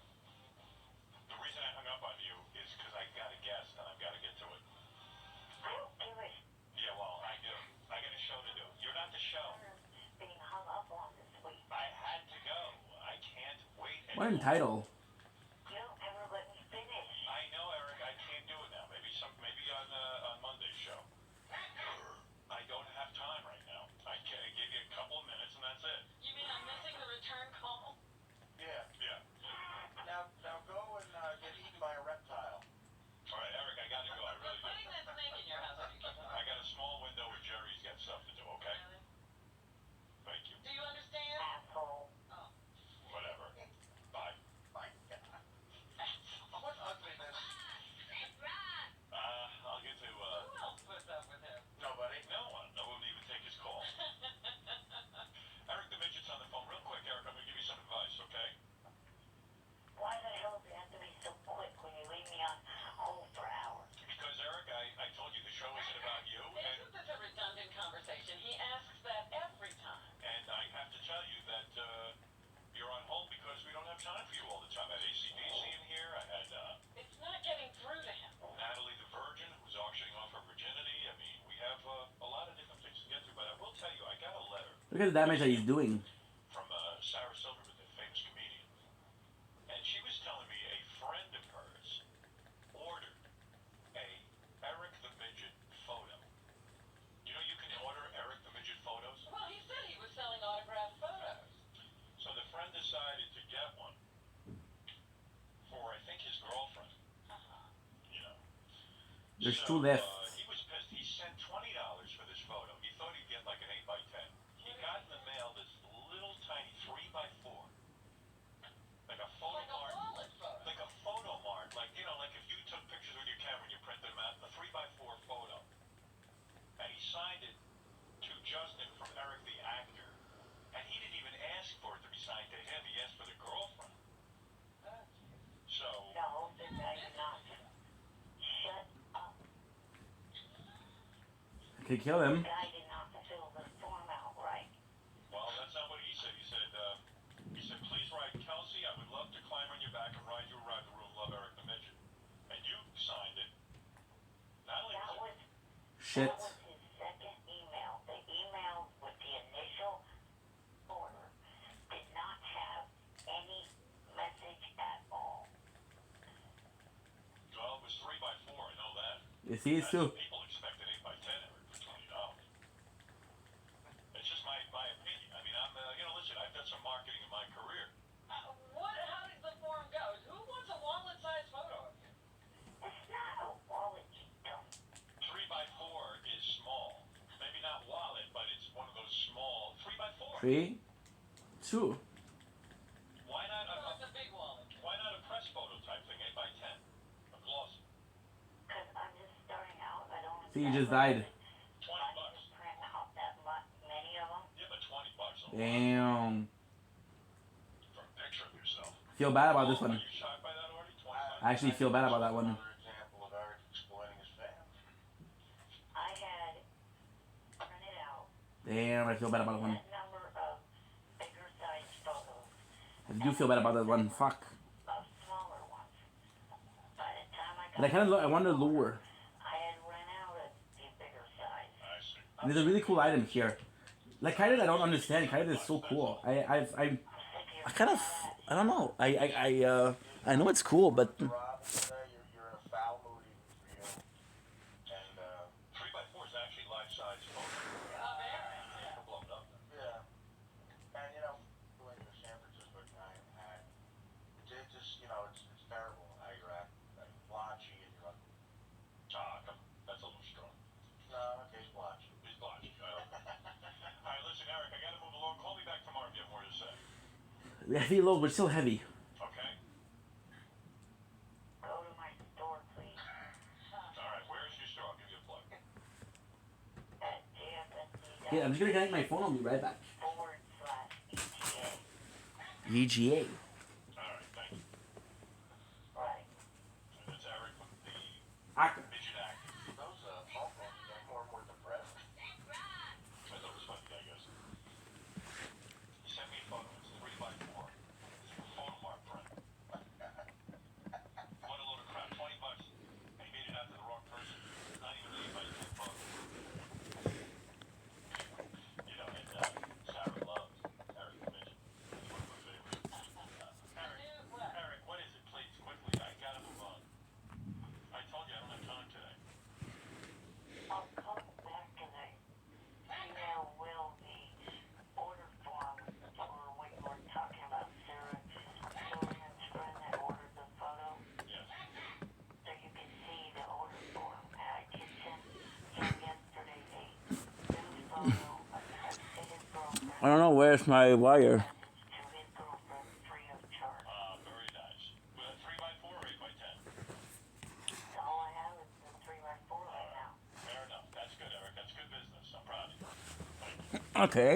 The reason I hung up on you is because I got a guest and I've got to get to it. I don't give a Yeah, well, I do. I got a show to do. You're not the show. being hung up on this week. I had to go. I can't wait. What in title? You don't ever let me finish. I know, Eric. I can't do it now. Maybe on Monday's show. I don't have time right now. I gave you a couple of minutes and that's it. You mean I'm missing the return call? Yeah. Yeah. Now go and get eaten by a reptile. All right, Eric. I got to go. I really do. Putting that snake in your house if you keep I got a small window where Jerry's got stuff to do. Okay. Thank you. Do you understand? Asshole. Oh. Whatever. Bye. My God. What ugliness. I'll get to, Who else puts up with him? Nobody. no one. No one will even take his call. Eric, the midget's on the phone. Real quick, Eric, I'm going to give you some advice, okay? Why the hell does it have to be so quick when you leave me on hold for hours? Because, Eric, I told you the show isn't about you, Isn't this a redundant conversation? He asks that every time. and I have to tell you that you're on hold because we don't have time for you all the time. I had ACDC in here. I had It's not getting through to him. Natalie the Virgin, who's auctioning off her virginity. I mean, we have a lot of different things to get through, but I will tell you, I got a letter Look at the damage that he's doing. from Sarah Silverman, the famous comedian. And she was telling me a friend of hers ordered a Eric the Midget photo. You know you can order Eric the Midget photos? Well, he said he was selling autographed photos. So the friend decided to get one for, I think, his girlfriend. You know. The There's So, 2 left. he was pissed. He sent $20 for this photo. He thought he'd get like an 8x10. He got in the mail this little tiny 3x4. Like a photo Like a mart. wallet photo. Like a photo mart. Like, you know, like if you took pictures with your camera and you printed them out, a 3x4 photo. And he signed it to Justin from Eric the actor. And he didn't even ask for it to be signed to him. He asked for the girlfriend. So, No, the guy did not. Shut up. Could kill The him. guy did not fill the form out right. well, that's not what he said. He said, please write, Kelsey, I would love to climb on your back and ride you around the room, love Eric the Midget. And you signed it. Not only That was was Shit. That was his second email. The email with the initial order did not have any message at all. well, it was 3x4, I know that. You see, it's too. People expected 8x10 Eric for $20. It's just my opinion. I mean, listen, I've done some marketing in my career. How does the form go? Who wants a wallet-sized photo of you? It's not a wallet, you dumb. 3x4 is small. Maybe not wallet, but it's one of those small 3x4. 3, 2. Why not Well, it's a big wallet. why not a press photo type thing, 8x10? A glossy. Because I'm just starting out. I don't. See, you just died. I need to print out that many of them. Yeah, but $20 a lot Damn. for a picture of yourself. Feel bad about this Are one. you shocked by that already? I actually feel bad about that one. Another example of Eric exploiting his fans. I had printed out Damn, I feel bad about that one. that number of bigger size photos I do feel bad about that one. Fuck. of smaller ones. By the time I But I got kind of I want to lure. I had run out of the bigger size. I see. And there's a really cool item here. Like Kaida, I don't understand. Kaida is so cool. I kind of, I don't know. I know it's cool, but Rob, you're in a foul mood even for you. And, 3x4 is actually life-size photo. Blown up. yeah. And, like the San Francisco Giant hat, it just, it's terrible how you're like blotchy and you're like, That's a little strong. no, okay, it's blotchy. He's blotchy. All right, listen, Eric, I gotta move along. Call me back tomorrow if you have more to say. heavy load, but still heavy. Okay? Go to my store, please. All right, where's your store? I'll give you a plug. At JFSD. Yeah, I'm just gonna connect my phone. I'll be right back. /ETA. VGA. All right, thank you. Right. And that's Eric with the Actor. Midget Actor. Those phone calls are getting more and more depressed. I thought it was funny, I guess. He sent me a photo. It's 3x4. It's a photo mark print. What a load of crap. $20. And he made it out to the wrong person. Not even an 8x10 photo. Sarah loves Eric the Midget. He's one of my favorites. Eric, what is it? Please, quickly. I gotta move on. I told you I don't have time today. I'll come back to the email will be order form for what you were talking about, Sarah Sorian's friend that ordered the photo. Yes. So you can see the order form. I did send him yesterday a new photo of his girlfriend. I don't know where's my wire. Message to his girlfriend free of charge. Very nice. With a 3x4 or 8x10? So all I have is the 3x4 right now. Fair enough. That's good, Eric. That's good business. I'm proud of you. Thank you. Okay.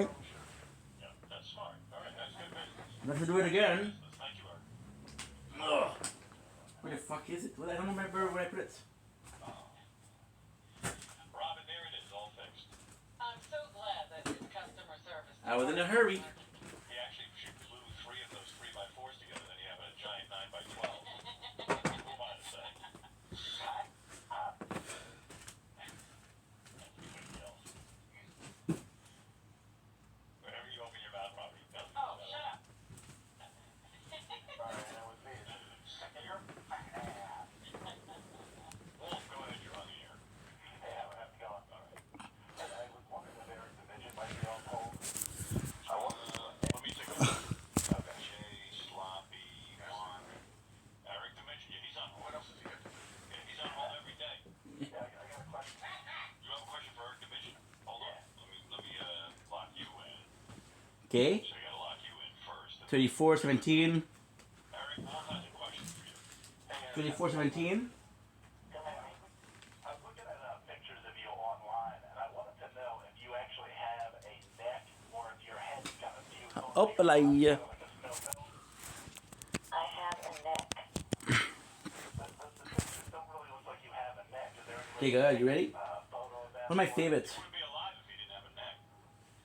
Yeah, that's smart. All right, that's good business. Let's do it again. Business. Thank you, Eric. Ugh. Where the fuck is it? Well, I don't remember where I put it. Robin, there it is, all fixed. I'm so glad that his customer service. I was in a hurry. He actually should glue 3 of those 3x4s together, then you have a giant 9x12. Move on a sec. Whenever you open your mouth, Robin, you Oh, shut up. All right, and with me, you're Wolf, go ahead, you're on the air. yeah, we have to go. All right. And I was wondering if Eric the Midget might be on hold. I wonder. Okay. So I gotta lock you in first. 3417. Eric, Wolf has a question for you. 3417. I'm looking at pictures of you online, and I wanted to know if you actually have a neck or if your head's got a few holes. Oh, like Like a snow cone. I have a neck. The pictures don't really look like you have a neck. Is there any Okay, way good. You ready? photo of that? One of my favorites. He wouldn't be alive if he didn't have a neck.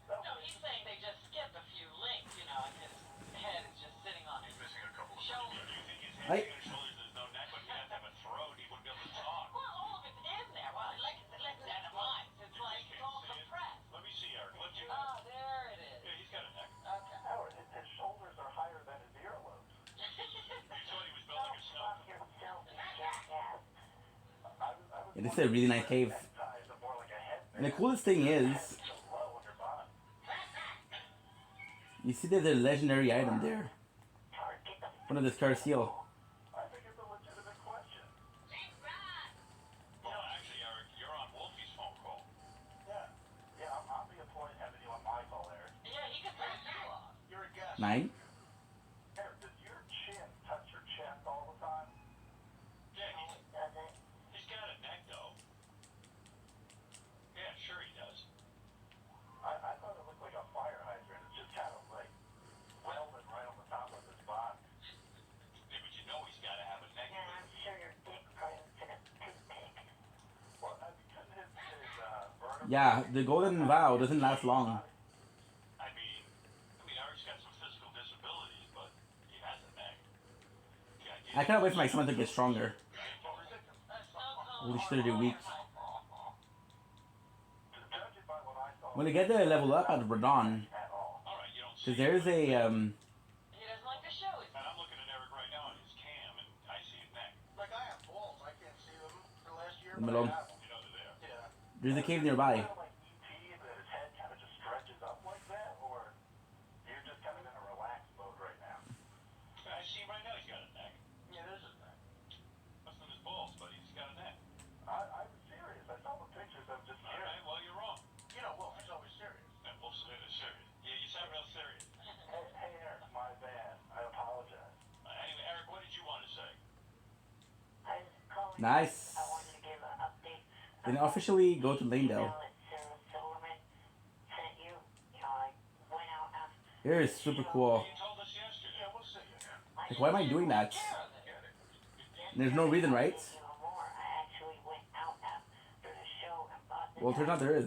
No, he's saying they just skipped a few links, you know, and his head is just sitting on his He's missing a couple of shoulders. Do you think his head Hey. and shoulders, there's no neck, but he has to have a throat, he wouldn't be able to talk. Well, all of it's in there. Well, like that lines. It's like it's all compressed. Let me see, Eric. Lift your Oh, there it is. Yeah, he's got a neck. Okay. Howard, his shoulders are higher than his earlobes. You thought he was built like a snow Fuck cone. yourself, you jackass. Yeah, this is a really nice cave. Ties are more like a head And the coolest thing is, so low on your body. you see there's a legendary item there. Howard, get the One of the Scar Seal. I think it's a legitimate question. Well, actually, Eric, you're on Wolfie's phone call. Yeah, I'll be a point having you on my call, Eric. Yeah, he could turn you off. You're a guest. 9. Eric, does your chin touch your chest all the time? Yeah, does it. he's got a neck, though. Yeah, sure he does. I thought it looked like a fire hydrant. It's just kind of like welded right on the top of his body. Yeah, but you know he's got to have a neck. And I'm sure your dick probably looks like a toothpick. Well, because his vertebrae... Yeah, the golden vow doesn't last long. I mean, Eric's got some physical disabilities, but he has a neck. The idea I cannot wait for my stomach to get stronger. A snow cone Holy or shit, they're a weak. water pipe. Judging by what I saw When I get the level up at Radon, at all. All right, you don't see because there's a, He doesn't like to show his. And I'm looking at Eric right now on his cam, and I see a neck. Like, I have balls. I can't see them for last year, but I Malone. have them. You know they're there. Yeah. there's a cave nearby. Kind of like E.T., that his head kind of just stretches up like that, or you're just kind of in a relaxed mode right now? I see him right now. He's got a neck. Yeah, there's a neck. Less than his balls, but he's got a neck. I was serious. I saw the pictures. I'm just All serious. right, well, you're wrong. You know, Wolf is always serious. And Wolf's serious. Yeah, you sound real serious. Hey, Eric, my bad. I apologize. Anyway, Eric, what did you want to say? I was calling. Nice. I wanted to give an update. Then officially go to Langdale. Email that Sarah Silverman sent you. You know, I went out after. Here is super cool. You told us yesterday. Yeah, we'll see you. Like, why am I doing that? There's no reason, right? Even more, I actually went out after the show and bought the Well, it turns out there is.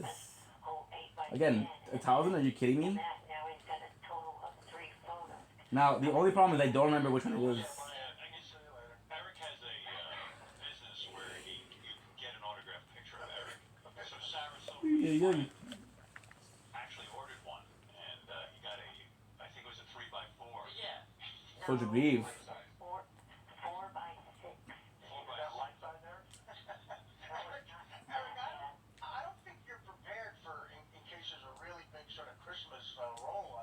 whole 8x10. Again, 1,000? Are you kidding me? And that, now he's got a total of 3 photos. Now, the only problem is I don't remember which one it was. I guess Eric has a business where you can get an autographed picture of Eric. So Sarah Silverman actually ordered one, and he got I think it was a 3x4. Yeah. Soldier Grieve. 4 by 6. Is that light side there? Eric, I don't think you're prepared for in case there's a really big sort of Christmas roll.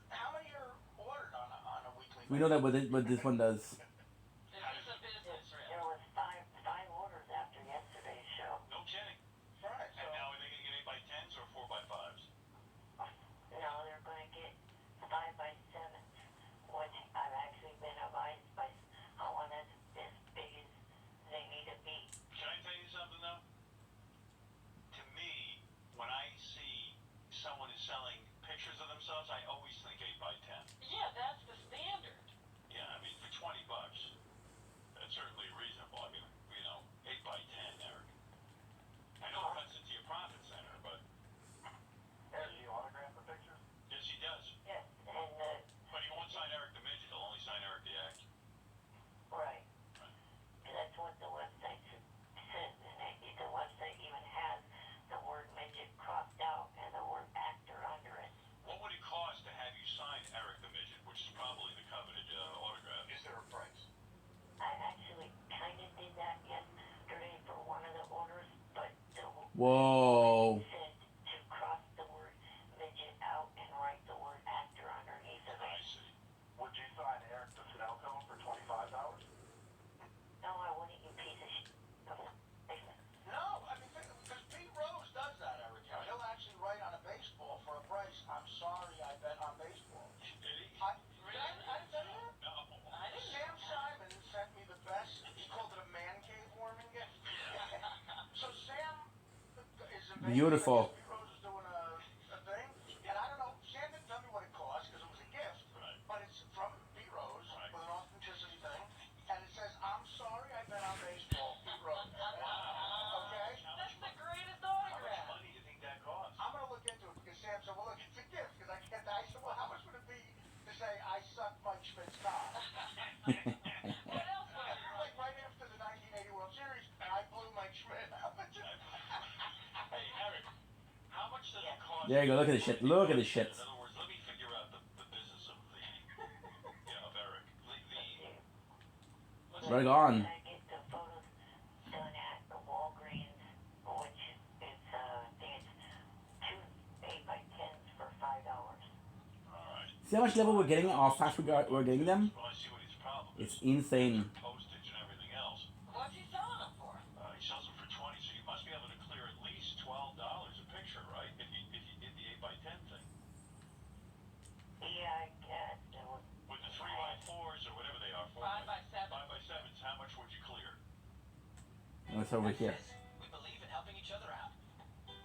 How many are ordered on a weekly basis? We know that what this one does. This is a business There trip. was 5 orders after yesterday's show. No kidding. Right, so And now are they going to get 8x10s or 4x5s? No, they're going to get 5 by 7s, which I've actually been advised by someone that's as big as they need to be. Can I tell you something though? To me, when I see someone is selling pictures of themselves, I always think 8x10. Yeah, that's the standard. Yeah, I mean for $20. Beautiful. Pete Rose is doing a thing, and I don't know. Sam didn't tell me what it cost because it was a gift, Right. but it's from Pete Rose Right. with an authenticity thing, and it says, "I'm sorry, I bet on baseball, Pete Rose." Okay. That's the greatest How much autograph. money do you think that costs? I'm gonna look into it because Sam said, "Well, look, it's a gift." Because I can't. I said, "Well, how much would it be to say I sucked Mike Schmidt's cock?" What else was it? Like right after the 1980 World Series, I blew Mike Schmidt. How much? Hey, Eric, how much does it cost? There you go. Look at the shit. Look at the shit. In other words, let me figure out the business of the of Eric. Right on. I get the photos done at the Walgreens, which is, I think it's 2 8x10s for $5. All right. See how much level we're getting? How fast we're getting them? Well, I see what his problem is. It's insane. Postage and everything else. What's he selling them for? He sells them for $20, so you must be able to clear at least $12 a picture, right? If you did the 8x10 thing. Yeah, I guess. With the 3x4s or whatever they are, 5x7. 5x7s, how much would you clear? And it's over here. We believe in helping each other out.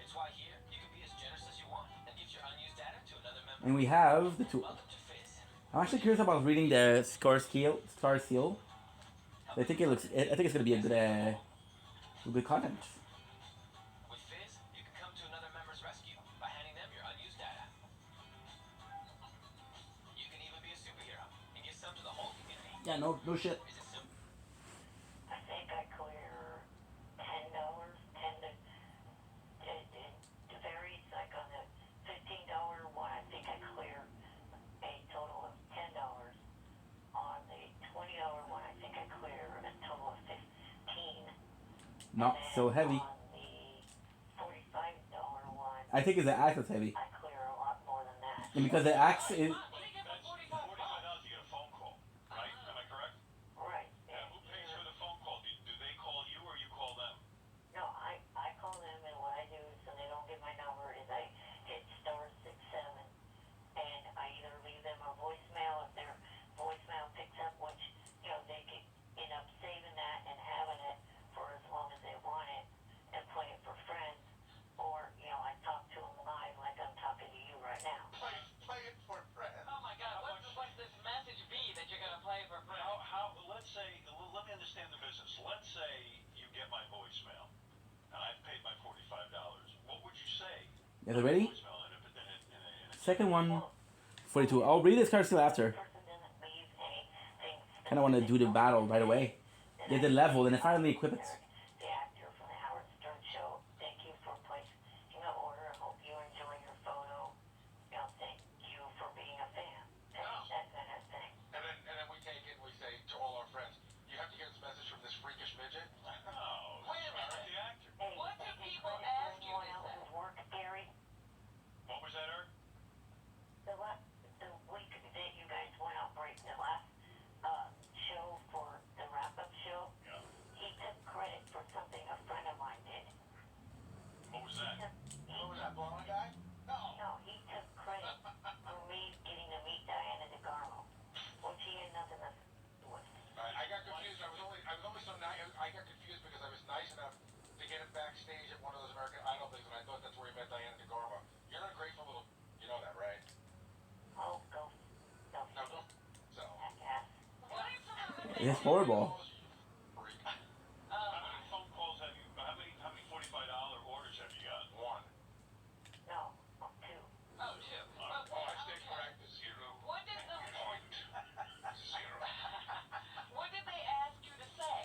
It's why here you can be as generous as you want and give your unused data to another member. And we have the two. Welcome to Fizz. I'm actually curious about reading the star seal. I think it looks. I think it's gonna be a good content. With Fizz, you can come to another member's rescue by handing them your unused data. You can even be a superhero and give some to the whole community. Yeah, no shit. Is it simple? I think I clear $10. It varies. Like on the $15 one, I think I clear a total of $10. On the $20 one, I think I clear a total of $15. Not so heavy. On the $45 one, I think it's the axe that's heavy. I clear a lot more than that. And because the axe is. What do you get for That's $45? $45, you get a phone call, right? Am I correct? Right. Yeah, who pays for the phone call? Do they call you or you call them? No, I call them, and what I do is, so they don't get my number, is I hit *67, and I either leave them a voicemail if their voicemail picks up, which, you know, they could end up saving that and having it for as long as they want it and play it for friends, or, you know, I talk to them live like I'm talking to you right now. Play it for friends. Oh my God, what's this message be that you're gonna play for free? Let's say, let me understand the business. Let's say you get my voicemail, and I've paid my $45. What would you say? Is it ready? Voicemail in a Second one, 42. I'll read this card still after. Person doesn't leave anything. Kind of want to do the battle right away. Get the level, and then finally equip it. The actor from the Howard Stern Show, thank you for placing an order. I hope you enjoy your photo. You know, thank you for being a fan. That kind of thing. And then we take it and we say to all our friends, "You have to hear this message from this freakish midget." No, Wait a minute. the actor. Hey, What do is people anybody ask doing you one this else's at? work, Gary? What was that, Eric? The week that you guys went on break, the last show for the wrap-up show, Yeah. he took credit for something a friend of mine did. What was that? What was that, blonde guy? No. No, he took credit for me getting to meet Diana DeGarmo, which he had nothing to do with. I got confused. I was only so nice. I got confused because I was nice enough to get him backstage at one of those American Idol things, and I thought that's where he met Diana DeGarmo. You're not grateful little. You know that, right? Oh, go. No, No. So. jackass. What are some of the It's horrible. Freak. How many phone calls have you? How many $45 orders have you got? One. No, two. Oh, two. Oh, I stay correct. Zero. What did the Point. Zero. what did they ask you to say?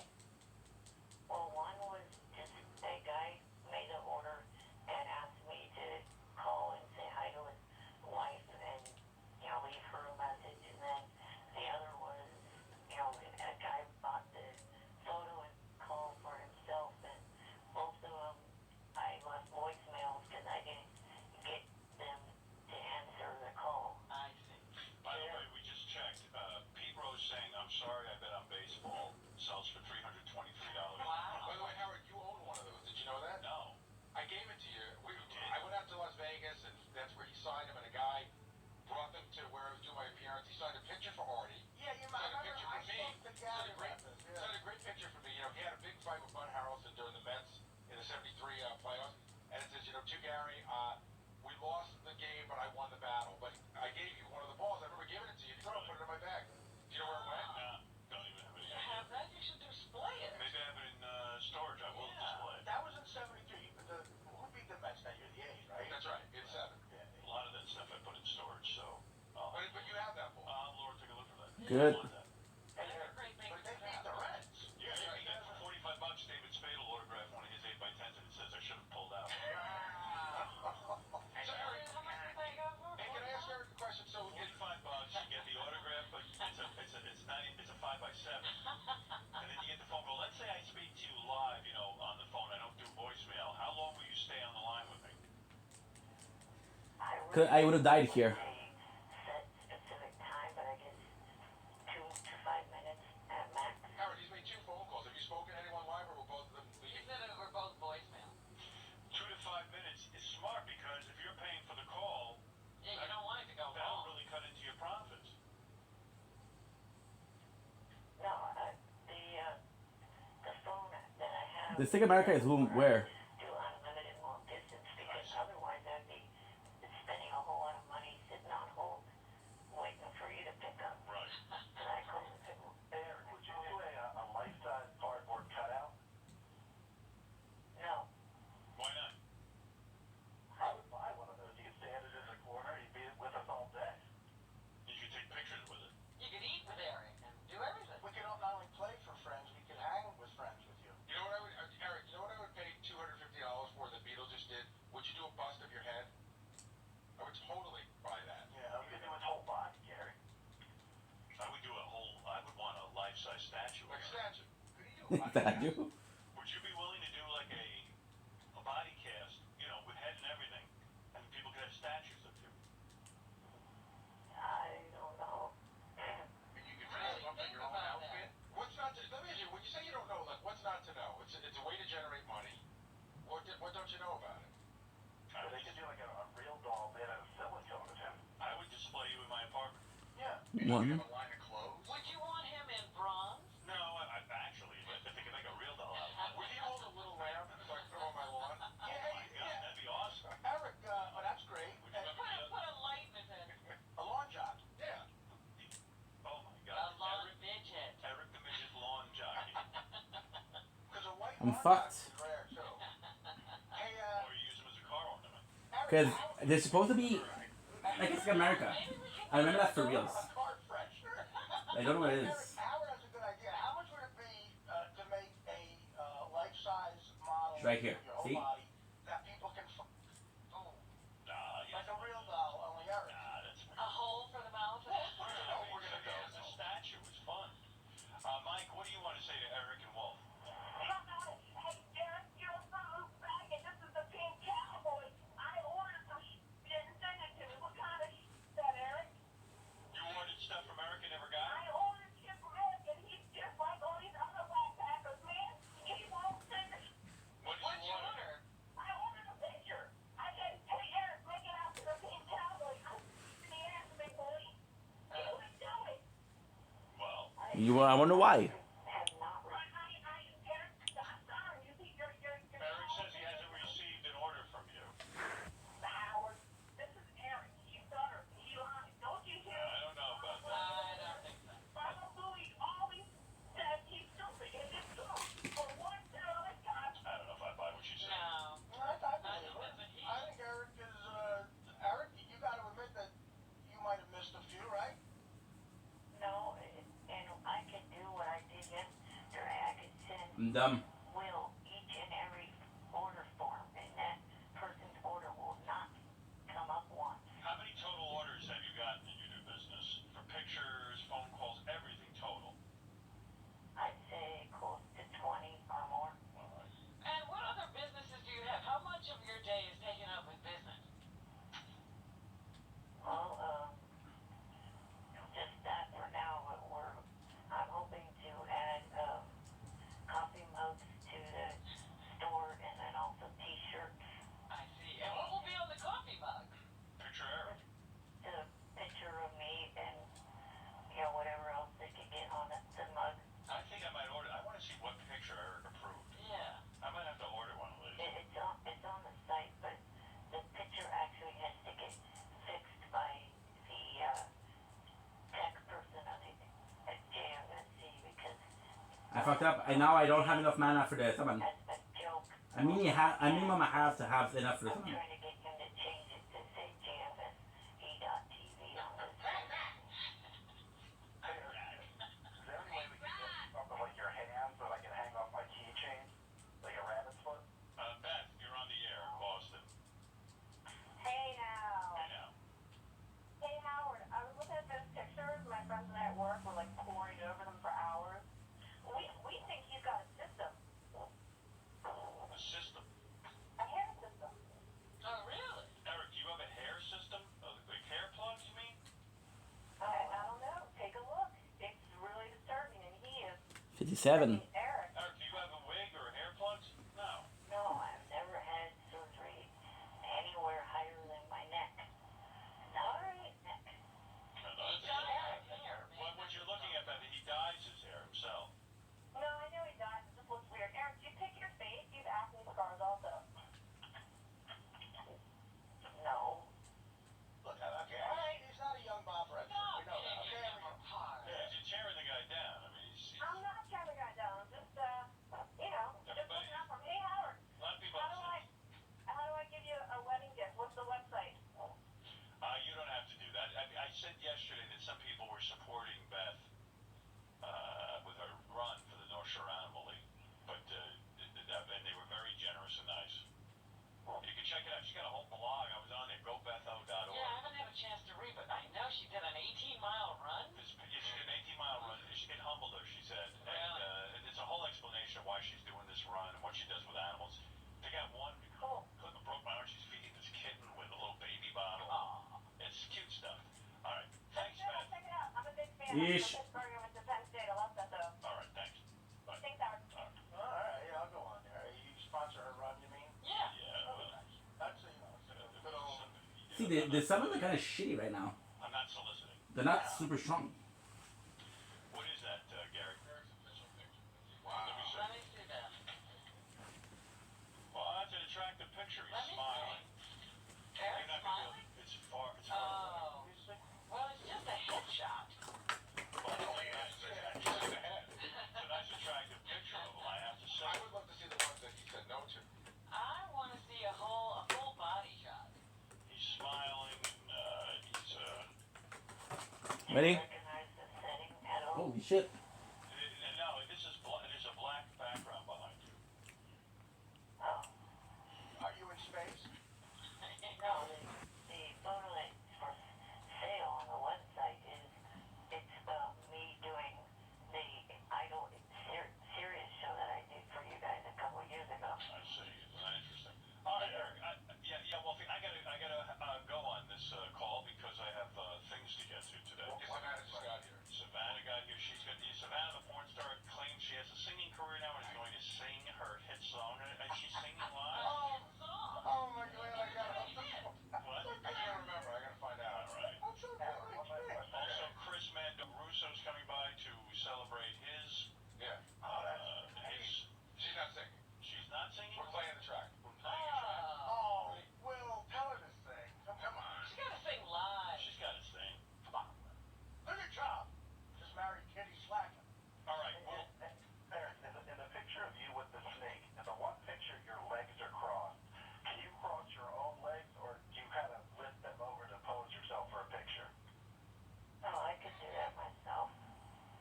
Well, one was just a guy made an order and asked me to call and say hi to his wife and, you know, leave her a message. And then the other was, you know, a guy bought the We lost the game, but I won the battle. But I gave you one of the balls. I remember giving it to you. You put it in my bag. Do you know where it went? Nah, don't even have any You idea. have that? You should display it. Maybe I have it in storage. I will display it. That was in '73. But who beat the Mets that year? The A's, right? That's right. In 7. Yeah. A lot of that stuff I put in storage, so. But you have that ball. Laura, take a look for that. Good. I want that. They're great But makers they of beat that. the Reds. Yeah, you got for $45. David Spade will autograph one of his 8x10s, and it says I should have pulled out. So, Eric, How much did they go for? hey, can I ask Eric a question? So, $45, you get the autograph, but it's a 5x7, and then you get the phone call. Let's say I speak to you live, on the phone. I don't do voicemail. How long will you stay on the line with me? I would have died here. Set specific time, but I guess 2 to 5 minutes at max. Eric, he's made 2 phone calls. Have you spoken to anyone live, or were both of them You leaving? said it were both voicemail. 2 to 5 minutes is smart because if you're paying for the call, Yeah, you don't want it to go that'll wrong. really cut into your profits. No, the phone that I have. The Stick America is whom, where? Do unlimited long distance because otherwise I'd be spending a whole lot of money sitting on hold, waiting for you to pick up. Right. And I couldn't pick up. Eric, would you do a life-size cardboard cutout? No, Why not? I would buy one of those. You could stand it in the corner. You'd be with us all day. You can take pictures with it. You could eat with Eric and do everything. We could not only play for friends, we could hang with friends with you. You know what I would, Eric? You know what I would pay $250 for? The Beatles just did. Would you do a bust of your head? I would totally buy that. Yeah, we could do his whole body, Gary. I would want a life-size statue. Like a statue. Could you do a body Statue. cast? Would you be willing to do like a body cast, with head and everything, and people could have statues of you? I don't know. And you could dress Really up in think your own about outfit. What's not to? Let me ask you. When you say you don't know, like what's not to know? It's a way to generate money. What don't you know about it? I They would, could do like a real doll made out of silicone of him. I would display you in my apartment. Yeah. You know, One. you have a line of clothes. Would you want him in bronze? No, I actually, if they could make a real doll out of it. Would he hold a little lamb so I can put him on my lawn? Yeah, Oh my God, that'd be awesome. Eric, that's great. Would you Put a light in his head. A lawn jockey. Yeah. Oh my A God. lawn midget. Eric the Midget Lawn Jockey. Because a white I'm lawn fucked. jockey's rare, too. Hey, Or you use him as a car ornament. Eric, Because how- they're supposed to be like Stick America. Maybe we can I remember that for reals. A car freshener. I don't know what it Eric, is. Howard has a good idea. How much would it be to make a life-size model Right here. of your whole See? body that people can oh, Nah, like a real doll, only Eric. that's a hole for the mouth. we're gonna go as a statue. It's fun. Mike, what do you want to say to Eric and Wolf? Hey, Derek, you're from Luke Bag, and this is the Pink Cowboy. I ordered some you didn't send it to me. What kind of is that, Eric? You ordered stuff from Eric and never got I it? ordered shit from Eric, and he's just like all these other backpackers, man. He won't send it. What did What'd you you order? order? I ordered a picture. I said, hey, Eric, make it out to the Pink Cowboy. I'm in the ass, big boy. He wouldn't do it. Well, I wonder why. Have not Eric, I'm sorry. You see, you're Eric says he hasn't received an order from you. Howard. This is Eric. You stutter. He lied. Don't you hear? I don't know about that. I don't think so. Mama Louie always says he's stupid, and it's true. For one silly time. I don't know if I buy what you say. No. I think believe that's a it. he. I think Eric is, Eric, you got to admit that you might have missed a few, right? No, and I can do what I did yesterday. I could send I'm dumb. Will each and every order form, and that person's order will not come up once. How many total orders have you gotten in your new business? For pictures, phone calls, everything total? I'd say close to 20 or more. All right. And what other businesses do you have? How much of your day is taken up with business? Well, just that for now, but I'm hoping to add coffee mugs fucked up, and now I don't have enough mana for the summon. as a joke. I minimum I have to have enough for the I'm summon. trying to get him to change it to say JFSE.TV on the screen. Hey, is there any way we can get something like your hand so that I can hang off my keychain? Like a rabbit's foot? Beth, you're on the air, Boston. Hey now. Hey now. Hey Howard, I was looking at those pictures. My friends and I at work were like poring over them for hours. We think he's got a system, A system. a hair system. Oh, really? Eric, do you have a hair system? Like hair plugs, you mean? I don't know. Take a look. It's really disturbing, and he is. 57. Eric. Eric, do you have a wig or hair plugs? No. No, I've never had surgery anywhere higher than my neck. Not right neck. No, no, He's got hair, man. What you're looking at, Beth, he dyes his hair himself. No, I know he died. It just looks weird. Eric, do you pick your face? You have acne scars also. No. Look, okay, all right, he's not a young Bob Redford. We know that, okay? Hard. Yeah, you're tearing the guy down. I mean, he's I'm not tearing the guy down. I'm just, just looking out for him. Hey, Howard, a lot of people. how do I give you a wedding gift? What's the website? You don't have to do that. I said yesterday that some people were supporting Beth with her run for the North Shore Animal League, but and they were very generous and nice. You can check it out. She's got a whole blog. I was on there, gobetho.org. Yeah, I haven't had a chance to read, but I know she did an 18-mile run. She did an 18-mile run. It humbled her, she said. Really? And it's a whole explanation of why she's doing this run and what she does with animals. They got one clip that broke my arm. She's feeding this kitten with a little baby bottle. Aw. It's cute stuff. All right. Thanks, Beth. Check it out. I'm a big fan. Yeesh. I'm a Pittsburgh. I went to Penn State. I love that, though. All right, thanks. Bye. Thanks, Howard. All right. All right, yeah, I'll go on there. You sponsor her run, you mean? Yeah. Yeah, well, That's, it's a good old... See, the summons are kind of shitty right now. I'm not soliciting. They're not super strong. What is that, Gary? Eric's official picture. Let me see. Let me see that. Well, that's an attractive picture. Let He's me smiling. see. You're Eric not gonna smiling? be able- It's far. Oh. Well, it's just a headshot. Well, it's only it's a head. It's a nice, attractive picture of him, I have to say. I would love to see the ones that he said no to. I want to see a full body shot. He's smiling. He's Ready? Recognize the setting at all? Holy shit. no. There's a black background behind you. Oh. Are you in space? No, the photo that's for sale on the website it's me doing the Idol Serious show that I did for you guys a couple years ago. I see. Isn't that interesting? All right, Eric. Wolfie, I gotta go on this call because I have things to get to today. Savannah just got here. Savannah got here. Savannah, the porn star, claims she has a singing career now and is going to sing her hit song. And she's singing live. Oh my God, I got it. What? I can't remember. I gotta find out. All right. I'm so good. Also, Chris Mandarusso's coming by to celebrate his. Yeah. His. She's not singing. She's not singing. We're playing the track. We're playing a track. Oh, Will, tell her to sing. Come on. She's got to sing live. She's got to sing. Come on. Do your job. Just married Kitty Slacken. All right. Well, Eric, in the picture of you with the snake, in the one picture your legs are crossed, can you cross your own legs or do you kind of lift them over to pose yourself for a picture? Oh, I could do that myself.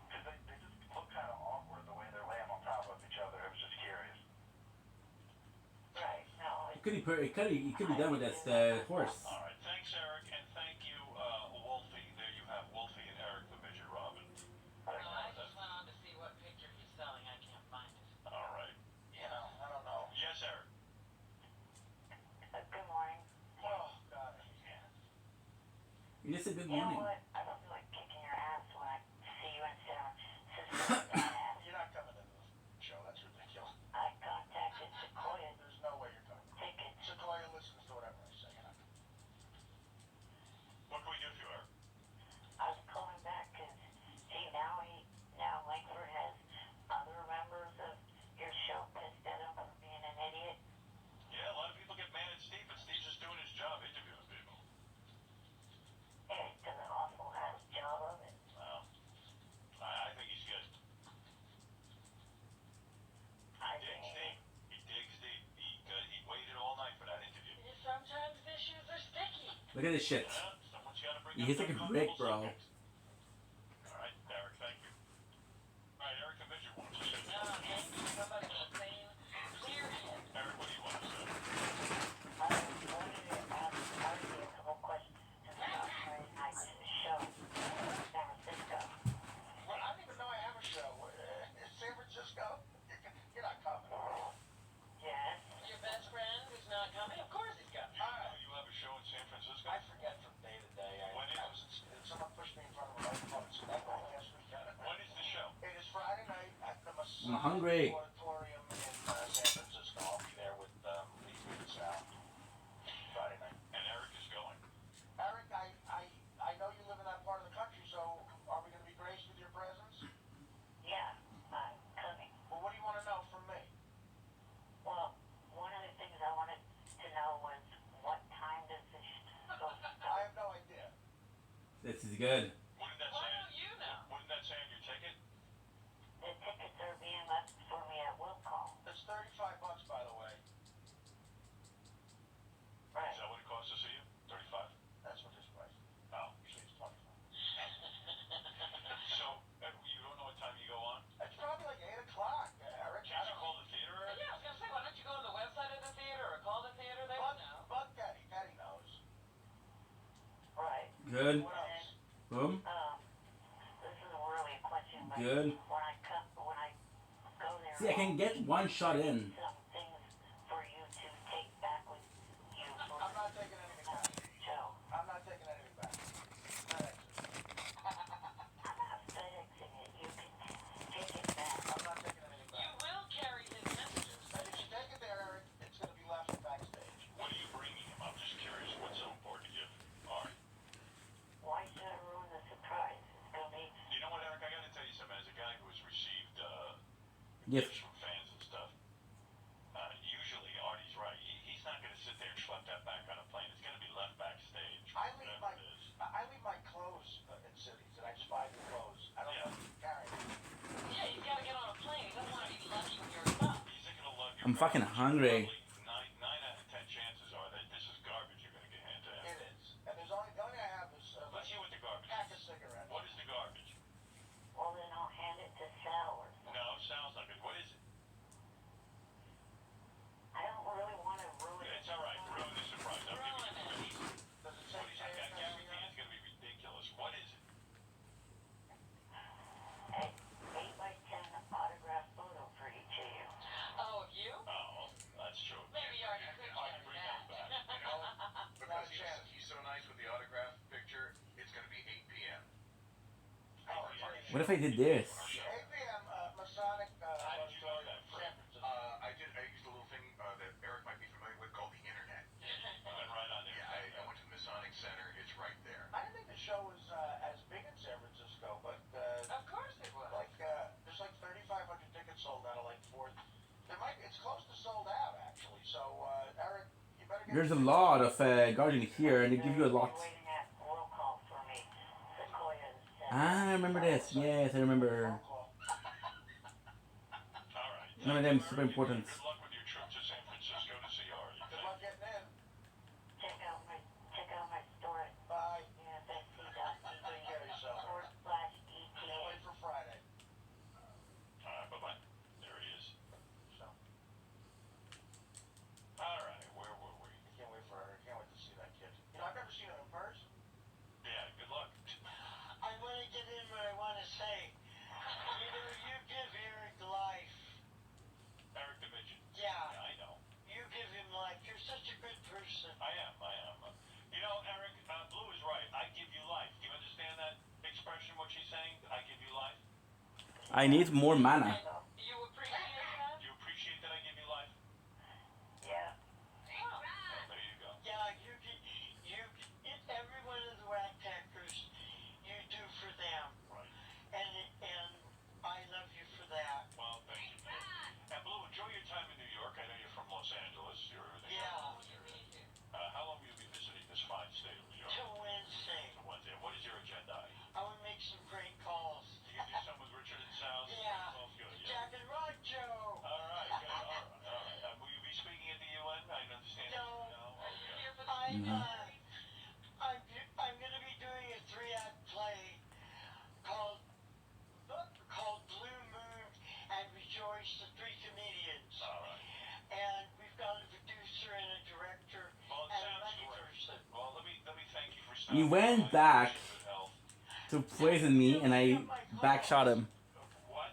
Because they just look kind of awkward the way they're laying on top of each other. I was just curious. Right, no, It could be done with that horse. all right. Thanks, Eric, and thank you, Wolfie. There you have Wolfie and Eric the Midget Robin. No, I just went on to see what picture he's selling. I can't find it. All right. You know, I don't know. Yes, Eric. good morning. Oh, God. Yeah. You just said good You know morning. what? I don't feel like kicking your ass when I see you in San Francisco. You're not coming to the show. That's ridiculous. I contacted Sequoia There's no way you're coming. tickets. Sequoia listens to whatever I say. You're not coming. What can we do for you, Eric? I was calling back because, now Langford has other members of your show pissed at him for being an idiot. Yeah, a lot of people get mad at Steve, but Steve's just doing his job, interviewing people. Yeah, he's done an awful Look at this shit. Yeah, someone's got to bring He up hits that like a brick, comfortable bro. subject. All right, Eric, thank you. All right, Eric the Midget wants to say No, something. thank you. Somebody with a clean, clear head. Eric, what do you want to say? I wanted to ask Archie a couple questions about Friday night's show in San Francisco. Well, I don't even know I have a show. San Francisco? You're not coming. Yes. Your best friend is not coming? Of course he's coming. Oh, you have a show in San Francisco? I forget from day to day. When I was someone pushed me in front of a microphone and said, that night last weekend. When is the show? It is Friday night at the I'm Masonic hungry. Auditorium in San Francisco. I'll be there with Lee and Sal. Friday night. And Eric is going? Eric, I know you live in that part of the country, so are we going to be graced with your presence? Yeah, I'm coming. Well, what do you want to know from me? Well, one of the things I wanted to know was what time does the show start? I have no idea. This is good. Wouldn't that Why say? don't you know? Wouldn't that say on your ticket? The tickets are being left for me at will call. It's $35, by the way. Right. Is that what it costs to see you? 35. That's what this price is. Oh. Usually it's 25. So you don't know what time you go on? It's probably like 8 o'clock, Eric. Can't you call the theater? Yeah, I was gonna say, why don't you go on the website of the theater or call the theater? They would know. Bug Daddy. Daddy knows. Right. Good. What else? Boom. This is really a question, but Good. when I go there, See, I can get one shot in. some things for you to take back with you for I'm not taking anything back. the show. I'm not taking anything back. I'm not FedExing it. You can take it back. I'm not taking anything You back. will carry his messages. And if you take it there, Eric, it's going to be left backstage. What are you bringing him? I'm just curious. What's so important to you? All right. Why should I ruin the surprise? It's gonna be. You know what, Eric? I got to tell you something. As a guy who has received Gift. gifts from fans and stuff, usually Artie's right. He's not going to sit there and schlep that back on a plane. It's going to be left backstage. I leave whatever my it is. I leave my clothes in cities, and I just buy the clothes. I don't Yeah. have to carry them. Yeah, he's gotta get on a plane. He doesn't want to be lugging your stuff. He's not going to love your I'm fucking garbage. hungry. Probably nine out of 10 chances are that this is garbage you're going to get handed out. It is. And the only thing I have is Let's hear what the a garbage pack is. of cigarettes. What is the garbage? Well, then I'll hand it to Sal or something. No, sounds like it. What is it? I don't really want to ruin it. It's all right. Ruin the surprise. I'll give you Ruin it. permission. Does it say What is it? I Jay guarantee Carey on it's going to be ridiculous. What is it? An 8x10 autograph photo for each of you. Oh, of you? Oh, that's true. Maybe you already could I carry bring that. that back. You know, Because not a chance. he's so nice with the autograph picture, it's going to be 8 p.m. Oh, Yeah. What if I did this? 8 p.m. Masonic How did you know Auditorium, that, San Fred? Francisco. I used a little thing that Eric might be familiar with called the Internet. I went right on there. Yeah, I went to the Masonic Center. It's right there. I didn't think the show was as big in San Francisco, but Of course it was. like there's like 3,500 tickets sold out of like 4. It's close to sold out actually. So Eric, you better get. There's a lot of Guardian here, and they give you a lot. Waiting at roll call for me. Sequoia's. I remember this. Yes, I remember. Roll call. All right. None of them super important. Good luck with your trip to San Francisco to see Artie. Good luck getting in. Check out my store at Bye. usfc.edu Take care of yourself. /ETA. Wait for Friday. All right, bye-bye. There he is. So All right, where were we? I can't wait for her. I can't wait to see that kid. You know, I've never seen him in person. Yeah, good luck. I want to get in what I want to say. You know, you give Eric life. Eric the Midget. Yeah, I know. you give him life. You're such a good person. I am. You know, Eric, Blue is right. I give you life. Do you understand that expression, what she's saying? I give you life? I need more mana. You appreciate that? You appreciate that I give you life? Yeah. Oh, there you go. Yeah, every one of the Ragtackers, you do for them. Right. And I love you for that. Well, thank you, Blue. And Blue, enjoy your time in New York. I know you're from Los Angeles. You're Yeah. how long will you be visiting this fine state of New York? Till Wednesday. To Wednesday. What is your agenda? I want to make some great calls. You can do some with Richard and Sal. Yeah. Sounds good. Yeah. Jack and Rojo. All right. Good. All right. Will you be speaking at the UN? I understand. No. No. Are you Okay. here for the I'm, Mhm. He went back to poison me, and I backshot him. What?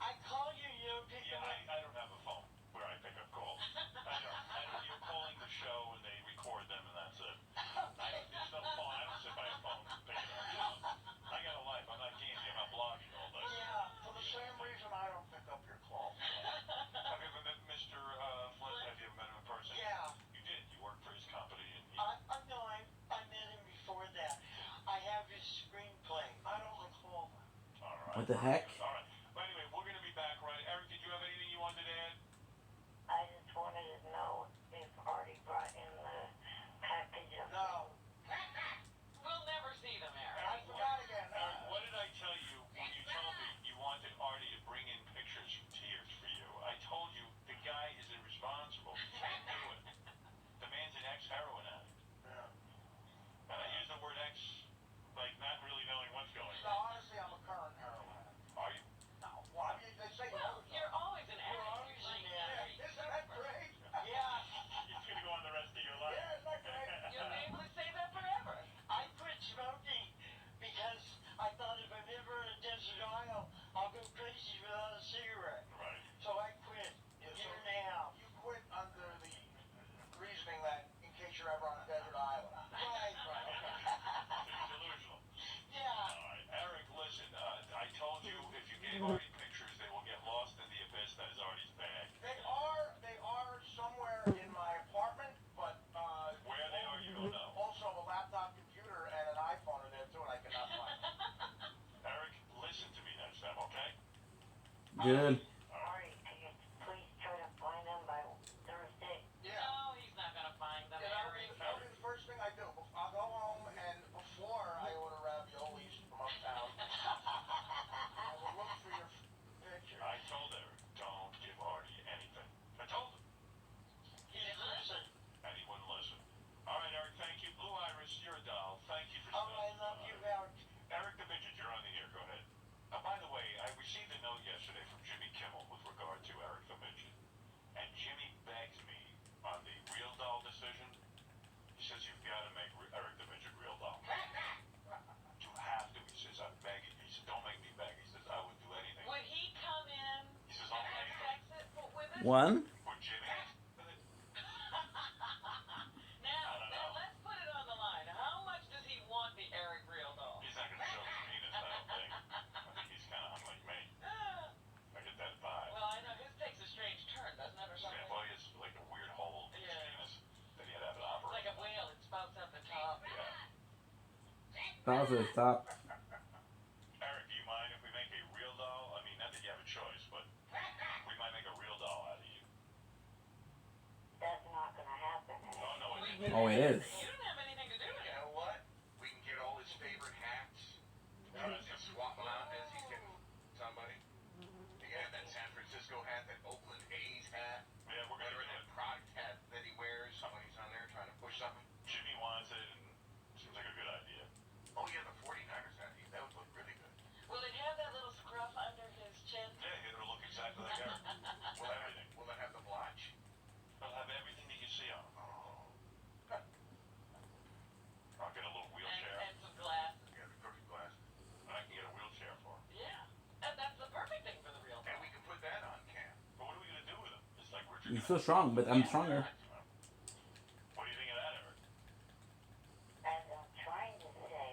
I call you, you don't pick Yeah, them up. I don't have a phone where I pick up calls. You're calling the show and they record them and that's it. There's no phone. I don't sit by a phone and pick it up. You know, I got a life. I'm not gaming. I'm not blogging all day. Yeah, for the same reason I don't pick up your call. Have you ever met Mr. Flint? Have you ever met him in person? Yeah. You did. You worked for his company and he... No, I met him before that. I have his screenplay. I don't recall that. All right. What the heck? All right. But anyway, we're going to be back, right? Eric, did you have anything you wanted to add? I just wanted to know if Artie brought in the package of No. We'll never see them, Eric. I forgot again. What did I tell you when you told me you wanted Artie to bring in pictures from Tears for you? I told you the guy is irresponsible. He can't do it. The man's an ex-heroin addict. And I use the word ex, like not really knowing what's going No, on. honestly, I'm a current heroin. Are you? No. Well, I mean, they say Well, no. you're always an You're addict. always Like, an addict. Isn't that great? Yeah. It's going to go on the rest of your life. Yeah, isn't that great? You'll be able to say that forever. I quit smoking because I thought if I'm ever in a desert isle, I'll go crazy without a cigarette. Right. So I quit. Yeah, Year so and a half. you quit under the reasoning that in case you're ever on a desert island. Right, right. So you're delusional. Yeah. All right. Eric, listen, I told you if you gave Artie pictures, they will get lost in the abyss that is Artie's bag. They are somewhere in my apartment, but Where they are, you don't know. also a laptop computer and an iPhone are there too, and I cannot find them. Eric, listen to me next time, okay? Good. Artie. Can you please try to find them by Thursday? No, he's not going to find them, Yeah, Eric. that'll be the first thing I do. I'll go home and before I order raviolis from uptown, I will look for your picture. I told Eric, don't give Artie anything. I told him, He's losing. and he wouldn't listen. All right, Eric, thank you. Blue Iris, you're a doll. Thank you for Oh, I love you, Eric. Eric the Midget, you're on the air. Go ahead. By the way, I received a note yesterday from Jimmy Kimmel with regard to Eric the Midget. And Jimmy begs me on the Real Doll decision. He says, you've got to make Eric the Midget Real Doll. You have to. He says, I'm begging you. He says, don't make me beg. He says, I would do anything. Would he come in He says, and I'll have pay sex with us? One. for Jimmy. Now, let's put it on the line. How much does he want the Eric Real doll? He's not going to show his penis, I don't think. I think he's kind of hung like me. I get that vibe. Well, I know his takes a strange turn, doesn't it, or Yeah, something? well, he has like a weird hole in his Yeah. penis that he had to have it It's like operated. a whale. It spouts up the top. Yeah. That was the top. Eric, do you mind if we make a real doll? I mean, not that you have a choice, but we might make a real doll out of you. That's not gonna happen. Oh, no, it isn't. Oh, it is. You don't have anything to do with You it. know what? We can get all his favorite hats. Just swap them out as he's getting somebody. You got that San Francisco hat, that Oakland A's hat, Yeah, we're going whatever to do that it. product hat that he wears when he's on there trying to push something. Jimmy wants it, and seems like a good idea. Oh yeah, the 49ers hat. That would look really good. Will it have that little scruff under his chin? Yeah, it'll look exactly like Eric. Will that, Everything. will that have the blotch? It'll have everything that you see on it. Oh, I'll get a little wheelchair. And some glasses. yeah, the crooked glass. And I can get a wheelchair for him. Yeah. And that's the perfect thing for the real And doll. we can put that on cam. But what are we going to do with him? It's like we're He's so strong, but I'm stronger. What do you think of that, Eric? As I'm trying to say,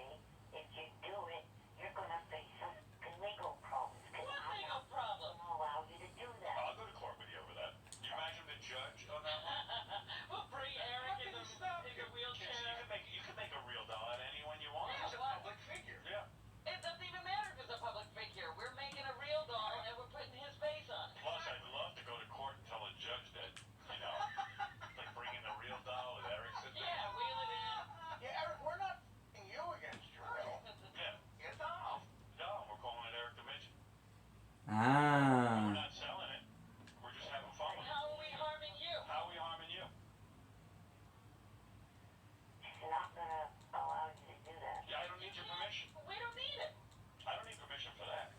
if you do it, you're gonna face some legal problems. 'Cause What I'm legal not problem? gonna allow you to do that. I'll go to court with you over that. Can you imagine the judge on that one? We'll bring Eric in a wheelchair. You can make a real doll out of anyone you want. He's a public figure. Yeah. It doesn't even matter if it's a public figure. We're making a real doll and we're putting his face on it. Plus, I'd love to go to court and tell a judge that, you know, like bring in the real doll with Eric sitting there. Yeah, wheel it in. Yeah, Eric, we're not f***ing you against your will. Yeah. Get down. No, we're calling it Eric the Midget. We're Ah. not selling it. We're just having fun with it. How are we harming you? How are we harming you? It's not gonna allow you to do that. Yeah, I don't need your permission. We don't need it. I don't need permission for that.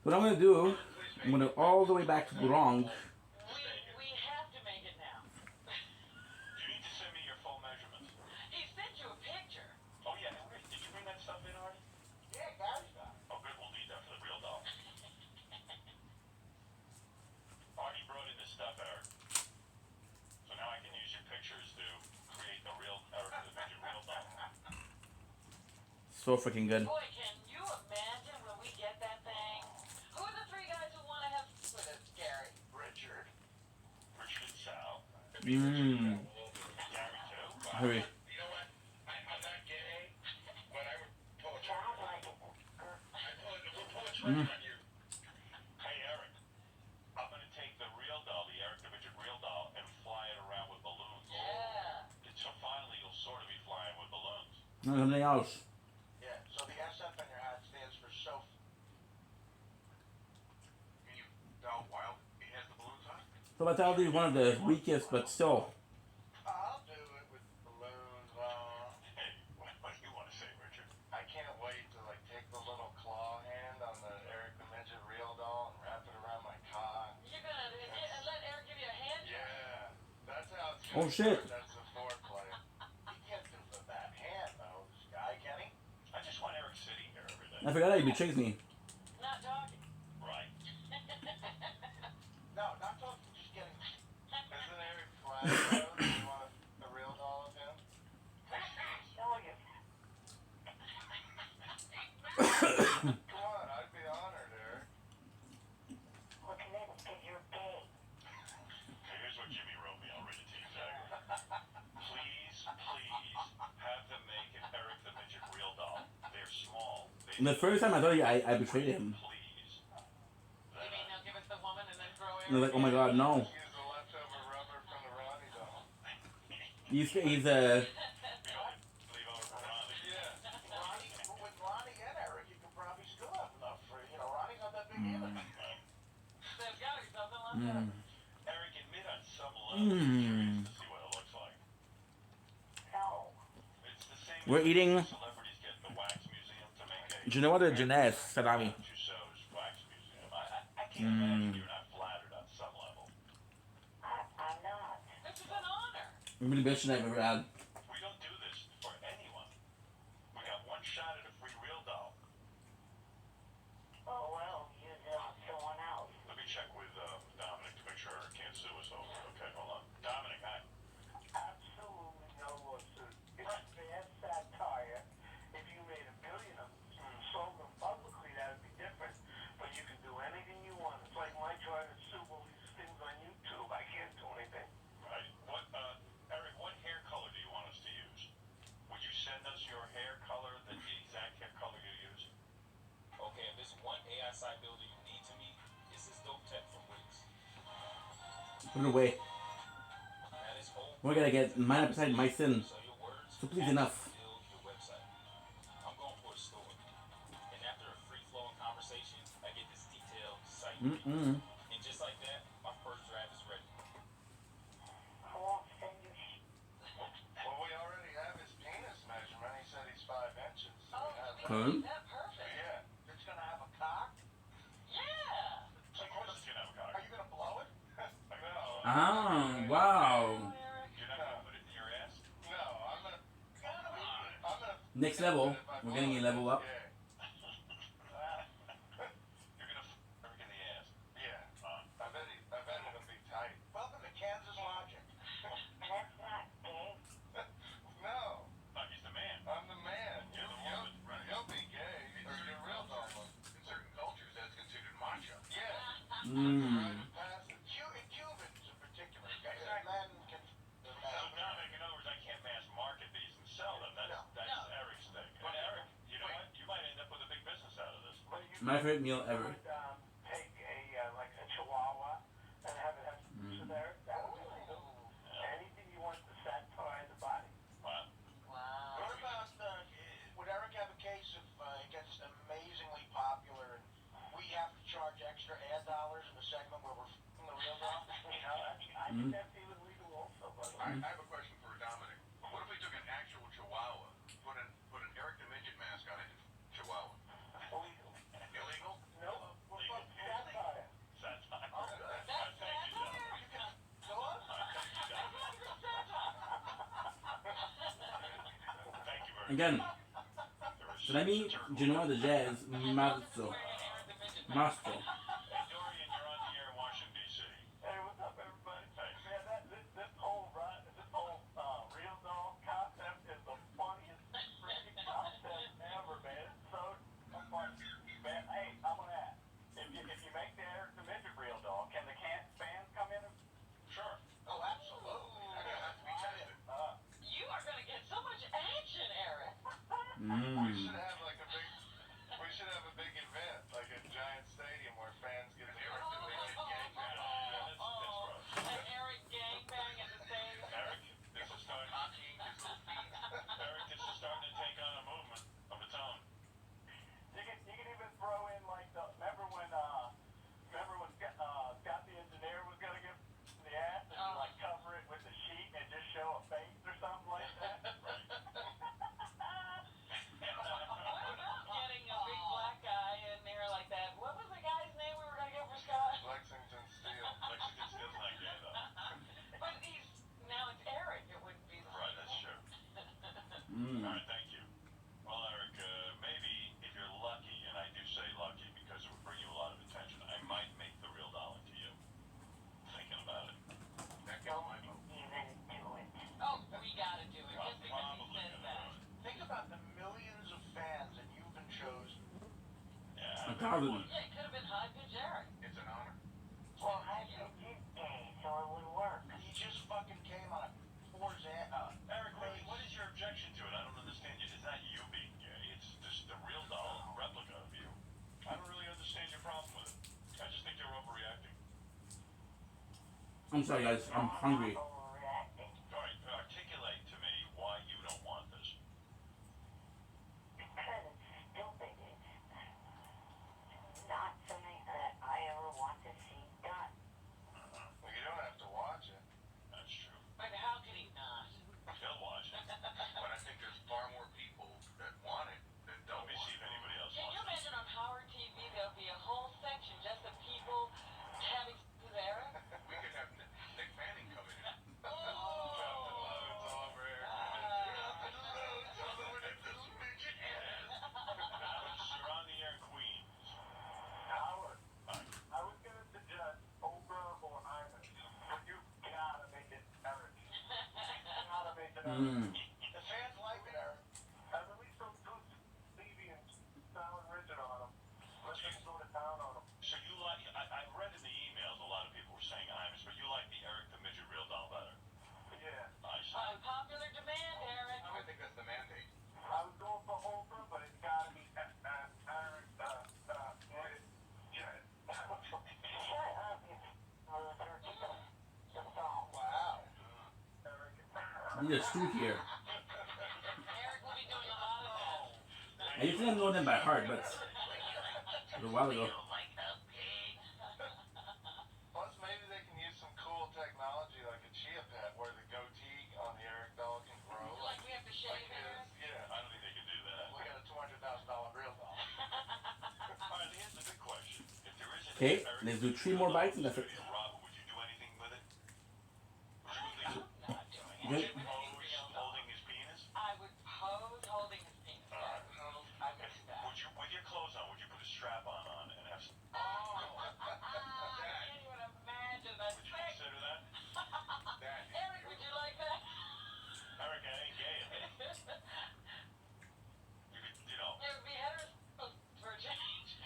What I'm gonna do, I'm gonna all the way back to Gurong. We have to make it now. You need to send me your full measurements. He sent you a picture. Oh, yeah. So freaking good. Boy, can you imagine when we get that thing? Who are the three guys who want to have sex with us, Gary? Richard and Sal. Mmm. Gary too. Hurry. You know what? I'm not gay, but I would pull a trigger. Sounds like it. We'll pull a trigger on you. Hey, Eric. I'm going to take the real doll, the Eric the Midget real doll, and fly it around with balloons. Yeah. So finally you'll sort of be flying with balloons. No, something else. Yeah, so the SF on your hat stands for Sophie. You doll wild. He has the balloons on. So Vitality is one of the weakest, but still. I'll do it with balloons on. Hey, what do you want to say, Richard? I can't wait to like take the little claw hand on the Eric the Midget real doll and wrap it around my cock. You're gonna let Eric give you a hand? Yeah, that's how it's Oh, shit. That's the foreplay. He can't do for that hand though, this guy, can he? I just want Eric sitting here every day. I forgot how he betrays me. Not talking. Right. No, not talking, just getting. Isn't Eric flat though? Do you want a real doll of him? Oh, you. Come on, I'd be honored, Eric. Look at it, because you're gay. Hey, here's what Jimmy wrote me. I'll read it to you, Zach. Please have them make an Eric the Midget real doll. They're small. The first time I thought I betrayed him. Please. You mean they'll give us the woman and then throw And I was Eric? like, oh my god, no. Use the leftover rubber from the Ronnie doll. He's Leave over for Ronnie. Yeah, Ronnie, with Ronnie and Eric, you could probably still have enough for, Ronnie's not that big either. There's gotta be something like that. Eric, admit on some level you're curious to see what it looks like. No. It's the same We're as eating- celebrities get in the wax museum to make a Genoa de Jeunesse salami. Tussauds wax museum. I can't imagine you're not flattered on some level. I'm not. This is an honor. Remember the best shit I've ever had. We don't do this for anyone. We got one shot at a free real doll. Oh, well, use it on someone else. Let me check with Dominic to make sure I can't sue us over it. Okay, hold on. Dominic, hi. Absolutely no lawsuit. It's bad satire. If you made $1 billion of them and sold them publicly, that'd be different. But you can do anything you want. It's like my trying to sue all these things on YouTube. I can't do anything. Right. Eric, what hair color do you want us to use? Would you send us your hair color, the exact hair color you use? Okay, if there's one AI side builder you need to meet, it's this dope tech from Wix. Put it away. That is whole. We're gonna get mine up beside my sin. So your words So please enough. build your website. I'm going for a store. And after a free-flowing conversation, I get this detailed site. And just like that, my first draft is ready. I won't send you Well, we already have his penis measurement. He said he's 5 inches. So Oh, we have we Huh? need that perfect. Yeah. It's gonna have a cock? Yeah. Of course it's gonna have a cock. Are you gonna blow it? No. Ah, wow. Eric. You're not gonna put it in your ass? No, I'm gonna. Next level. We're getting a level up. Yeah. You're gonna Eric in the ass. Yeah. I bet it'll be tight. Welcome to Kansas Logic. That's not gay. No, He's the man. I'm the man. You're the woman. He'll be gay. Or you're real dog. In certain cultures, that's considered macho. Yeah. Mmm. In Cubans in particular, men can. So, Dominic, in other words, I can't mass market these and sell them. That's Eric's thing. And Eric, you know what? You might end up with a big business out of this. But you My favorite meal ever. could take like a chihuahua and have it have to there. That would be cool. Anything you want to satire the body. Wow. Wow. What about, would Eric have a case if it gets amazingly popular and we have to charge extra ad dollars in the segment where we're f***ing the real dog? I think that's even legal also, by the way. I have a question for Dominic. What if we took an actual Chihuahua, put an Eric the Midget mask on it, Chihuahua? Illegal. Illegal? No, what about satire? Satire. Oh, good. Thank you, Dominic. Go on. Thank you very Again. much. Should I meet Genoa de Jazz Masto? Masto. Hey, Dorian, you're on the air in Washington, D.C. Hey, what's up, everybody? Man, this whole real doll concept is the funniest freaking concept ever, We should have like a big. We should have a big event, like a giant stadium where fans get to. Eric, do they get gangbang? That's gross. An Eric gangbang at the stadium. Eric, this is starting. Hockeying his little feet. Eric, this is starting to take on a movement of its own. You can even throw in like the remember when Scott the engineer was gonna give the ass and you like cover it with the sheet and just show a face or something like that. Getting a big black guy in there like that. What was the guy's name we were gonna get for Scott? Lexington Steel. Lexington Steel's not gay though. But now it's Eric. It wouldn't be the Right, that's true. All right, thank you. Well, Eric, maybe if you're lucky, and I do say lucky because it would bring you a lot of attention, I might make the real dollar to you. Thinking about it. That gets my vote. Even do it. Oh, we gotta do it I'm just because he probably says gonna that. do it. Think about the millions of fans that you've been chosen. Yeah, I Probably. would. Yeah, it could have been high pitch Eric. It's an honor. Well, I think he's gay, so it would work. He just fucking came on a Eric, what is your objection to it? I don't understand you. It's not you being gay. It's just the real doll replica of you. I don't really understand your problem with it. I just think you're overreacting. I'm sorry, guys. I'm hungry. Overreacting. All right, articulate to me why you don't want this. Because it's stupid. It's not something that I ever want to see done. Well, you don't have to watch it. That's true. But how could he not? He'll watch it. But I think there's far more people that want it than Let don't me see if want it. anybody else Can you wants it. imagine on Howard TV there'll be a whole section just of people having sex with Eric? We could have Nick Manning come in. Oh. It's over here. Loads all over this midget ass. You're on the air, Queen. Howard, I was gonna suggest Oprah or Ivan, but you gotta make it Eric. Gotta make it Eric. The fans like it, Eric. I released those two Stevie and Sal and Richard on them. Let them go to town on them. So you like, I've read in the emails a lot of people were saying Imus, but you like the Eric the Midget Real Doll better. Yeah. I see. Popular demand, Eric. I think that's the mandate. I was going for Oprah, but it's gotta be Eric. Shut up, you loser. The song. Wow. I need a stew here. Eric will be doing a lot of that. I used to know them by heart, but it was a while ago. Plus, maybe they can use some cool technology like a chia pet where the goatee on the Eric doll can grow. Like we have to shave Like Eric? his, yeah. I don't think they can do that. We got a $200,000 real doll. All right, here's the big question. If there isn't Okay, an Eric let's the do Midget 3 Real more Doll bites and that's it. studio, Robin, would you do anything with it? Would you at least Not doing Good. it. pose holding his penis? I would pose holding his penis. I would do that. Would you, with your clothes on, would you put a strap on and have some, I can't even imagine that. would you consider that? Eric, would you like that? Eric, I ain't gay. You could, you know. It would be heterosexual for a change.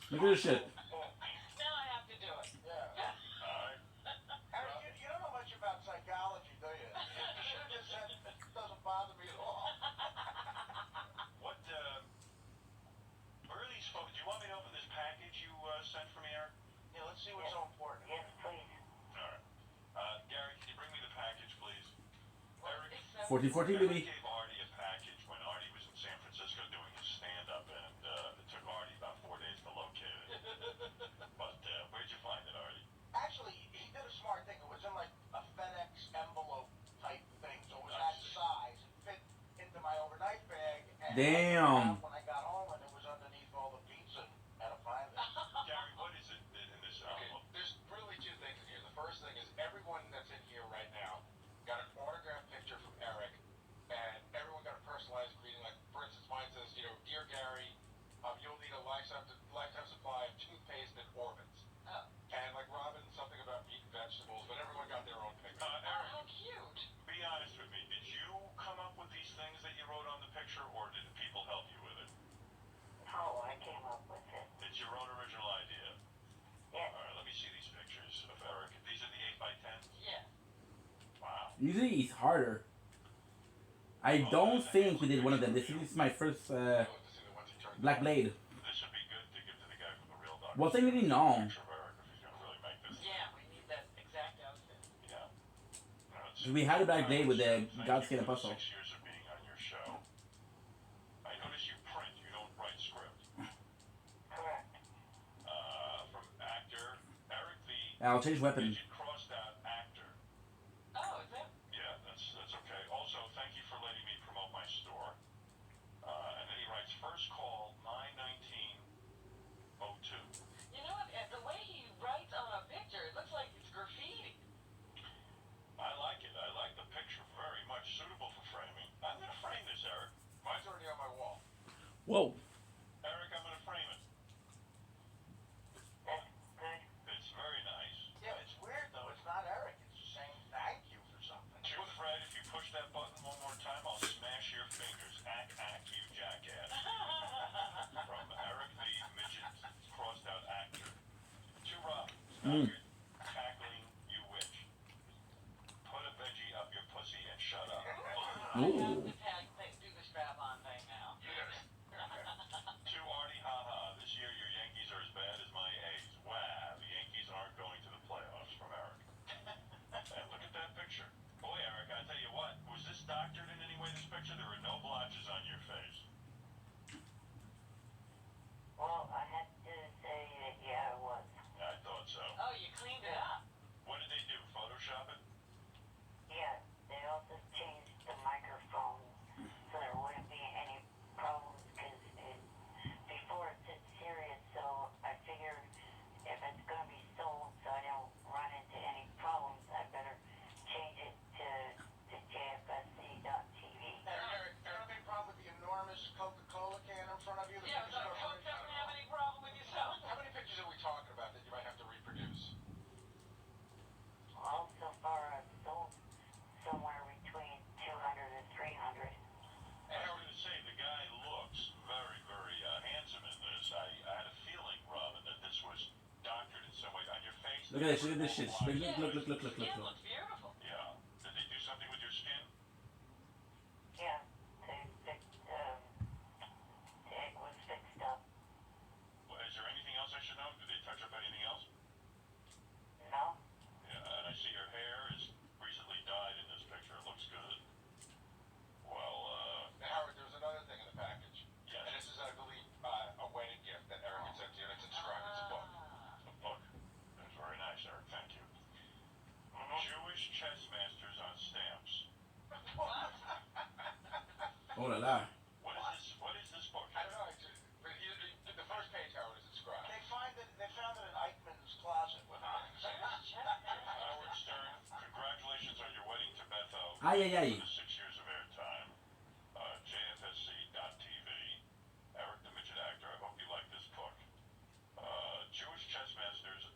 Look at this shit. Now I have to do it. Yeah. All right. Eric, you don't know much about psychology, do you? You should have just said, it doesn't bother me at all. What, where are these folks? Do you want me to open this package you sent for me, Eric? Yeah, let's see what's so important. Yes, please. All right. Gary, can you bring me the package, please? Eric, 1414, Eric baby. gave Artie a package when Artie was in San Francisco doing his stand-up, and it took Artie about 4 days to locate it. But where'd you find it, Artie? Actually, he did a smart thing. It was in like a FedEx envelope type thing, so it was that size. It fit into my overnight bag. And Damn. when I got home, and it was underneath all the pizza. Had to find it. Gary, what is it in this envelope? There's really two things in here. The first thing is everyone that's in here right now got an autographed picture from Eric, and everyone got a personalized greeting. Like, for instance, mine says, Dear Gary, you'll need a lifetime supply of toothpaste and Orbits. Oh. And like Robin, something about meat and vegetables, but everyone got their own picture. Oh, Eric, how cute. be honest with me. Did you come up with these things that you wrote on the picture, or did people help you with it? Oh, I came up with it. It's your own original idea. Yes. All right, let me see these pictures of Eric. These are the 8x10s? Yes. Wow. Usually it's harder. I don't think we did one of them. This is my first I looked to see the ones he turned Black on. Blade. This would be good to give to the guy from the real Doctor. Well, technically no. Picture of Eric, if he's gonna really make this. Yeah, we need that exact outfit. Yeah. No, it's- We had a Black Blade with the Thank you Godskin for the Apostle. 6 years of being on your show. I notice you print, you don't write script. Correct. From actor Eric the I'll change weapon. Midget crossed out actor. Oh, is that? Yeah, that's okay. Also, thank you for letting me promote my store. And then he writes first call 9/19/02. You know what? The way he writes on a picture, it looks like it's graffiti. I like it. I like the picture very much. Suitable for framing. I'm gonna frame this, Eric. Mine's already on my wall. Whoa. Eric, I'm gonna frame it. That's good. It's very nice. Yeah, it's weird though. It's not Eric. It's saying thank you for something. To Fred, if you push that button one more time, I'll smash your fingers. Ack, you jackass. From Eric the Midget crossed out actor. To Rob, Stockard, tackling you witch. Put a veggie up your pussy and shut up. I Ooh. have to do the strap-on thing now. To Artie, haha, this year your Yankees are as bad as my A's. Wow, the Yankees aren't going to the playoffs from Eric. And look at that picture. Boy, Eric, I tell you what, was this doctored in any way, this picture? There were no blotches on your face. Well, I have to say that, yeah, it was. I thought so. Oh, you cleaned it up. What did they do, Photoshop it? Yeah, they also changed the microphone so there wouldn't be any problems because before it said serious, so I figured if it's going to be sold so I don't run into any problems, I better change it to JFSC.TV. Eric, you have any problem with the enormous Coca-Cola can in front of you? Yeah, so Coke doesn't have any problem with yourself. How many pictures are we talking about that you might have to reproduce? Well, so far I've sold somewhere between 200 and 300. I was going to say, the guy looks very, very handsome in this. I had a feeling, Robin, that this was doctored in some way on your face. Look at this. Look at this shit. Look, Yeah, look, look, look, look, Skin look, look. looks beautiful. Yeah. Did they do something with your skin? Yeah, they fixed, it was fixed up. Well, is there anything else I should know? Did they touch up anything else? No? Yeah, and I see your hair is recently dyed in this picture. It looks good. Well, Now, Howard, there's another thing in the package. yes, And this is, I believe, a wedding gift that Eric had sent to you. And it's inscribed. It's a book. a book. That's very nice, Eric. Thank you. Jewish chess masters on stamps. Oh la la. What is this book? I don't know. But the first page, Howard, is inscribed. They found it in Eichmann's closet with Howard Stern, congratulations on your wedding to Betho. Ay, ay, ay. For the 6 years of airtime. JFSC.TV. Eric the Midget Actor. I hope you like this book. Jewish chess masters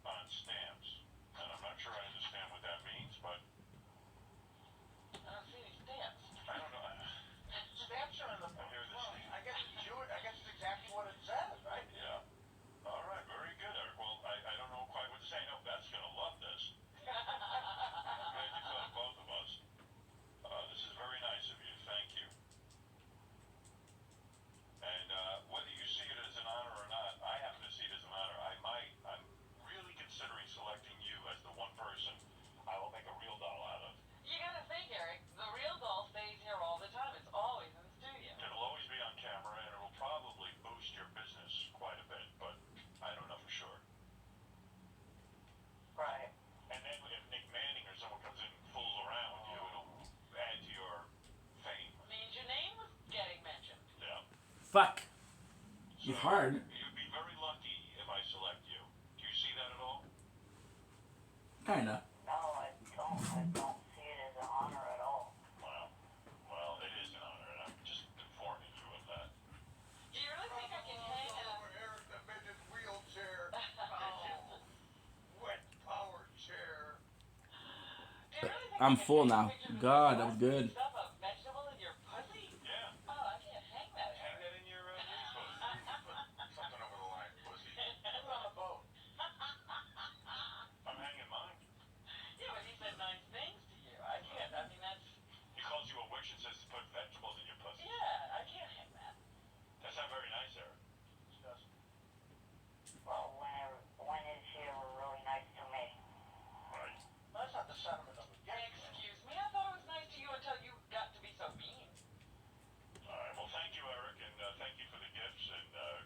on stamps. And I'm not sure I understand what that means, but I don't see any stamps. I don't know. stamps are in the I hear this. Well, I guess it's Jewish. I guess it's exactly what it says, right? Yeah. All right, very good, Eric. Well, I don't know quite what to say. I know Beth's going to love this. I'm glad you thought of both of us. This is very nice of you. Thank you. And whether you see it as an honor or not, I happen to see it as an honor. I'm really considering selecting you as the one person I will make a real doll out of. You gotta think, Eric, the real doll stays here all the time. It's always in the studio. It'll always be on camera, and it'll probably boost your business quite a bit, but I don't know for sure. Right. And then if Nick Manning or someone comes in and fools around with you, it'll add to your fame. Means your name was getting mentioned. Yeah. Fuck. So It's hard. You'd be very lucky if I select you. Do you see that at all? Kinda. No, I don't see it as an honor at all. Well, it is an honor, and I'm just informing you of that. Do you really think I can hang a... Eric the Midget wheelchair. Oh, wet power chair. Do you really think I'm I can full hang a now. picture of God, you that was good. Stuff a vegetable in your pussy? Yeah. Oh, I can't hang that. Hang that in your newspost. Something over the line, pussy. Put it on a boat. I'm hanging mine. Yeah, but he said nice things to you. I can't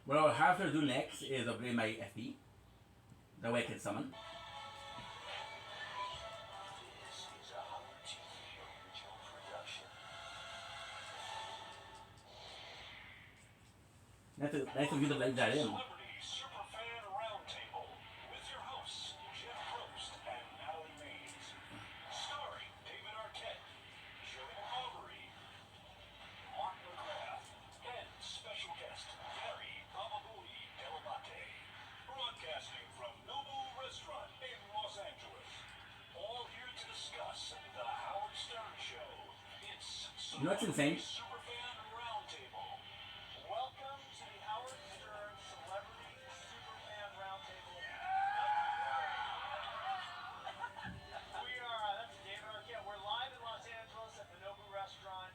What I'll have to do next is upgrade my FP. That way I can summon. This is a Howard TV original production. Nice of you to let that in. Celebrity Superfan Roundtable with your hosts, Jeff Probst and Natalie Mays. Starring David Arquette, Shirley Aubrey, Mark McGrath, and special guest Harry Bababooey Delabate. Broadcasting from Nobu Restaurant in Los Angeles. All here to discuss the Howard Stern Show. It's You know what's insane? Superfan Roundtable. Welcome to the Howard Stern Celebrity Superfan Roundtable. We are, that's David Arquette. We're live in Los Angeles at the Nobu Restaurant,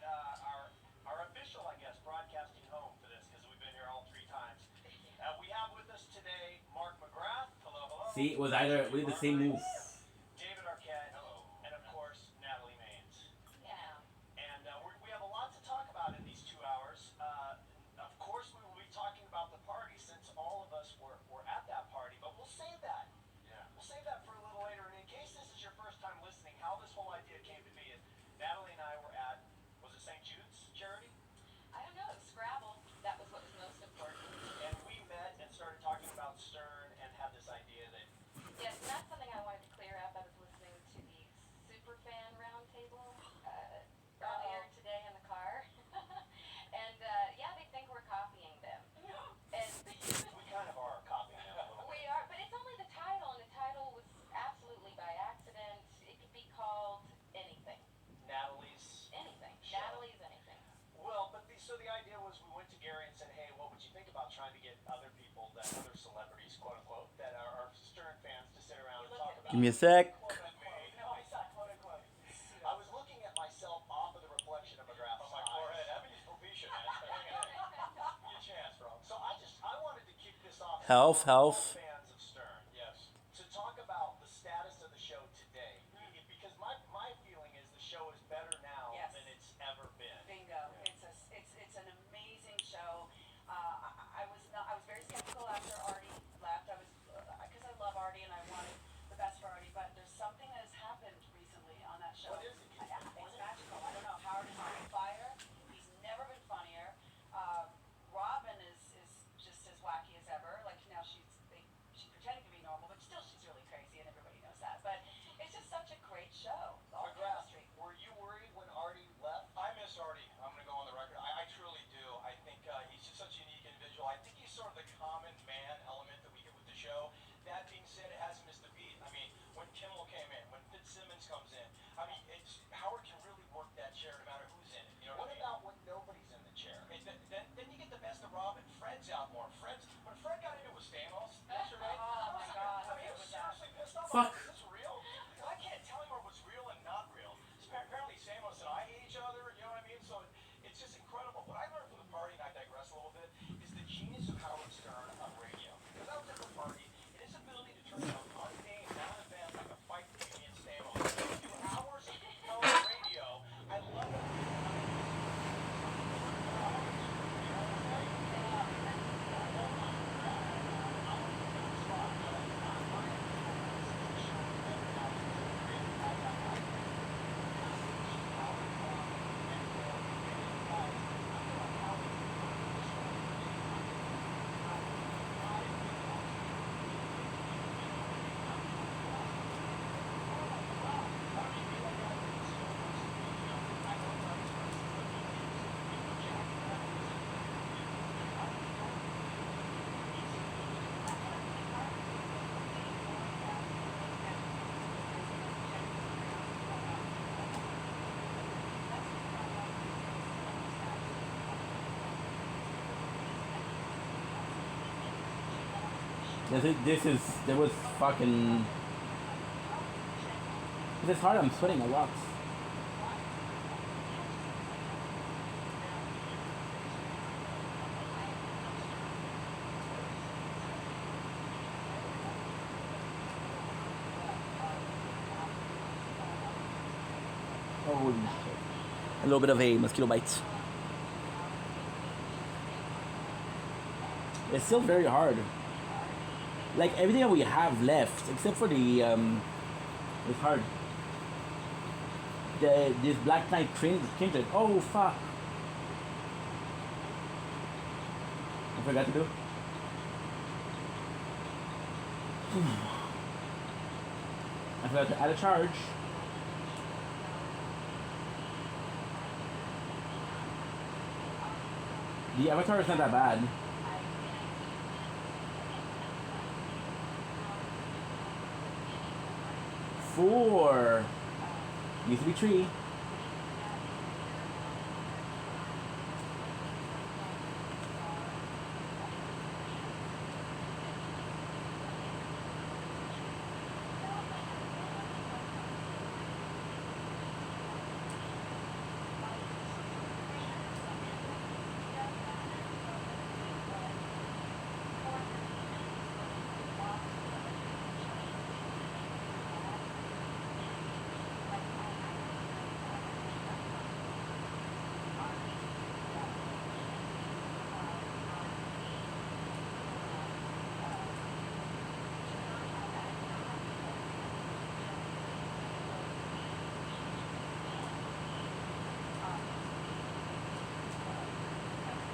our official, I guess, broadcasting home for this, because we've been here all 3 times. We have with us today Mark McGrath. Hello, hello. See, it was either we did the same move. David Arquette. Hello. And of course, Natalie Maines. Yeah. And we have a lot to talk about in these 2 hours. Of course, we will be talking about the party since all of us were at that party, but we'll save that. Yeah. We'll save that for a little later. And in case this is your first time listening, how this whole idea came to be is Natalie and I were at, was it St. Jude's charity? I don't know, Scrabble. That was what was most important. And we met and started talking about Stern and had this idea that Yes, and that's something I wanted to clear up. I was listening to the Superfan Roundtable earlier today in the car. And yeah, they think we're copying them. And we kind of are copying them a little bit. we are, but it's only the title, and the title was absolutely by accident. It could be called anything. Natalie's. Anything. Sure. Natalie's anything. Well, but so the idea was we went to Gary and said, hey, what would you think about trying to get other people, other celebrities, quote unquote, that are Stern fans to sit around and talk about. Give me a sec. Quote unquote. No, I said quote unquote. I was looking at myself off of the reflection of McGrath's On my forehead, having these propecia, man. Give me a chance, bro. So I wanted to kick this off. Health. Fans of Stern. Yes. To talk about the status of the show today, because my feeling is the show is better now Yes. than it's ever been. Bingo. It's an amazing show. I was very skeptical after Artie left. I was because I love Artie and I wanted the best for Artie, but there's something that has happened recently on that show. What is it? It's magical. I don't know. Howard is on fire. He's never been funnier. Robin is just as wacky as ever. Like now she's pretending to be normal, but still she's really crazy, and everybody knows that. But it's just such a great show. All McGrath, chemistry. were you worried when Artie left? I miss Artie. I'm going to go on the record. I truly do. I think he's just such a unique individual. I think he's sort of the common man element that we get with the show. That being said, it hasn't missed a beat. I mean, when Kimmel came in, when Fitzsimmons comes in, I mean, Howard can really work that chair no matter who's in it. You know What what I mean? about when nobody's in the chair? Then you get the best of Robin. Fred's out more. When Fred got into it with Stamos yesterday, Oh my God. I mean, he was seriously pissed off. Fuck. Is this real? I can't tell him what's real and not real. Apparently Stamos and I hate each other, you know what I mean? So it's just incredible. What I learned from the party, and I digress a little bit, is the genius of Howard Stern on radio. Because I was at the party, and his ability to turn a mundane, non-event, like a fight between me and Stamos, into hours of compelling radio. I love it. There was fucking. This is hard. I'm sweating a lot. Holy shit. A little bit of a mosquito bite. It's still very hard. Like everything that we have left, except for the it's hard. This Black Knight Kindred. Oh fuck! I forgot to do. I forgot to add a charge. The avatar is not that bad. 4. Used to be 3.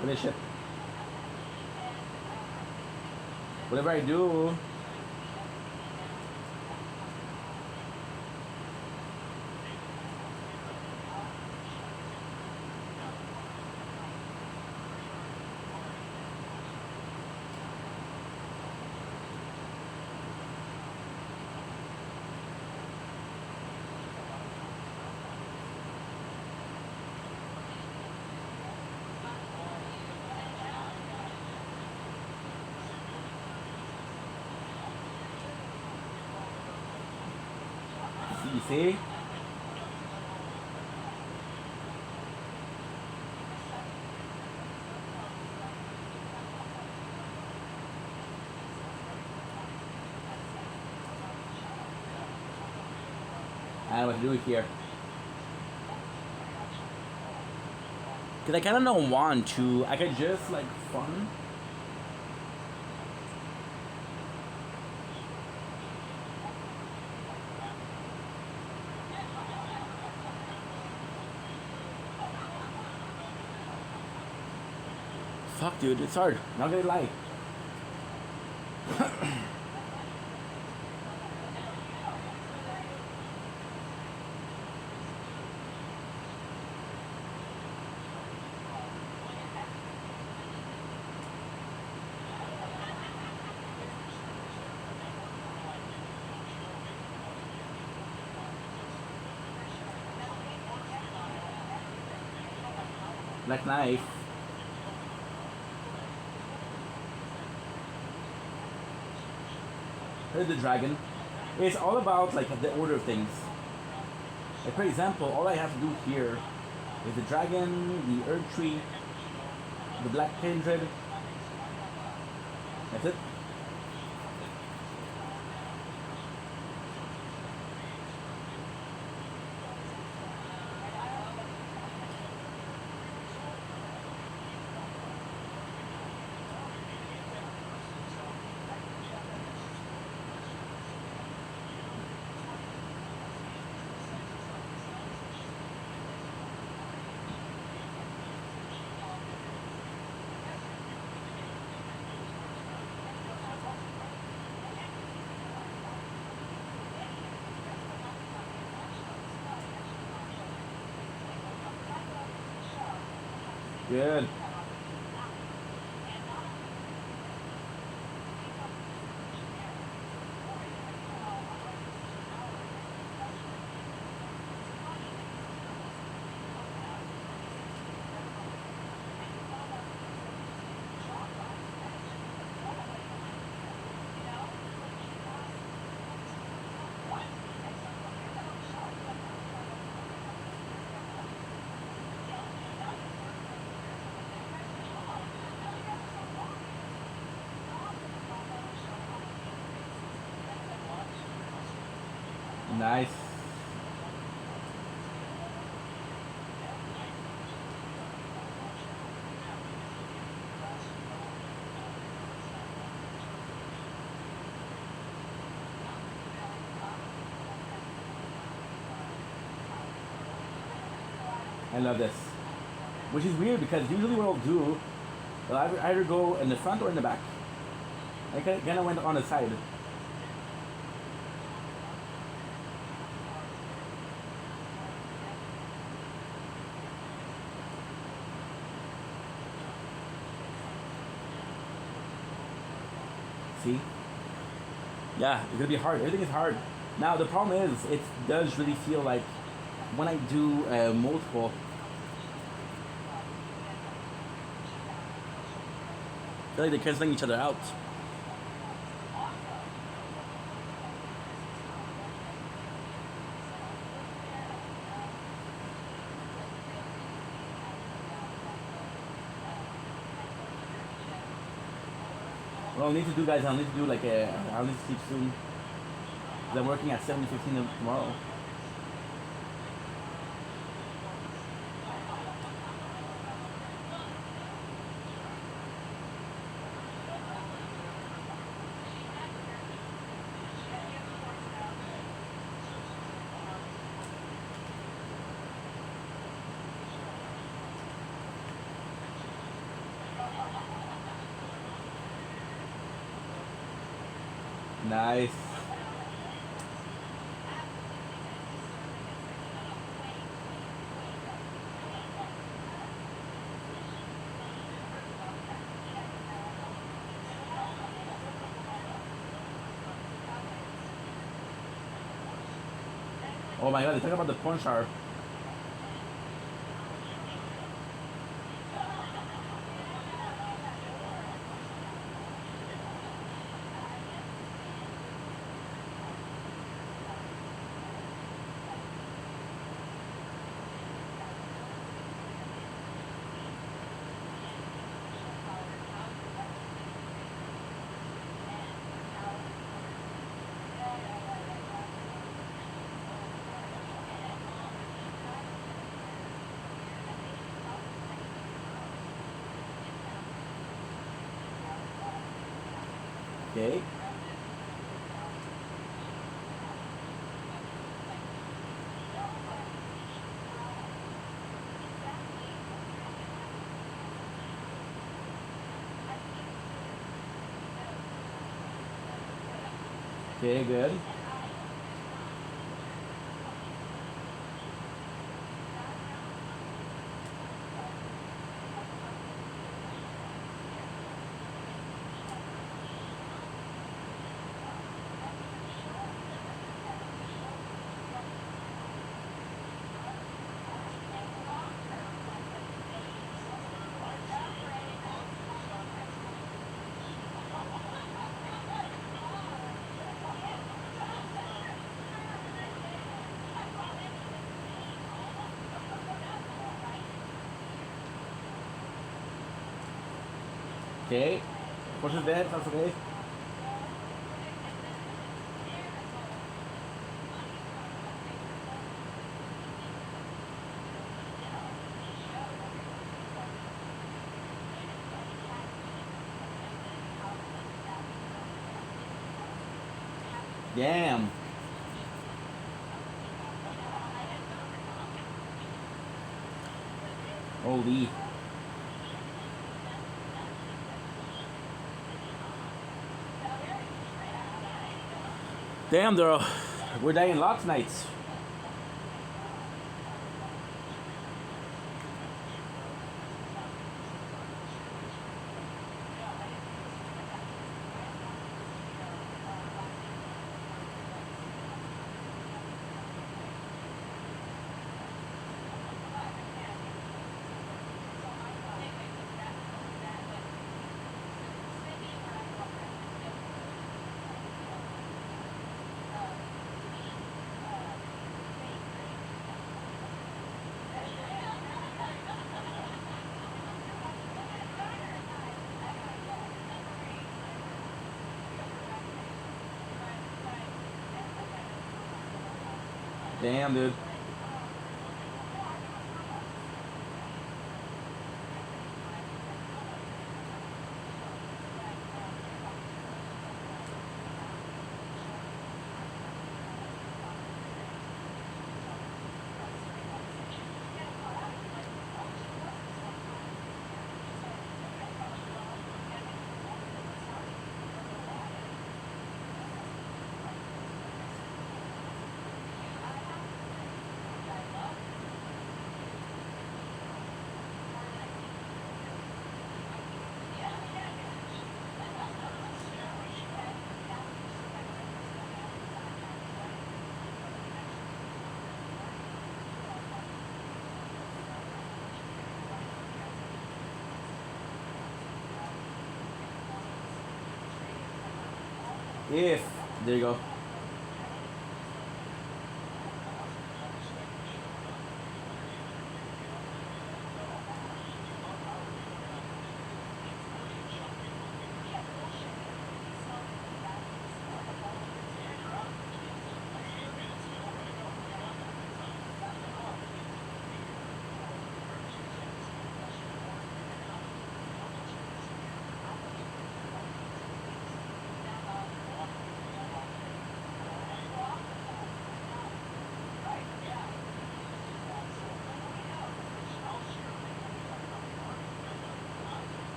What is shit? Whatever I do. You see? I don't know what to do here. Cause I kinda don't want to. I could just like fun. Fuck, dude, it's hard. Not gonna lie. Black Knife. Here's the dragon. It's all about like the order of things. Like for example, all I have to do here is the dragon, the Earth Tree, the Black Kindred. That's it. Good. Nice. I love this. Which is weird because usually what I'll do, I'll either go in the front or in the back. I kind of went on the side. See? Yeah, it's gonna be hard. Everything is hard. Now the problem is, it does really feel like when I do multiple, I feel like they're canceling each other out. What I'll need to do, guys, I'll need to do like I'll need to sleep soon. Because I'm working at 7:15 tomorrow. Nice. Oh my god, they talk about the porn star. Okay. Okay, good. Okay. Push it there, that's okay. Damn. Holy. Damn, we're dying lots nights. Damn, dude. If there you go.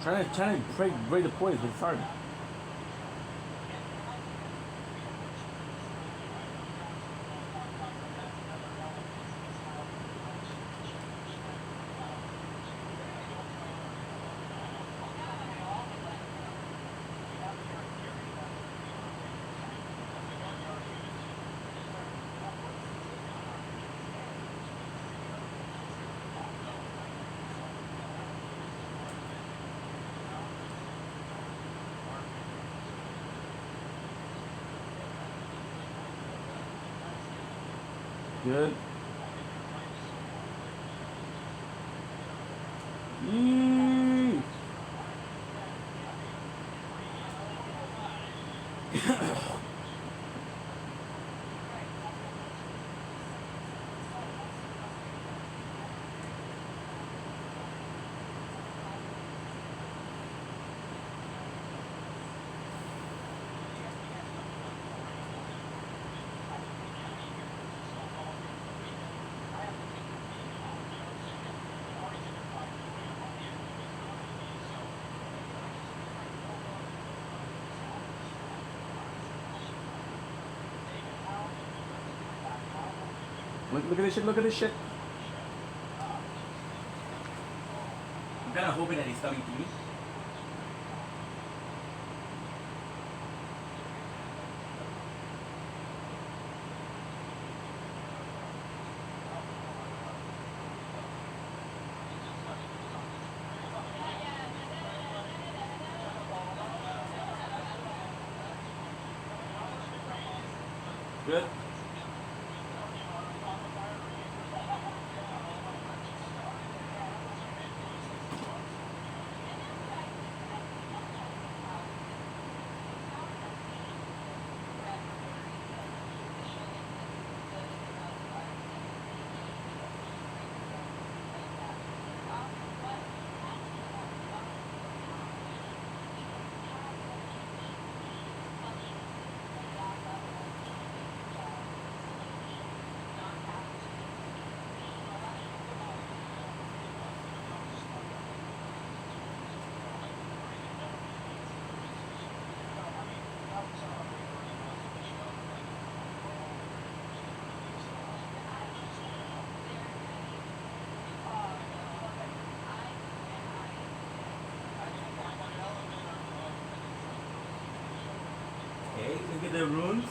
Trying to break the poise, but it's hard. Good. Yee. Look at this shit, look at this shit. I'm kinda hoping that he's coming to me. Good. Okay, look at the runes.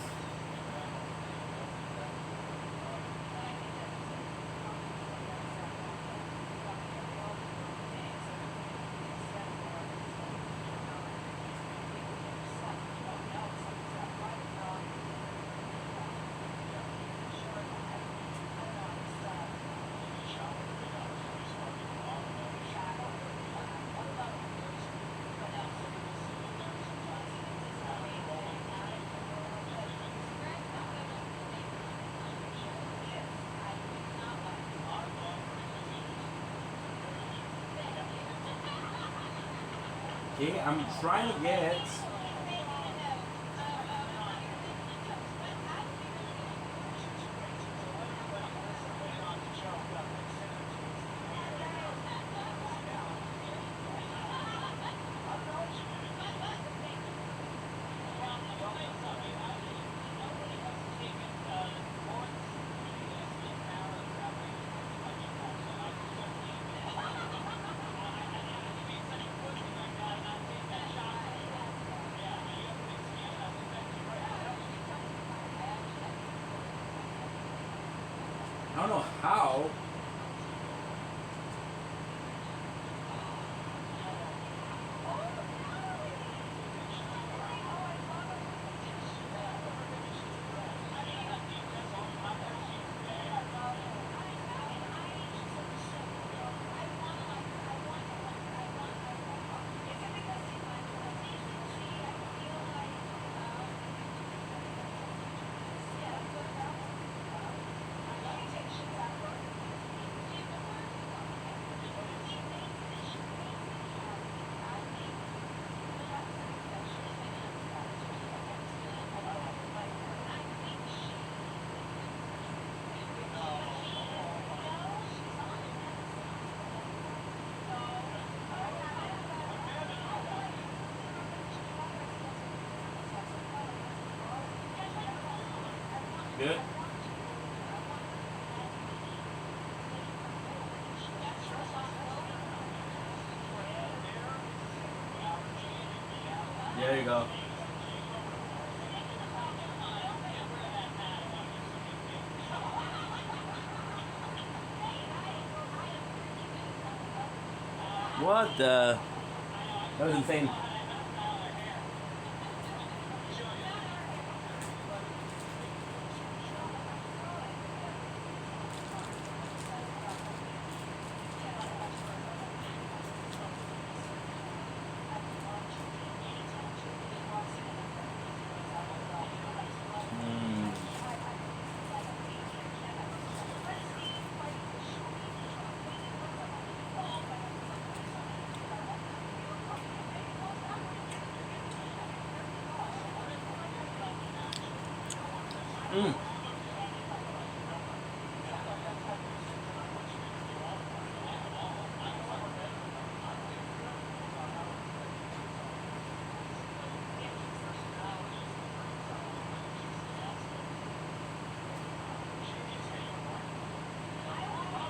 Okay, I'm trying to get. I don't know how. Good. There you go. What the? That was insane.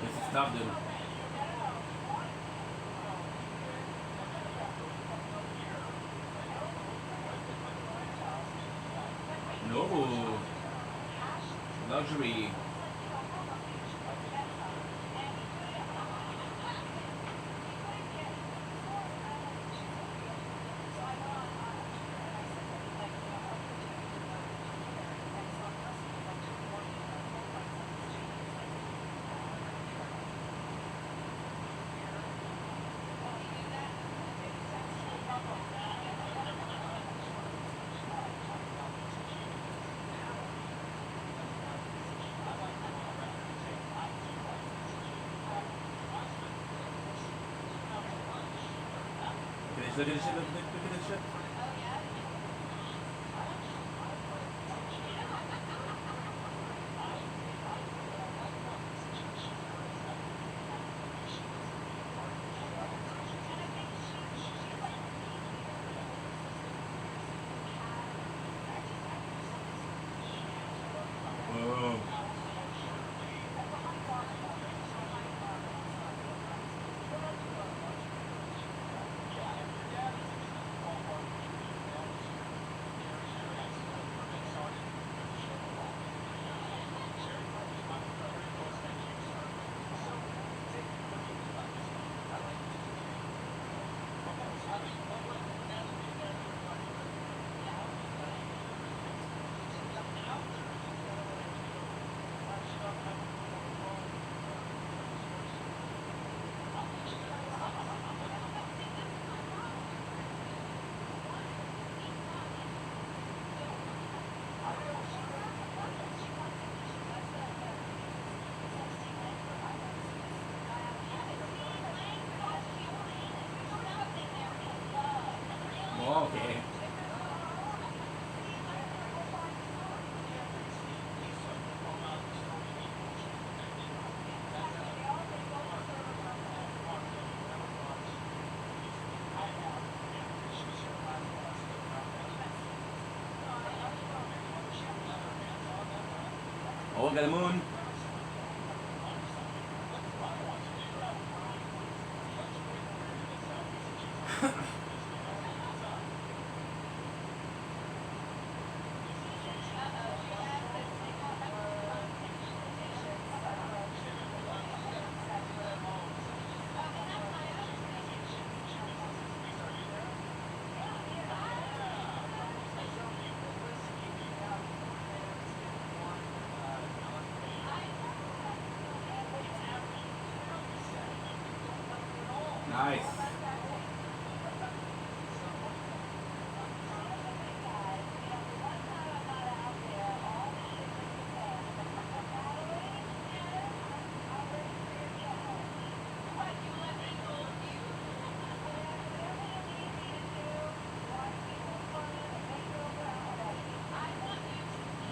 This is tough, dude. No. Luxury. Look at this shit, look at this shit. Whoa. Okay. Oh, got a moon.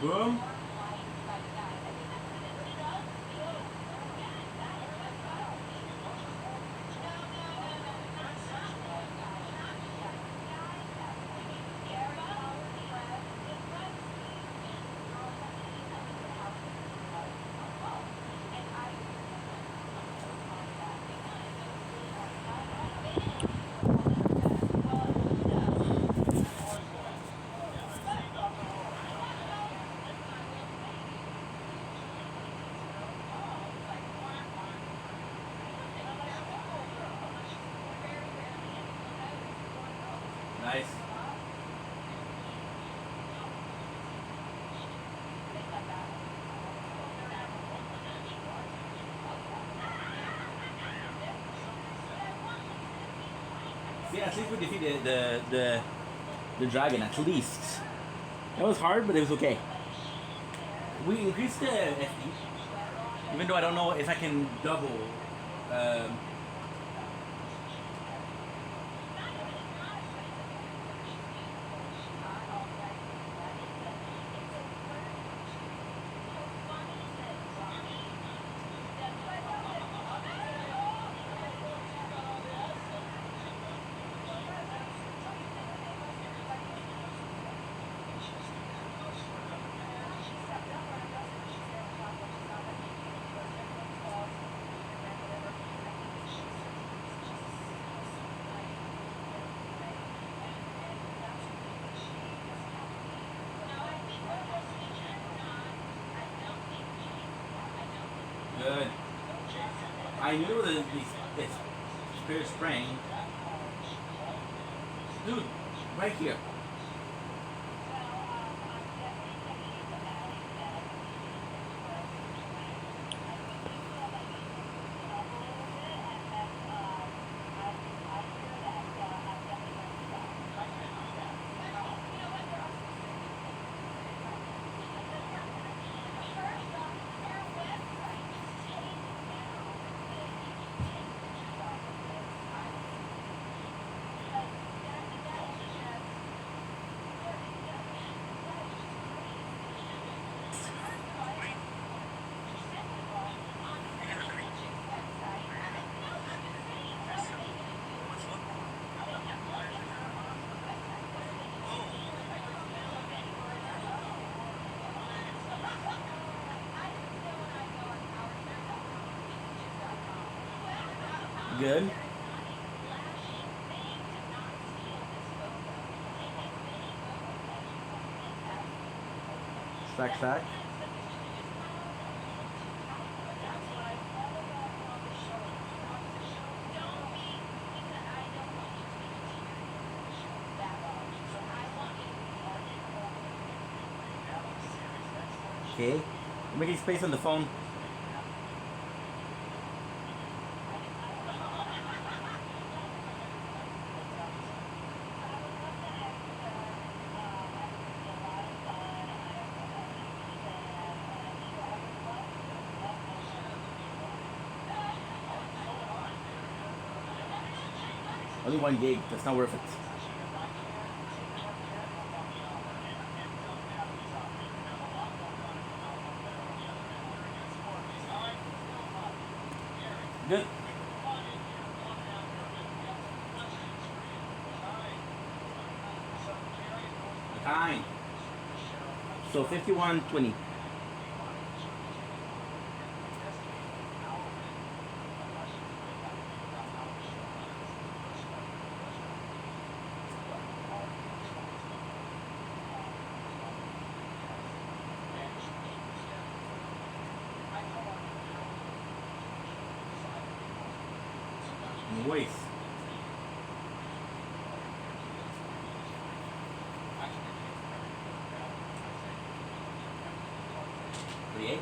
Boom. Nice. See, at least we defeated the dragon. At least that was hard, but it was okay. We increased the FD, even though I don't know if I can double. Good. I knew that it's spirit spraying. Dude, right here. Good. Stack, stack. Okay. Making space on the phone. Only 1 gig, that's not worth it. Good. Fine. So 51.20. Waste. Create.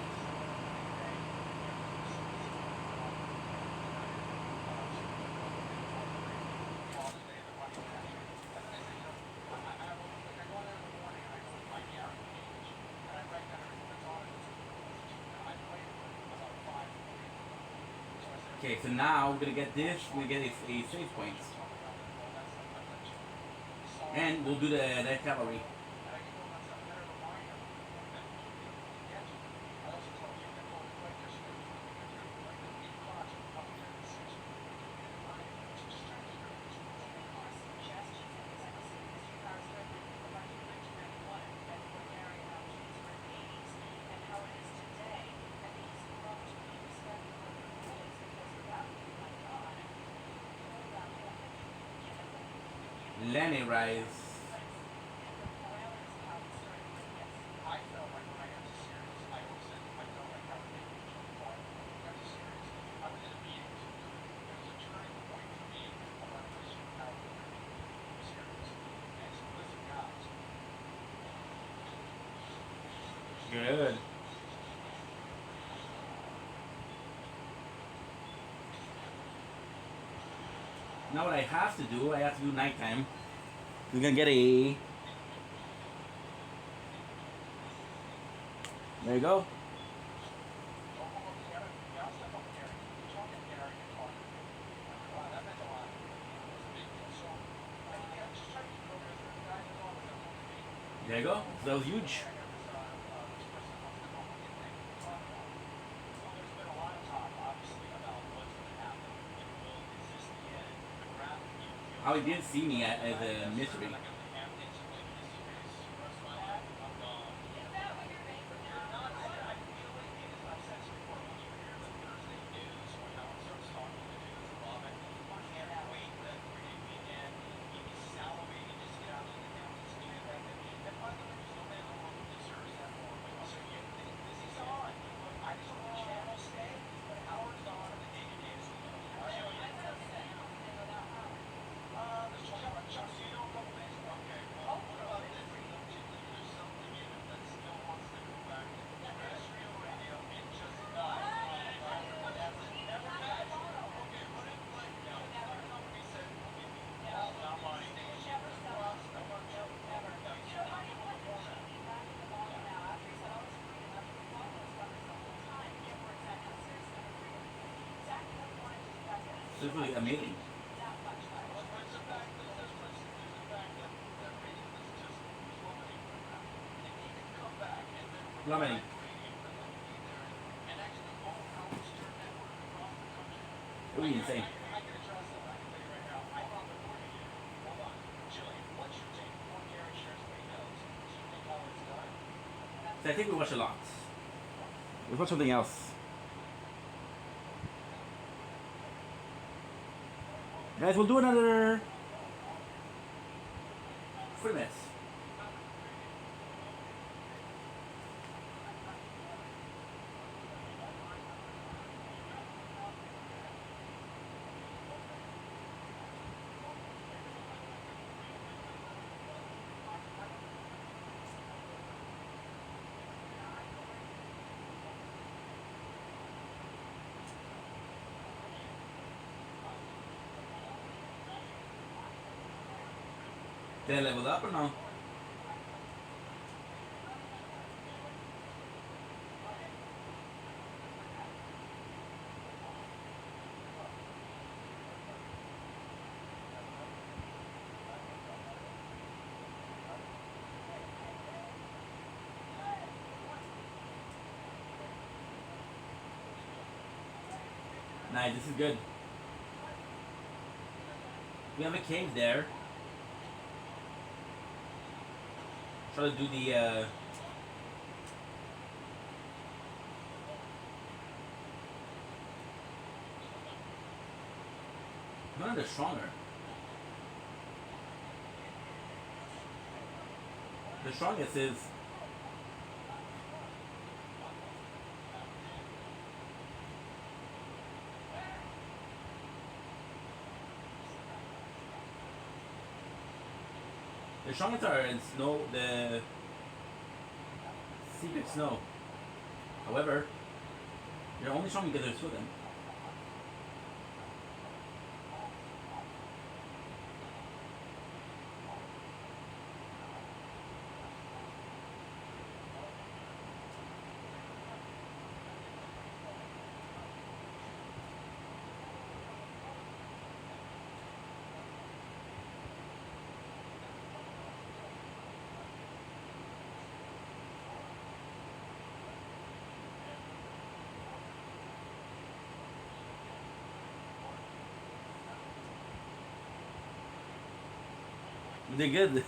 Okay, so now we're gonna get this, we're gonna get a save point. And we'll do the cavalry. Lenny Rise. I felt like when I got to series, I always said I felt like Howard David was on fire. When I got to series, I was in a meeting. It was a turning point for me of my relationship with Howard David series. And so listen, guys. Good. Now what I have to do nighttime. We're gonna get a. There you go. There you go. That was huge. How he didn't see me as a mystery. This is really amazing. Plummeting. It would be insane. So I think we watched a lot. Let's watch something else. Guys, we'll do another 3 minutes. Did I level up or no? Nice, this is good. We have a cave there. Try to do the none of the stronger. The strongest is the strongest are in snow, the secret snow. However, they're only strong because they're two of them. They're good.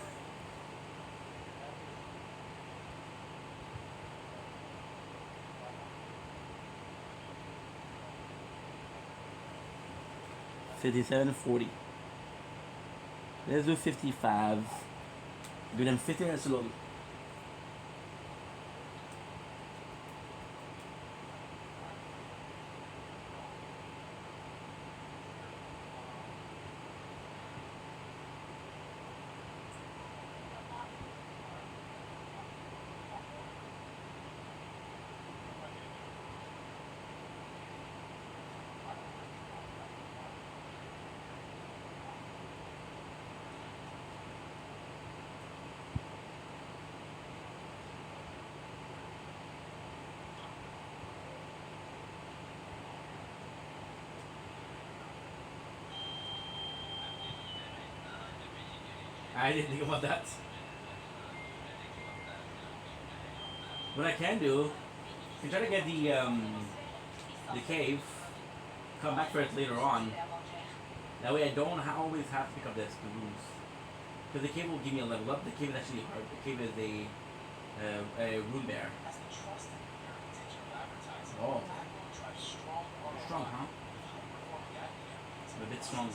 $57.40. Let's do 55. Do them 50 minutes slowly. I didn't think about that. What I can do, I can try to get the cave, come back for it later on. That way I don't always have to pick up the rooms. Because the cave will give me a level up. The cave is actually hard. The cave is a rune bear. Oh. Strong, huh? A bit stronger.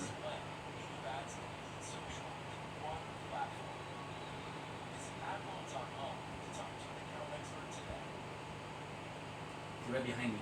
He's right behind me.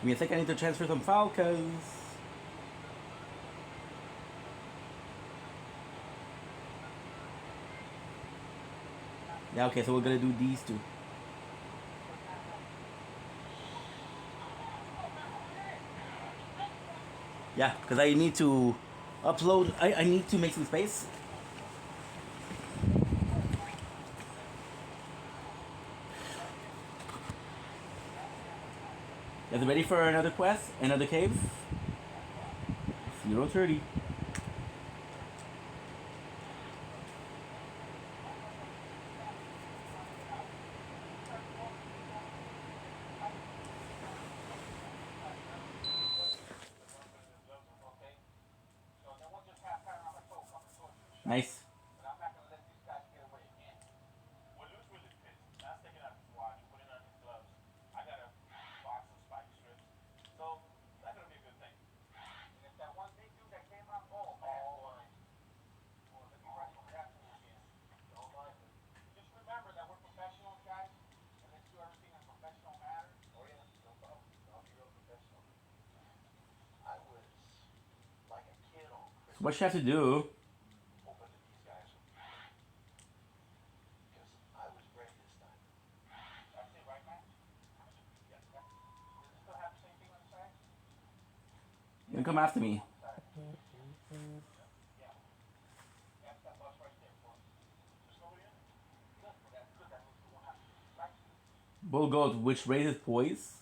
Give me a second, I need to transfer some Falcons. Yeah, okay, so we're gonna do these two. Yeah, because I need to upload, I need to make some space. You guys ready for another quest? Another cave? 0:30. Nice. But I'm not gonna let these guys get away again. Well, Lou's really pissed. Now I'm taking out his watch, putting on his gloves. I got a box of spike strips. So that's gonna be a good thing. And if that one big dude that came out, oh man, boy. Well, let me run for that again. Don't mind me. Just remember that we're professionals, guys, and let's do everything in a professional manner. Oh yeah, no problem. I'll be real professional. I was like a kid on Christmas. So what you have to do? You can come after me. Bull goat, which raises poise.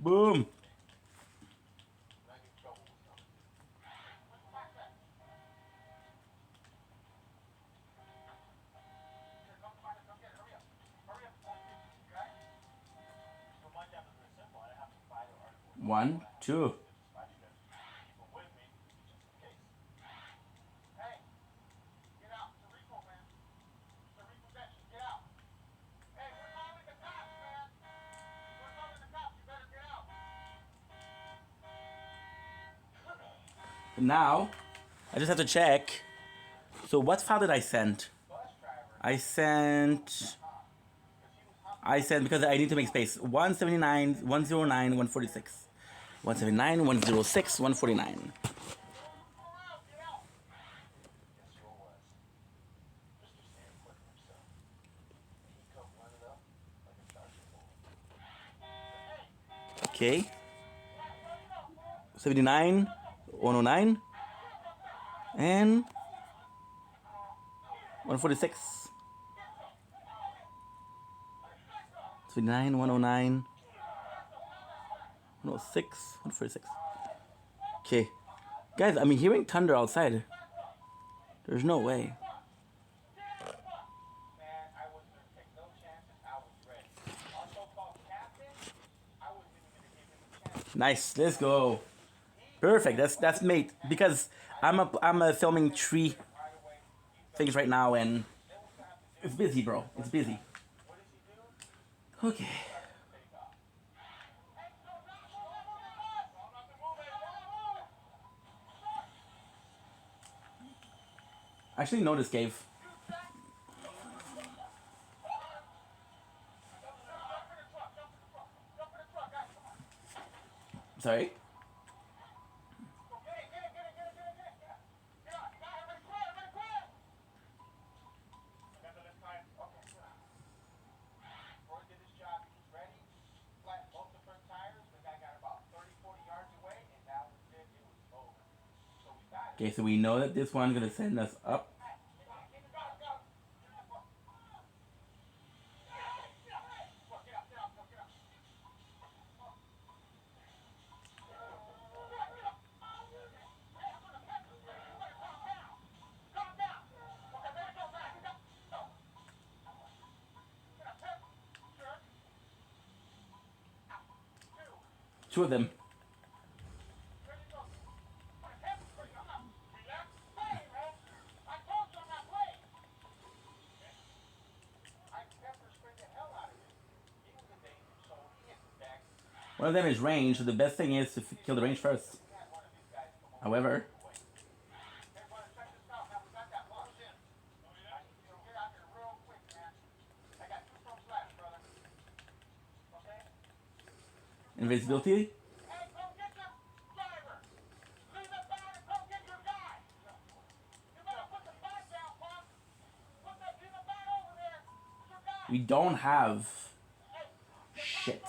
Boom. One, two. now, I just have to check. So what file did I send? I sent because I need to make space. 179, 109, 146. 179, 106, 149. Okay. 79, 109, and 146. 79, 109, 106, 146. Okay. Guys, I'm hearing thunder outside. There's no way. Nice. Let's go. Perfect. That's mate. Because I'm filming 3 things right now and it's busy, bro. It's busy. Okay. I actually know this cave. Sorry. Okay, so we know that this one's gonna send us up. Two of them. One of them is range, so the best thing is to kill the range first. However, invisibility. We don't have shit.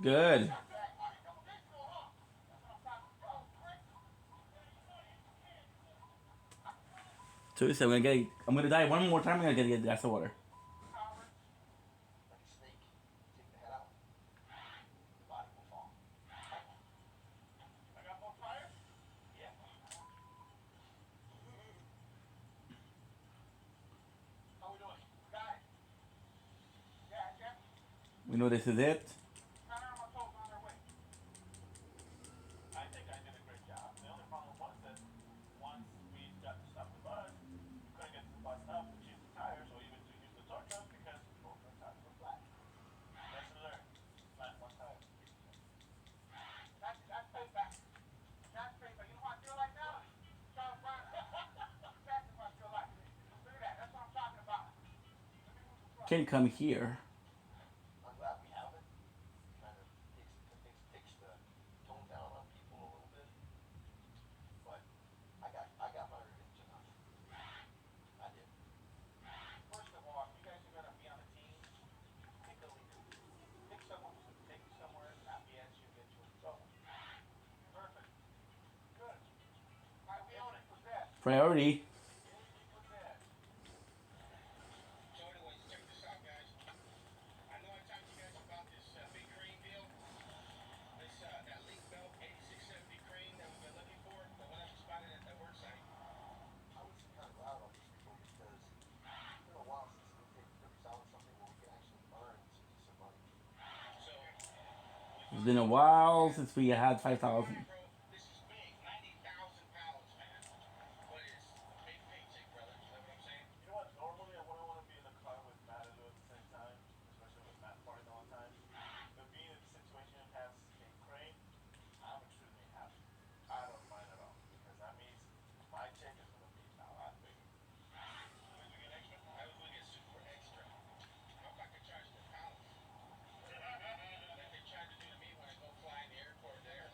Good. So I'm gonna die one more time. I'm gonna get a glass of water. We know this is it. Can come here. I'm glad we have it. Kind of takes the tone down on people a little bit. But I got my revenge enough. I did. First of all, if you guys are gonna be on a team, pick a leader. Pick someone who's gonna take you somewhere, not BS you, get you in trouble. Perfect. Good. Alright, we own it. Who's that? Priority. It's been a while since we had 5,000. This is big, 90,000 pounds, man. What is a big paycheck, brother? You know what I'm saying? You know what? Normally, I wouldn't want to be in the car with Matt and Lou at the same time, especially with Matt farting all the time. But being in the situation has a crane, I'm extremely happy. I don't mind at all because that means my check is going to be a lot bigger. When we get extra, I was gonna get super extra. I hope I can charge per pound. Like they tried to do to me when I go fly in the airport there.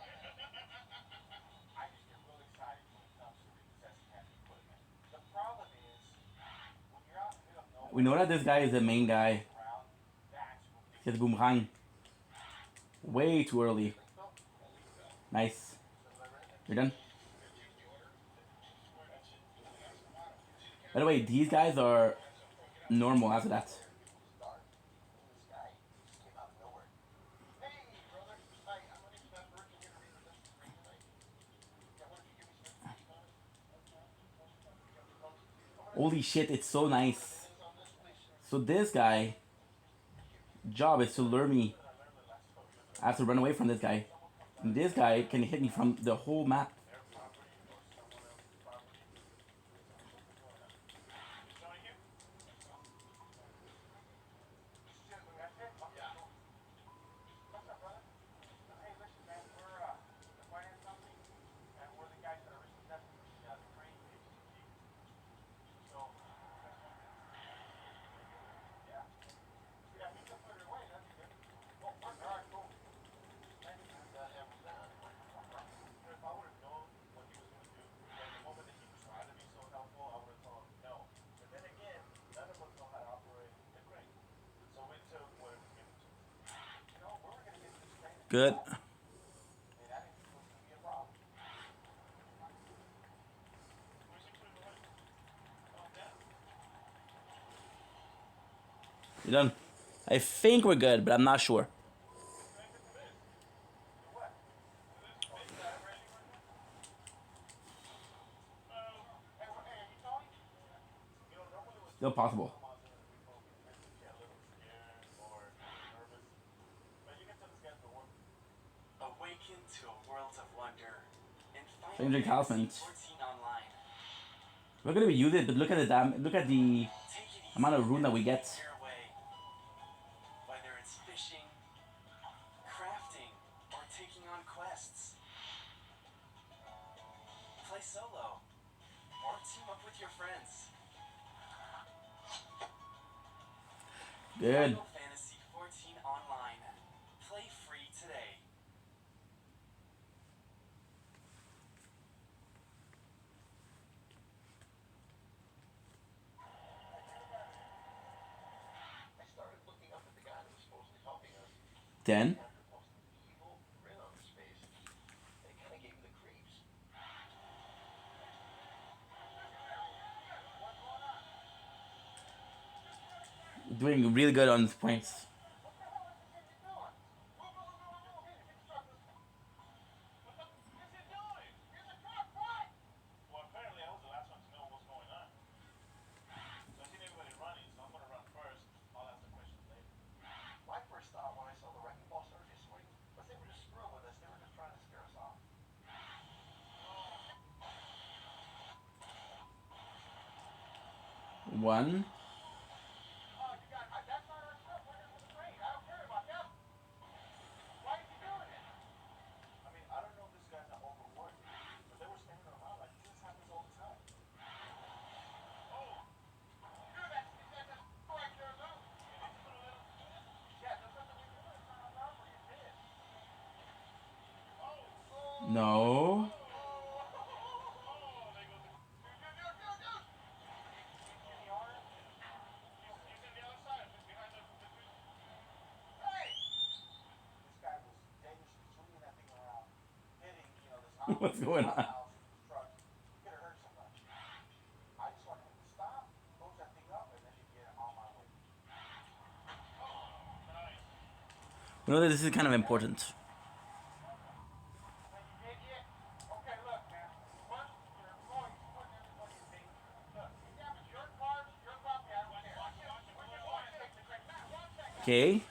I just get really excited when it comes to repossessing heavy equipment. The problem is, when you're out in the middle of nowhere, We know that this guy is the main guy. around, that's when He has boomerang. Way too early. Nice. You're done? By the way, these guys are normal after that. this guy just came out of nowhere. Hey, brother. Hi, I'm gonna need that work here to repossess the crane tonight. Yeah, what if you give me some Holy shit, it's so nice. So this guy job is to lure me. I have to run away from this guy. And this guy can hit me from the whole map. Good. You done? I think we're good, but I'm not sure. Still possible. Awaken to a world of wonder and Stranger Final Fantasy Talismans. 14 online. We're gonna use it, but look at the look at the Take it easy amount of rune that we and get. your way. Whether it's fishing, crafting, or taking on quests. Play solo or team up with your friends. Good. Final Fantasy 14 online. Play free today. I started looking up at the guy that was supposedly helping us. 10. After posting the evil grin on his face, it kind of gave me the creeps. Doing really good on points. Well, apparently I was the last one to know what's going on. So I seen everybody running, so I'm gonna run first. I'll ask the questions later. My first thought when I saw the wrecking ball start to swing was they were just screwing with us. They were just trying to scare us off. One. Oh, you got that's not our stuff. We're here for the crane. I don't care about them. Why is he doing it? I mean, I don't know if this guy's not overworked, but they were standing around like this happens all the time. Oh, you're that's right there, though. Yeah, there's nothing we can do. It's not our property. It's his. No. What's going on? You know that this is kind of important. Okay.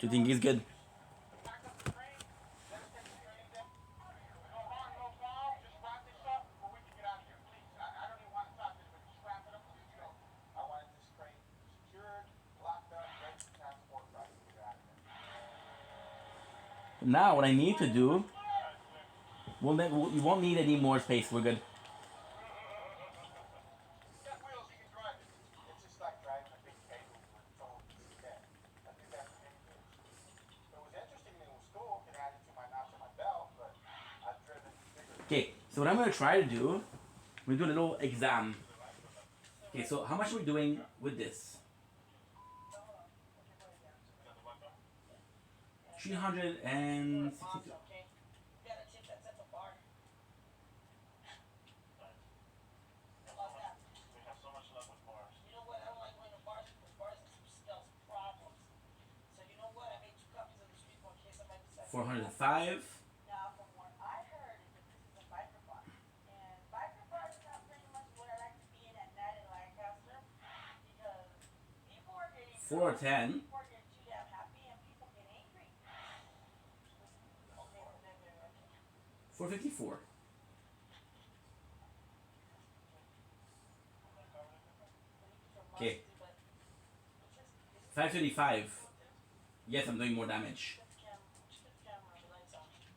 Do you think he's good? Pack up the crane, let us take the crane down. No harm, no foul. Just wrap this up or we can get out of here, please. I don't even want to talk to anybody. Just wrap it up and leave it go. I wanted this crane secured, locked up, ready to transport so I can get out of here. Now, what I need to do, you won't need any more space. We're good. It's got wheels, you can drive it. It's just like driving a big cable with its own stand. I think that's what it is. It was interesting and it was cool. It added to my notch on my belt, but I've driven bigger. Okay, so what I'm gonna try to do, we do a little exam. Okay, so how much are we doing with this? 360. Okay. You gotta tip that set the bar. How's that? We have so much love with bars. You know what? I don't like going to bars because bars have some spells problems. So you know what? I made 2 copies of the street in case somebody decides. 405. Now, from what I heard is that this is a biker bar. And biker bars are not pretty much what I like to be in at night in Lancaster. Because people are getting 410. people are getting too damn happy and people get angry. Okay, 454. Okay. 535. Yes, I'm doing more damage.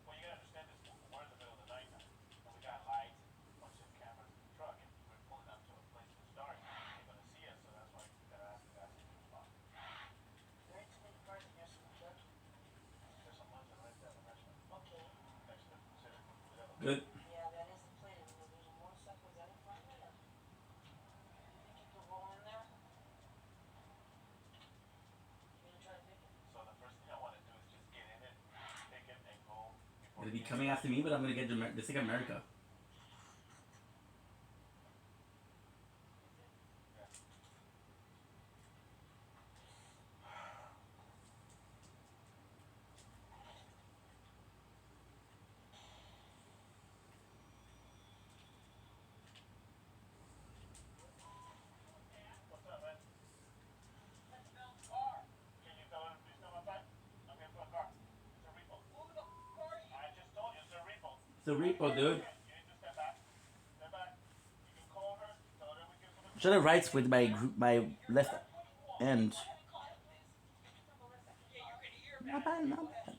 Well, you gotta understand this. We're in the middle of the night now. And we got lights, a bunch of cameras in the truck, and we're pulling up to a place that's dark. They're gonna see us, so that's why we gotta ask the guys to keep them off. There's some ones that are right there in the restaurant. Okay. Next to consider. Good. Yeah, that is a plate. There's a motorcycle. Is that in front of it? Or? You think you could roll in there? You gonna try to pick it? So the first thing I want to do is just get in it, pick it, and go. It'll be coming after me, but I'm gonna get just like America. What's up, man? Can you tell him please come outside? I'm here for a car. It's a repo. I just told you it's a repo. It's a repo, dude. You need to step back. Step back. You can call her. Tell her we give some. Should have rights with my left end. Not bad, not bad.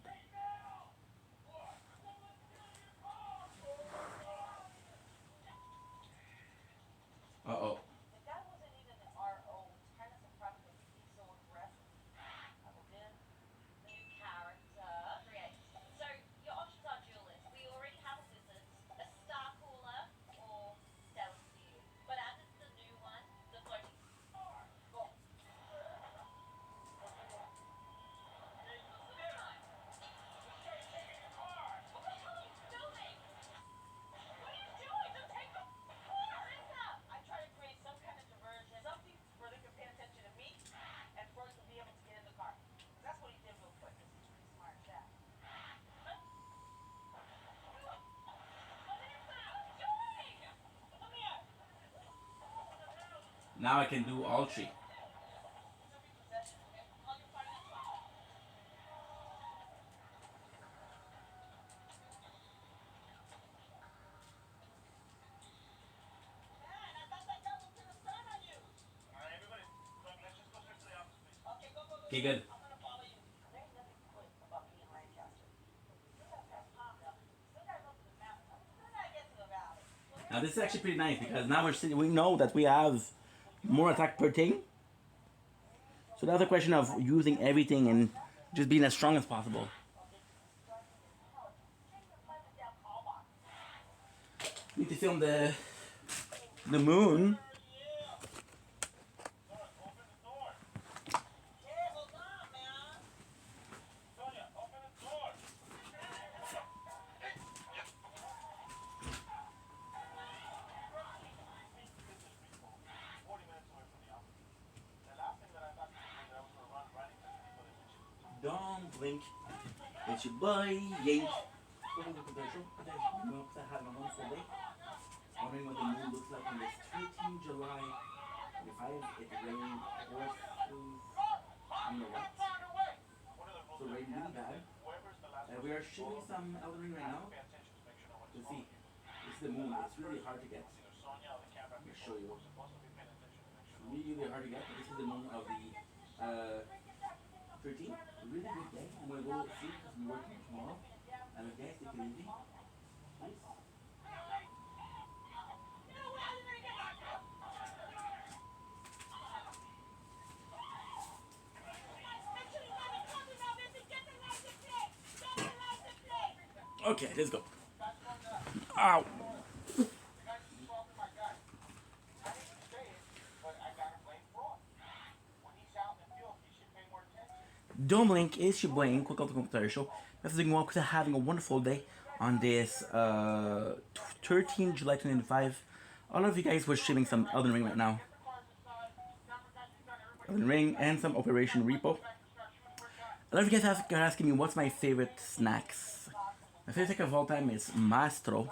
Uh-oh. The guy wasn't even an RO. It's kind of surprising that he's so aggressive. I will then New character. Create. So your options are duelist. We already have a wizard, a star caller, or stealth view. But as it's the new one, the floating. go. I try to create some kind of diversion, something where they can pay attention to me, and Ford can be able to get in the car. 'Cause that's what he did real quick. 'Cause he's pretty smart at that. Come here. Now I can do all three. This will be possession, okay? Call your partner. Man, I thought that guy was gonna start on you. All right, everybody. Look, let's just go straight to the office, please. Okay, go. Okay, good. I'm gonna follow you. There's nothing quick about being in Lancaster. You still gotta pass Palmdale. Still gotta go to the mountain. Still gotta get to the valley. Now this is actually pretty nice because now we know that we have more attack per thing. So that's a question of using everything and just being as strong as possible. Need to film the moon. Open the door. Yeah, hold on, man. Sonia, open the door. This is repo. 40 minutes away from the office. The last thing that I thought you were doing, I was gonna run right into the people that hit you. Don't blink. It's your boy, Yank. Welcome to the show. Today, we hope to have a wonderful day. Wondering what the moon looks like on this 13 July 25. It rained horses. I don't know what. What are the So rain really bad. Whoever's the last We are shooting some Elden Ring right now. pay attention to make sure no one's Let's following see. you. This is the moon. It's really hard to get. It's either Sonya or the camera Let me people show you. who are supposed to be paying attention to make sure no Really, really hard to get. But this is the moon of the 13. Really good day. I'm gonna go sleep because we're working tomorrow. And guys, take it easy. Please. Okay, let's go. Ow. Don't blink, it's your Blaine. Quick out the commentary show. That's doing well because having a wonderful day on this 13 July 2025. All of you guys were streaming some Elden Ring right now. Elden Ring and some Operation Repo. A lot of you guys are asking me what's my favorite snacks. My favorite snack of all time is Mastro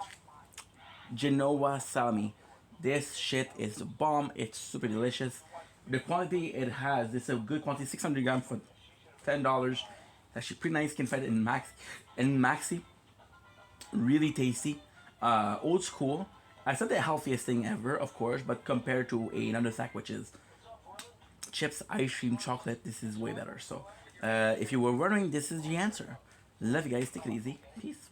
Genoa Salami. This shit is bomb. It's super delicious. The quantity it has, it's a good quantity, 600 grams for $10. It's actually pretty nice. You can find it in Maxi. Really tasty. Old school. I said the healthiest thing ever, of course, but compared to another snack, which is chips, ice cream, chocolate, this is way better. So, if you were wondering, this is the answer. Love you guys. Take it easy. Peace.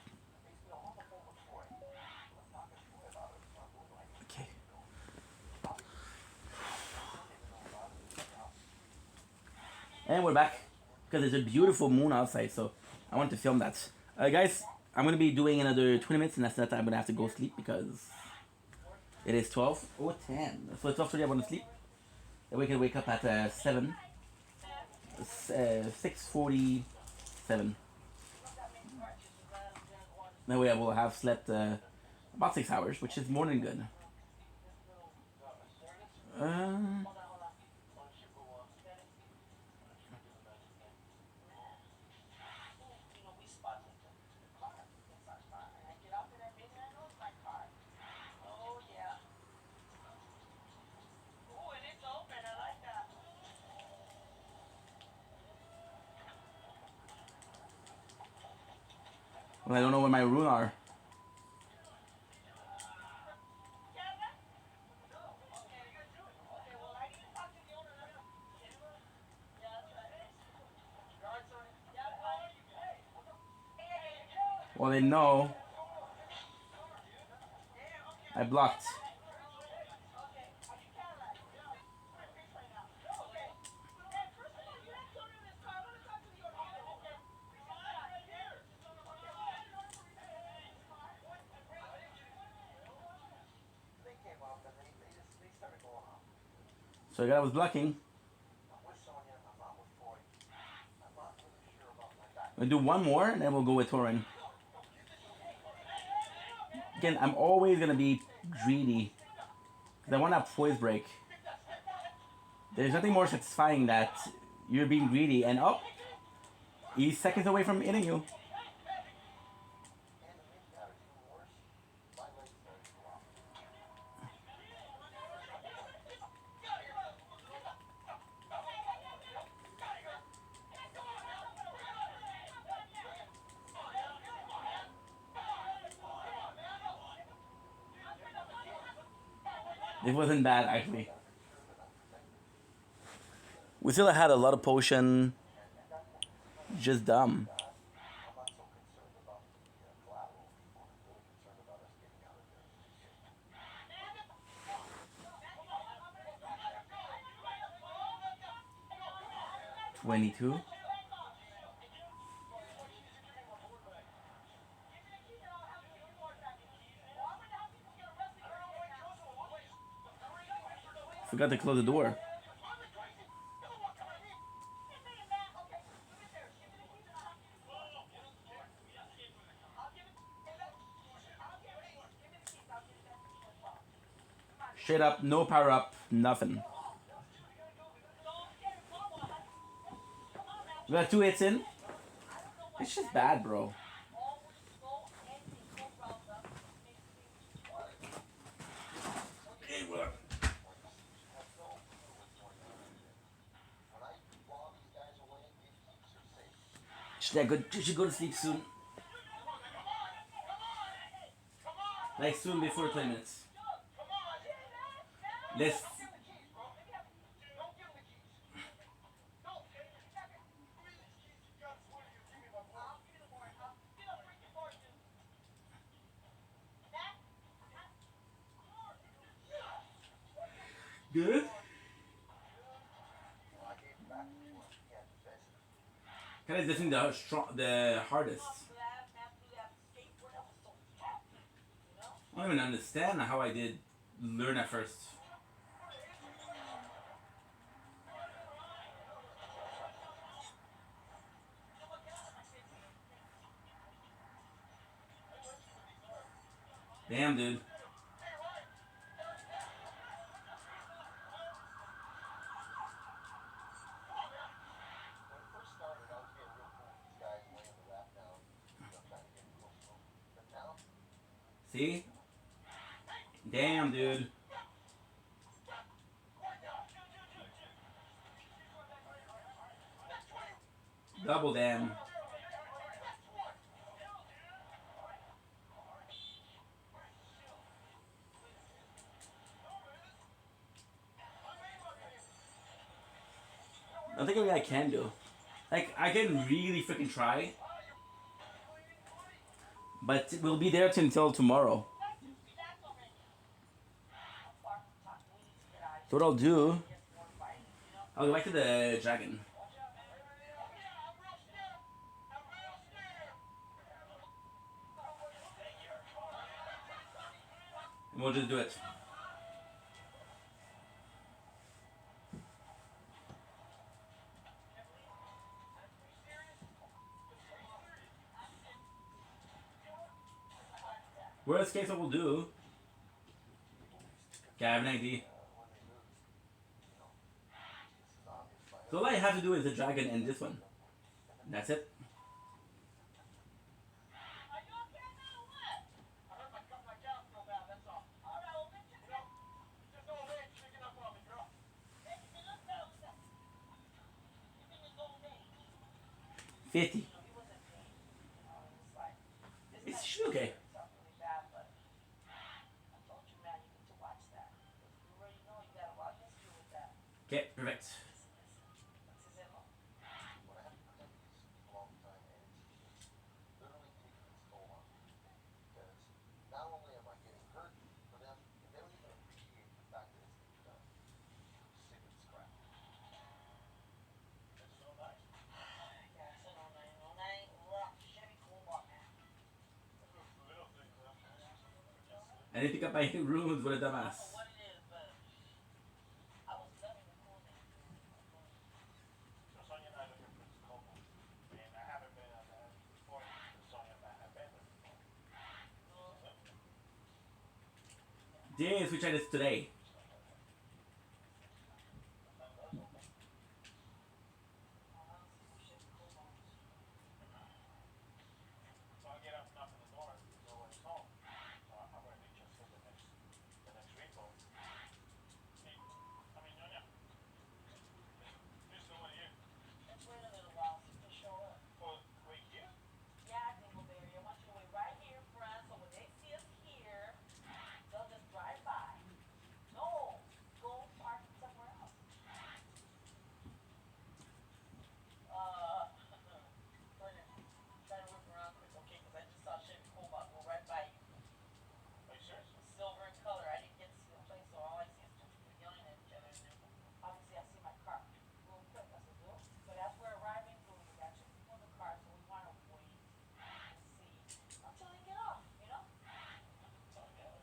Okay. And we're back because there's a beautiful moon outside, so I want to film that. Guys, I'm gonna be doing another 20 minutes, and that's that. I'm gonna have to go sleep because it is 12 or 10. So it's 12:30. I want to sleep. Then we can wake up at 7. 6:47. That way I will have slept about 6 hours, which is more than good. Well, I don't know where my runes are. Well, they know. I blocked. So the guy was blocking. We'll do one more and then we'll go with Torin. Again, I'm always gonna be greedy because I want that poise break. There's nothing more satisfying that you're being greedy and he's seconds away from hitting you. It wasn't bad, actually. We still had a lot of potion. Just dumb. $22. Forgot to close the door. Straight up, no power up, nothing. We got 2 hits in. It's just bad, bro. Okay, well. She should go to sleep soon. Like soon before 20 minutes. Let's. Good. Kind of listening the hardest. I don't even understand how I did learn at first. Damn, dude. See? Damn, dude. Double damn. I think I can do. Like, I can really freaking try. But we'll be there until tomorrow. So what I'll do, I'll go back to the dragon. And we'll just do it. Worst case, what we'll do. Okay, I have an idea. So all I have to do is the dragon and this one. And that's it. $50. It's okay. Okay, perfect. I didn't pick up my rooms with a dumbass. Yes, we tried this today.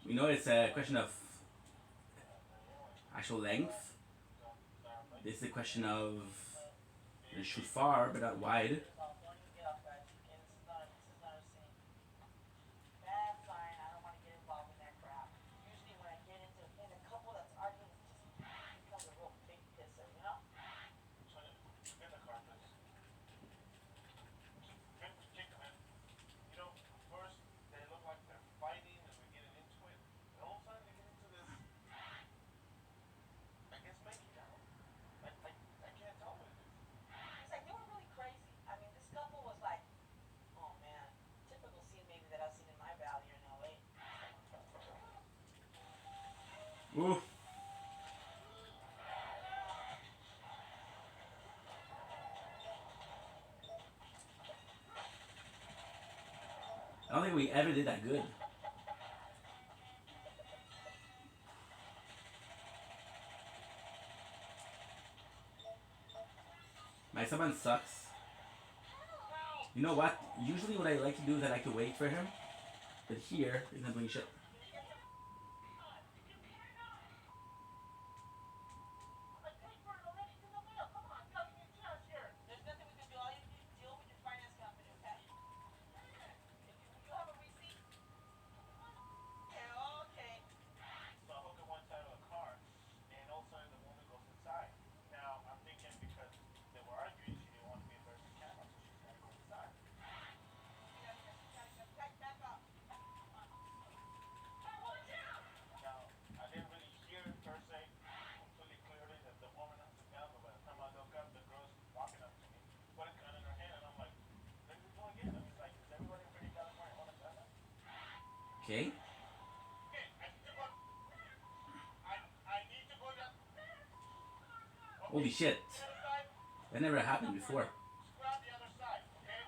We know it's a question of actual length. This is a question of you shoot far but not wide. Ooh. I don't think we ever did that good. My summon sucks. You know what? Usually what I like to do is I like to wait for him. But here, he's not doing shit. There's nothing we can do. All you need to deal with your finance company, okay? If you have a receipt? Okay. So I hook up one side of the car, and all of a sudden the woman goes inside. Now I'm thinking because they were arguing, she didn't want to be embarrassed on camera, so she's got to go inside. Back up. Now I didn't really hear her say completely clearly that the woman has a gun, but by the time I look up, the girl's walking up to me, put a gun in her hand, and I'm like, "What are you doing again?" I was like, "Is everybody in pretty California own a gun?" Okay. I need to go down. Holy shit. That never happened before. Grab the other side, okay?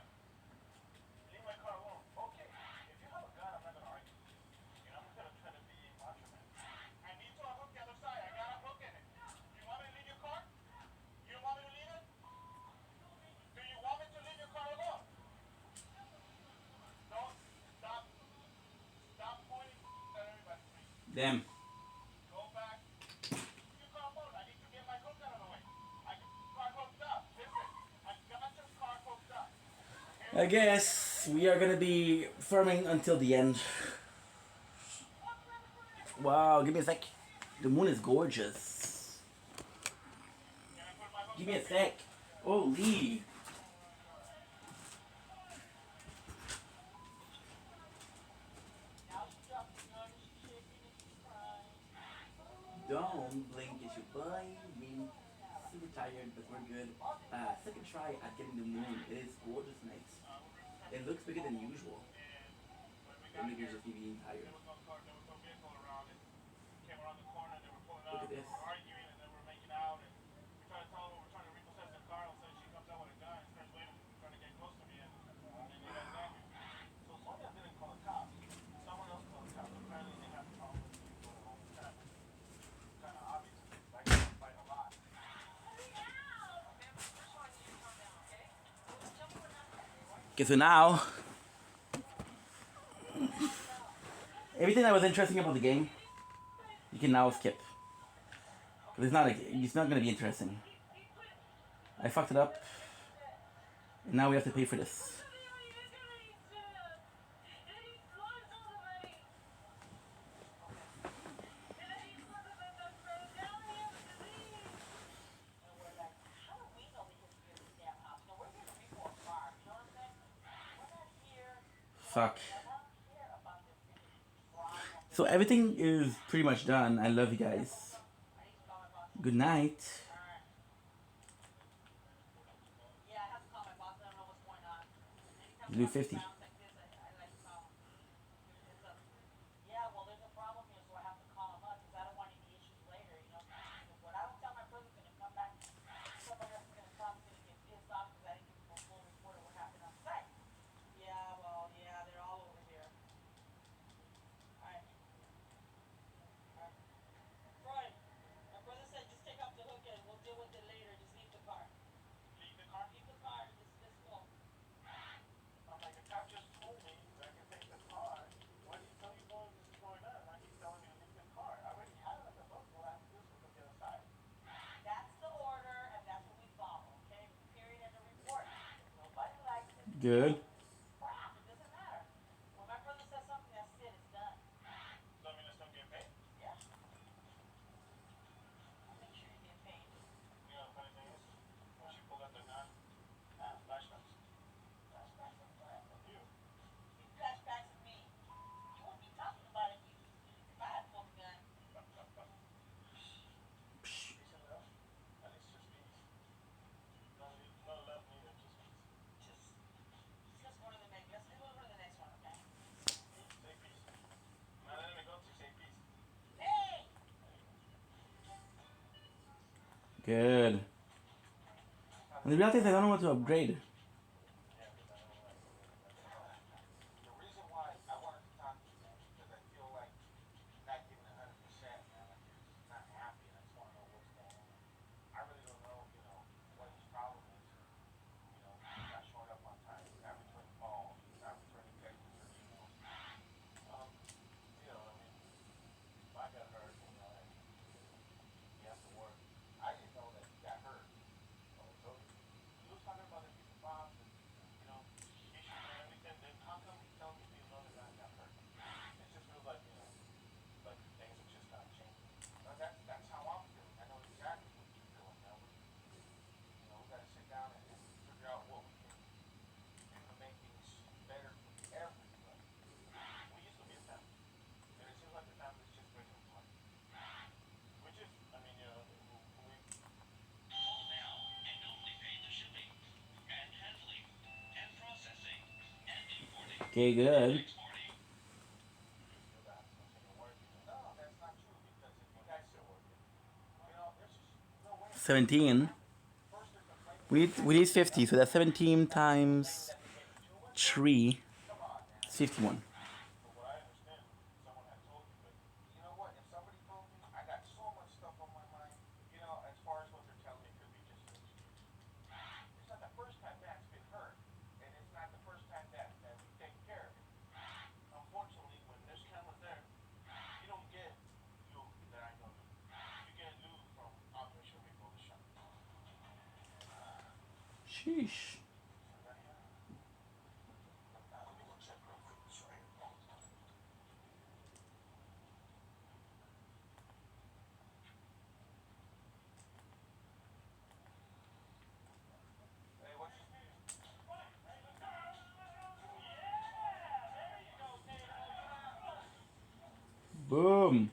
Leave my car alone. Okay. If you have a gun, I'm not gonna argue. You know, I'm not gonna try to be macho man. I need to unhook the other side. I got a hook in it. You want me to leave your car? You don't want me to leave it? Do you want me to leave your car alone? Don't stop. Stop pointing at everybody, please. Damn. Go back. Your car alone. I need to get my hook out of the way. I got your car hooked up. Listen, I got your car hooked up. I guess we are gonna be farming until the end. Wow, give me a sec. The moon is gorgeous. Give me a sec. Holy. Don't blink, it's your boy. Me. Super tired, but we're good. Second try at getting the moon. It is gorgeous night. It looks bigger than usual. Or maybe it's just me being tired. There was no car, there was no vehicle around it. Came around the corner, they were pulling Look out, at this. they were arguing, and then we're making out. And we tried to tell them we're trying to repossess the car. All of a sudden, she comes out with a gun and starts waving, trying to get close to me, and then they got angry. So Sonia didn't call the cops. Someone else called the cops. Apparently, they have a problem with people. Kind of obvious. Like, they fight a lot. Okay, so now everything that was interesting about the game, you can now skip. 'Cause it's not gonna be interesting. I fucked it up, and now we have to pay for this. Fuck. So everything is pretty much done. I love you guys. Good night. Yeah, I have to call my boss. I don't know what's going on. Blue 50. Like this, I like to call. Yeah, well, there's a problem here, so I have to call him up because I don't want any issues later, you know. What I don't tell my brother's gonna come back. Somebody else is gonna come, is gonna get pissed off because I didn't give him a full report of what happened on site. Yeah, well, yeah, they're all over here. Alright. Troy, my brother said just take off the hook and we'll deal with it later. Just leave the car. Leave the car? Leave the car. Just go. I'm like, the cop just told me that I can take the car. Why did he tell you this is going on? Now he's telling me to leave the car. I already had it on the hook. What I have to do is look at the other side. That's the order and that's what we follow, okay? Period and a report. If nobody likes it, Good. crap, it doesn't matter. When my brother says something, that's it, it's done. Does that mean I still get paid? Yeah. I'll make sure you get paid. You know, the funny thing is, when she pulled out the gun, flashbacks. Flashbacks of what? You. These flashbacks of me. You wouldn't be talking about it if I had pulled the gun. Peace and love. At least just peace. No love needed, just peace. Just The reality is I don't know what to upgrade. The reason why I wanted to talk to you, man, because I feel like not giving 100%, man. Like you're just not happy, and I just want to know what's going on. I really don't know, what his problem is. He's not showing up on time. He's not returning calls. He's not returning texts or emails. I mean, if I got hurt, and he has to work. I didn't know that he got hurt. So he was talking about it being bombs and, issues and everything. Then how come he's telling me the other guy got hurt? It just feels like, like things are just not changing. That's how I'm feeling. I know exactly what you're feeling now. We got to sit down and figure out what we can do to make things better for everybody. We used to be a family, and it seems like the family's just breaking apart. Which is, I mean, we Now, and only pay the shipping and handling and processing and importing Okay, good. exporting. feel that I'm taking work. No, that's not true because if you guys still working, there's just no way. 17. First they're complaining We need 50, so that's 17 times that they gave you 2 months. 3. Come on, man. It's 51. From what I understand, someone had told you, but you know what? If somebody told me, I got so much stuff on my mind. As far as what they're telling me, it could be just an excuse. It's not the first time Matt's been hurt, and it's not the first time that we take care of it. Unfortunately, when there's cameras there, you don't get Lou that I know Lou. You get Lou from Operation Rainbow the Shark. Sheesh. Let me go check real quick. Sorry. Hey, what's your name? Boom.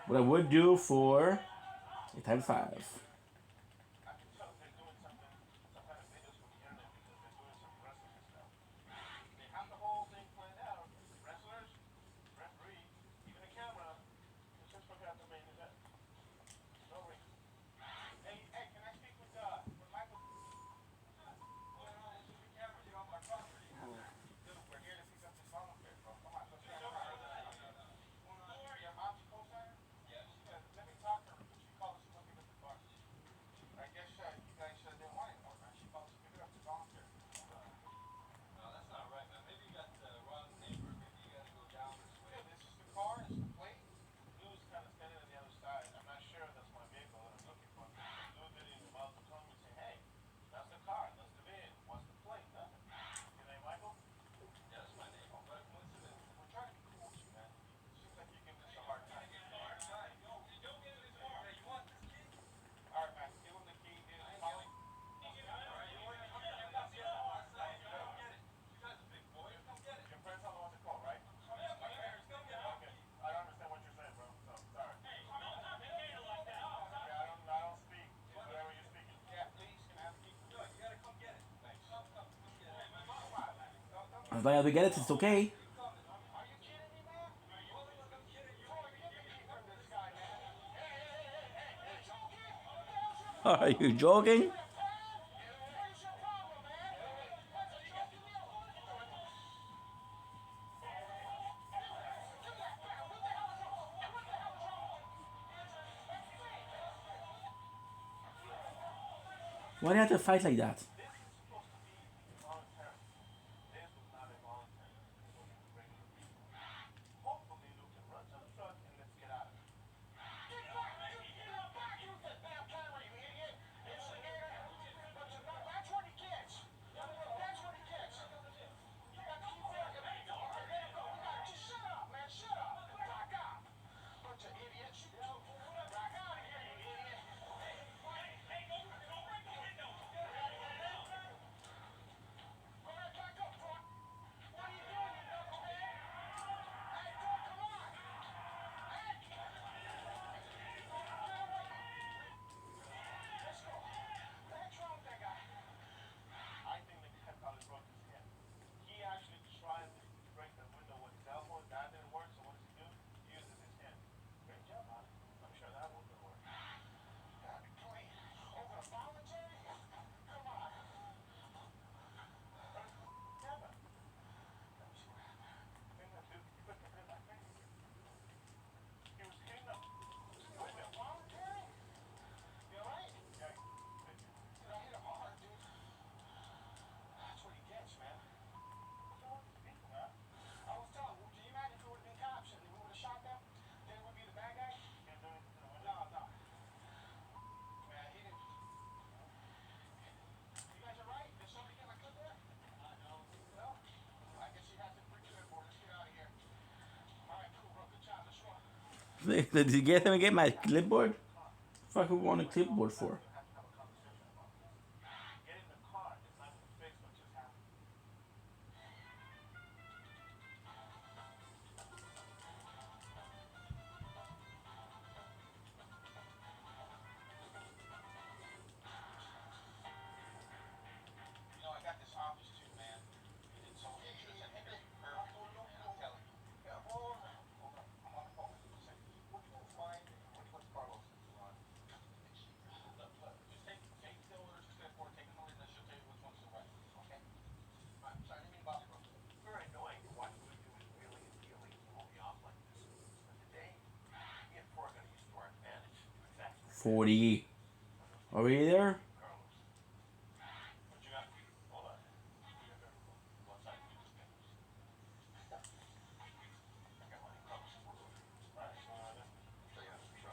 What I would do for 8 times 5. I can tell they're doing some kind of videos from the internet because they're doing some wrestling and stuff. They have the whole thing planned out. Wrestlers, referee, even a camera. It's just forgot the main event. No reason. Hey, can I speak with Michael? Cameras, on my property. Dude, we're here to see something wrong with it, bro. Come on, let's go. Your mom's co-signer? Yes. Let me talk to her. She called us looking at the bus. I guess you guys didn't want it anymore, man. She called us to pick it up to volunteer. No, that's not right, man. Maybe you got the wrong neighbor. Maybe you gotta go down this way. Yeah, this is the car, this is the plate. Lou's kind of standing on the other side. I'm not sure that's my vehicle that I'm looking for. Lou didn't even bother to call me and say, hey, that's the car, that's the VIN, what's the plate, nothing. Your name Michael? Yeah, that's my name. What a coincidence. We're trying to be cool with you, man. It seems like you're giving us a hard time. Don't get in his car. Hey, you want this key? All right, man, give him the key. Polly. Your friends are the ones that call, right? Okay. I don't understand what you're saying, bro. So, sorry. Yeah, I don't speak whatever you're speaking. Yeah, please, can I have the key? You gotta come get it. Thanks. Come get it. Come on, man. As long as we get it, it's okay. Are you kidding me, man? This guy, man. Hey, Are you joking? what's your problem, man? Why do you have to fight like that? This is supposed to be voluntary. This was not a voluntary. This was regular people. Hopefully, Luke can run to the truck and let's get out of here. Get back! Get back! Use that damn camera, you idiot! Instigator! That's what he gets! That's what he gets! You got to keep working. Let him go. We got to just shut up, man. Shut up. Back up. Bunch of idiots. Back out of here, you idiot. Did you get him get my clipboard? Fuck, who want a clipboard for? Get in the car. It's not gonna fix what just happened. You know, I got this office too, man. It's so interesting. It's perfect, man. I'm telling you. Yeah, hold on. Hold on. I'm on the phone. Just a second. What you gonna find? What's Carlos on? Look. Just take the orders to step forward. Take them over, and she'll tell you which one's the right. Okay. All right. Sorry, I didn't mean to bother you, bro. Very annoying to watch what we do is wheeling and dealing and we'll be off like this. But today, me and Four are going to use to our advantage. Exactly. 40. Are we there? Carlos. What you got? Hold on. One second. I got my Carlos. All right, so Show you how to try.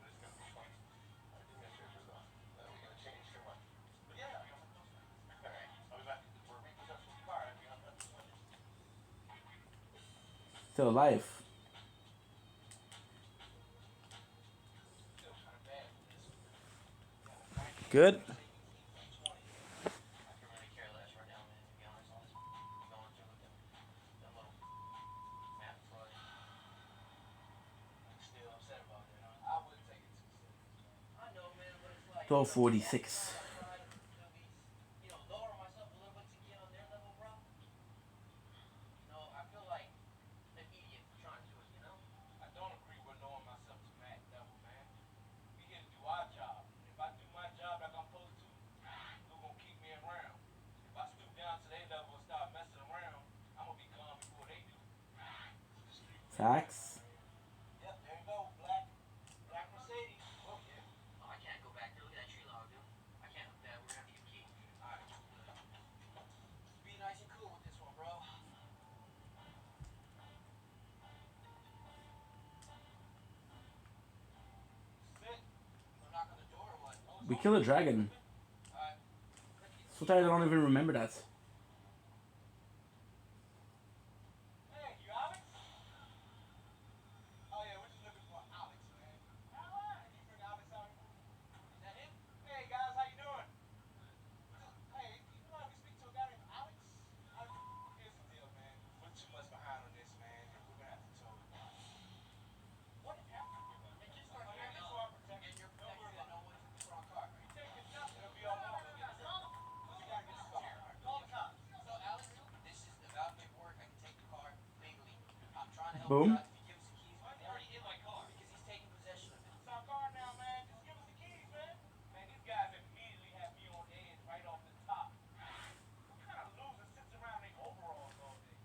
But it's going to be fun. I think that's your result. We're going to change too much. But yeah. all right, I'll be back. We're repossessing the car and we have to switch. Still alive. Still kind of bad for this. Good. I could really care less right now, man, to be honest. All this going through with them little Matt Freud. I'm still upset about it, huh? I wouldn't take it too serious. I know, man, but it's like... 12:46. You know, lower myself a little bit to get on their level, bro. No, I feel like an idiot for trying to do it, you know? I don't agree with knowing myself to Mac level, man. We here to do our job. If I do my job like I'm supposed to, who's gonna keep me around? If I stoop down to their level and start messing around, I'm gonna be gone before they do. Facts. Yep, there you go, Black Mercedes. Oh yeah. Oh, I can't go back there. Look at that tree log, dude. I can't look that. We're gonna have to get a key. Alright. Be nice and cool with this one, bro. Sit. Gonna knock on the door or what? We killed a dragon. Alright. So tired I don't even remember that. Hey, you Alex? Oh yeah, we're just looking for Alex, man. Alex! Can you bring Alex out here? Is that him? Hey guys, how you doing? Hey, you mind if we speak to a guy named Alex? Here's the deal, man. We're too much behind on this, man. We're gonna have to tow it. What happened? They just started Oh, yeah, hearing this us. is our protection. Get your Don't worry protection about and no one's put on car. it. You take your stuff, it'll be all over. We gotta get this car. Call the cops. So, Alex, this is about paperwork. I can take the car legally. I'm trying to help Boom. you out. If you give us the keys, Why is he already in my car? because he's taking possession of it. It's our car now, man. Just give us the keys, man. Man, these guys immediately have me on edge right off the top. What kind of loser sits around in overalls all day?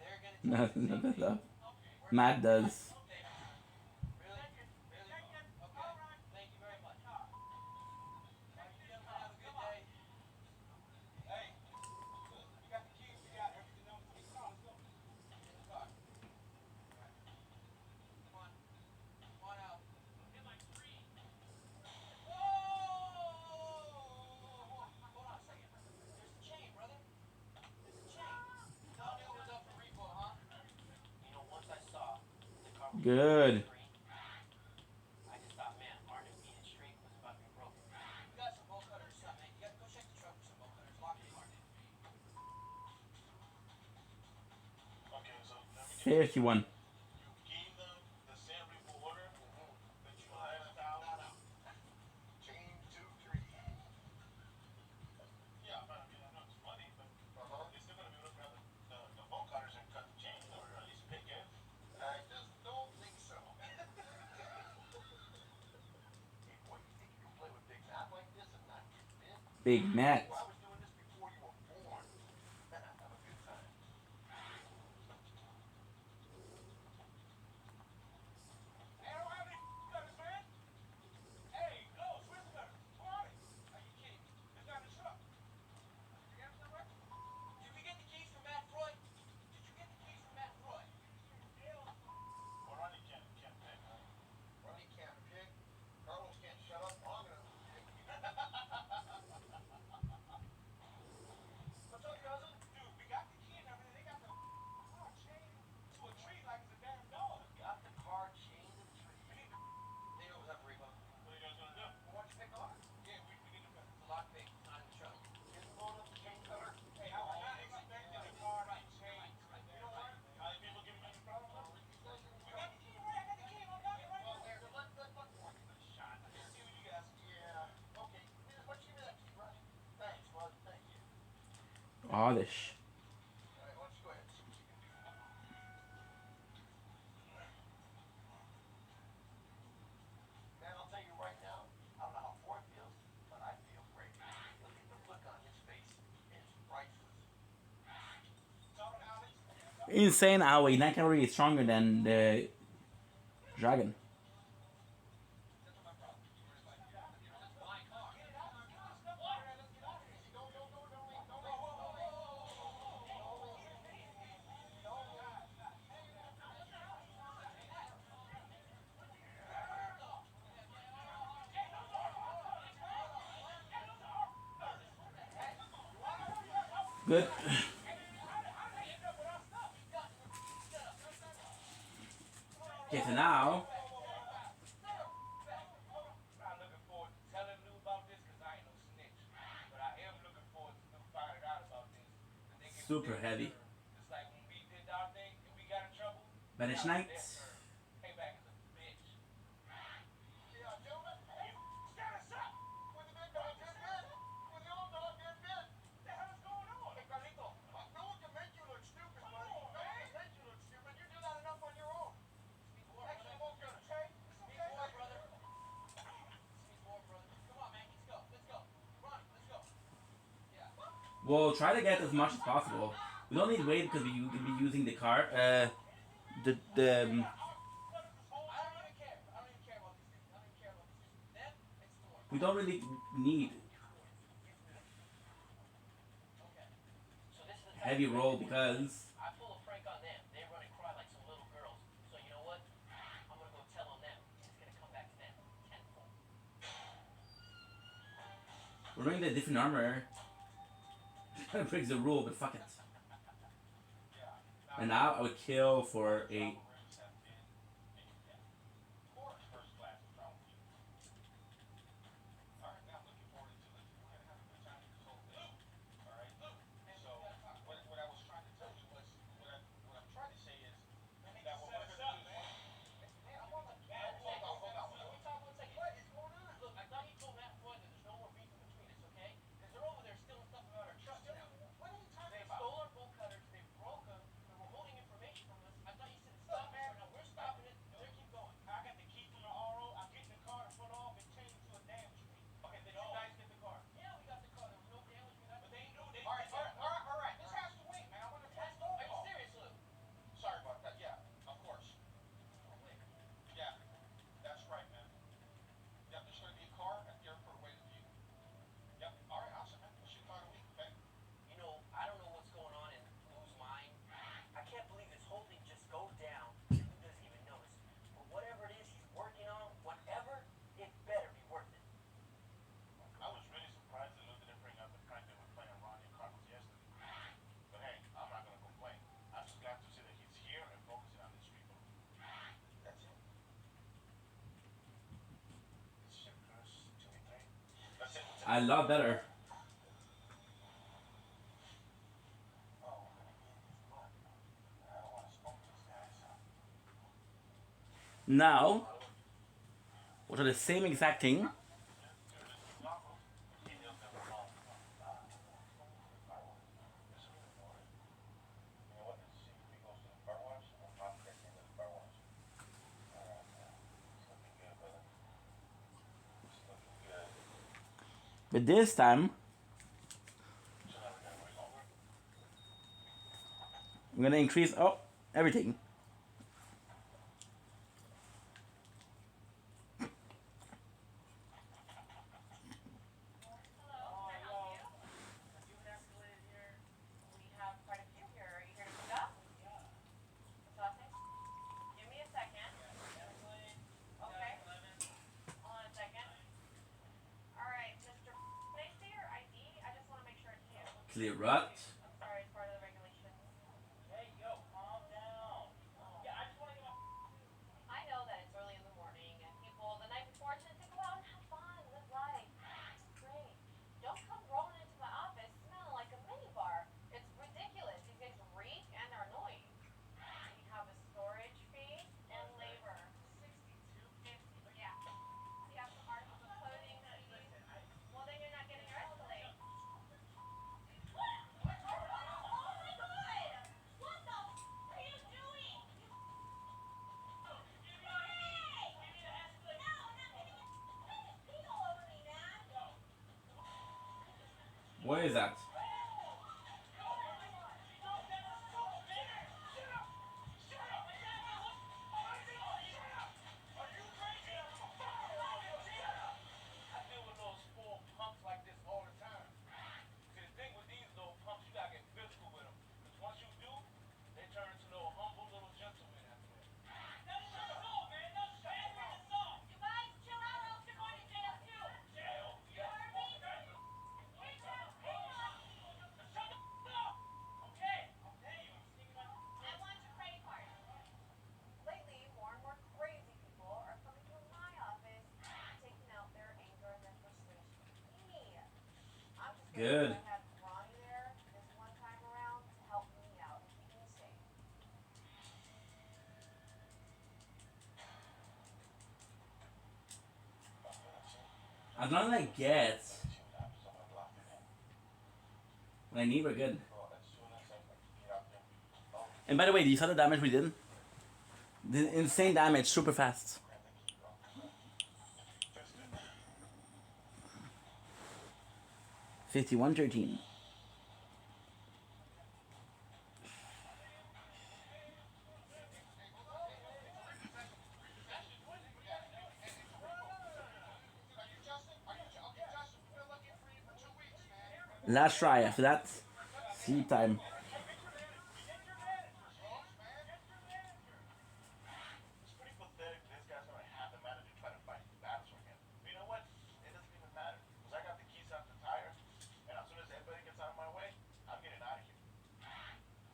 They're gonna No, take the no, same no. thing. Matt does. Okay. Really? Really? Okay. Thank you very much. All right, you gentlemen, have a good day. Hey, look, we got the keys. We got everything else. Let's go. In the car. Come on. Come on out. Get like three. Whoa! Hold on a second. There's a chain, brother. There's a chain. Thought it was up for repo, huh? You know, once I saw the car was Good. green, I just thought, man, Arden being straight was about to be broken. We got some bolt cutters or something, man. You got to go check the truck for some bolt cutters. Lock the car down. Okay, so let me 51. you gave them the same repo order that you hired out. Chain 2, 3. Yeah, but I mean, I know it's money, but they're still gonna be able to grab the bolt cutters and cut the chain, or at least pick it. I just don't think so. Hey, boy, you think you can play with Big Matt like this and not get bit? Big Matt. Well, I was doing this before you were born. Have a good time. Hey, I don't have any cutters, man. Hey, Ghost, where's the cutters? Where are they? Are you kidding me? It's not in the truck. You got them right? Did we get the keys from Matt Freud? Did you get the keys from Matt Freud? Or Ronnie can't pick, huh? Ronnie can't pick. Carlos can't shut up long enough to pick. Oddish. Alright, why don't you go ahead and see what you can do. Man, I'll tell you right now, I don't know how Ford feels, but I feel great. Look at the look on his face. It's priceless. Insane Aoi. That cavalry is stronger than the dragon. Good. Okay, so now I'm looking forward to telling Lou about this because I ain't no snitch. But I am looking forward to Lou finding out about this. And they can super heavy. It's like when we did our thing and we got in trouble. Vanish now Knight. it's their turn. Payback is a bitch. Yeah, gentlemen, you stand us up. With the big dog get bit. With the old dog get bit. What the hell is going on? Hey, Carlito, no one can make you look stupid, buddy. No one can make you look stupid. You do that enough on your own. Actually, it won't get us, okay? It's okay. Brother. Come on, man. Let's go. Let's go. Run. Let's go. Yeah. We'll try to get as much as possible. We don't need weight because we will be using the car. The I don't even care. I don't even care about these things. I don't even care about these things. Them, it's the one. we don't really need Okay. So this is the heavy roll because I pull a prank on them. They run and cry like some little girls. So you know what? I'm gonna go tell on them. It's gonna come back to them tenfold. we're running the different armor. Kind of breaks the rule, but fuck it. And now I would kill for a. Look, I thought you told Matt Floyd that there's no more beef in between us, okay? Because they're over there stealing stuff about our trucks now. What are you talking about? They stole our bolt cutters, they broke them, and were holding information from us. I thought you said stop it, so now we're stopping it, they keep going. I got the key from the RO, I'm getting the car to front off and chain it to a damn tree. Okay, did you guys get the car? Yeah, we got the car, there was no damage, we got the car. But they knew they Alright, this has to wait, man. I want to test the Are you serious, Lou? Sorry about that, yeah, of course. Yeah, that's right, man. Yep, there's going to be a car at the airport waiting for you. Yep, all right, awesome, man. We'll see you in about a week, okay? You know, I don't know what's going on in Lou's mind. I can't believe this whole thing just goes down and Lou doesn't even notice. But whatever it is he's working on, whatever, it better be worth it. I was really surprised that Lou didn't bring up the prank they were playing on Ronnie and Carlos yesterday. But hey, I'm not going to complain. I'm just glad to see that he's here and focusing on these people. That's it. A lot better. Now, what are the same exact thing? But this time, I'm gonna increase everything. We have quite a few here. Are you here to pick up? What's the last name? Give me a second. Okay. Hold on a second. All right, Mr. Can I see your ID? I just want to make sure it's you. Clear rut. I'm sorry, it's part of the regulations. Hey, yo, calm down. Yeah, I just want to get my... I know that it's early in the morning and people the night before tend to go out and have fun, live life. It's great. Don't come rolling into my office smelling like a minibar. It's ridiculous. These things reek and they're annoying. We have a storage fee and labor. $62.50. Yeah. We have some articles of clothing that you need. Well, then you're not getting your Escalade. What is that? I deal with little spoiled punks like this all the time. See, the thing with these little punks, you gotta get physical with them. Because once you do, they turn into little humble little gentlemen after that. That's not all, man. That's bad assault. You guys chill out or else you're going to jail too. Jail? You heard me? Hands up, Shut the up! Okay. I'll pay you. I'm thinking about... I want your credit card. Lately, more and more crazy people are coming to my office, taking out their anger and their frustration with me. I'm just Good. grateful I had Ronnie there this one time around to help me out and keep me safe. As long as I get what I need, we're good. And by the way, do you saw the damage we did? The insane damage, super fast. $51-13. Last try. After that, sleep time. It's pretty pathetic this guy's gonna have the manager try to fight battles for him. But you know what? It doesn't even matter. Because I got the keys out the tire. And as soon as everybody gets out of my way, I'm getting out of here.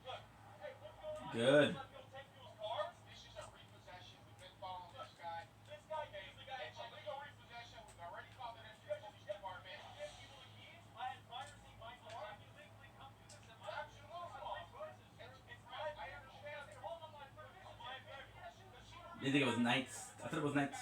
Look, hey, what's going on? Good. Let's go take those cars. This is a repossession. We've been following this guy. This guy is the guy. It's a legal repossession. We've already called it into the police department. Give people the keys. I had prior seen my car. You legally come to this in my absolutely. It's my. I understand. Hold on, my friend. This is my vehicle. You think it was nights? I thought it was nights.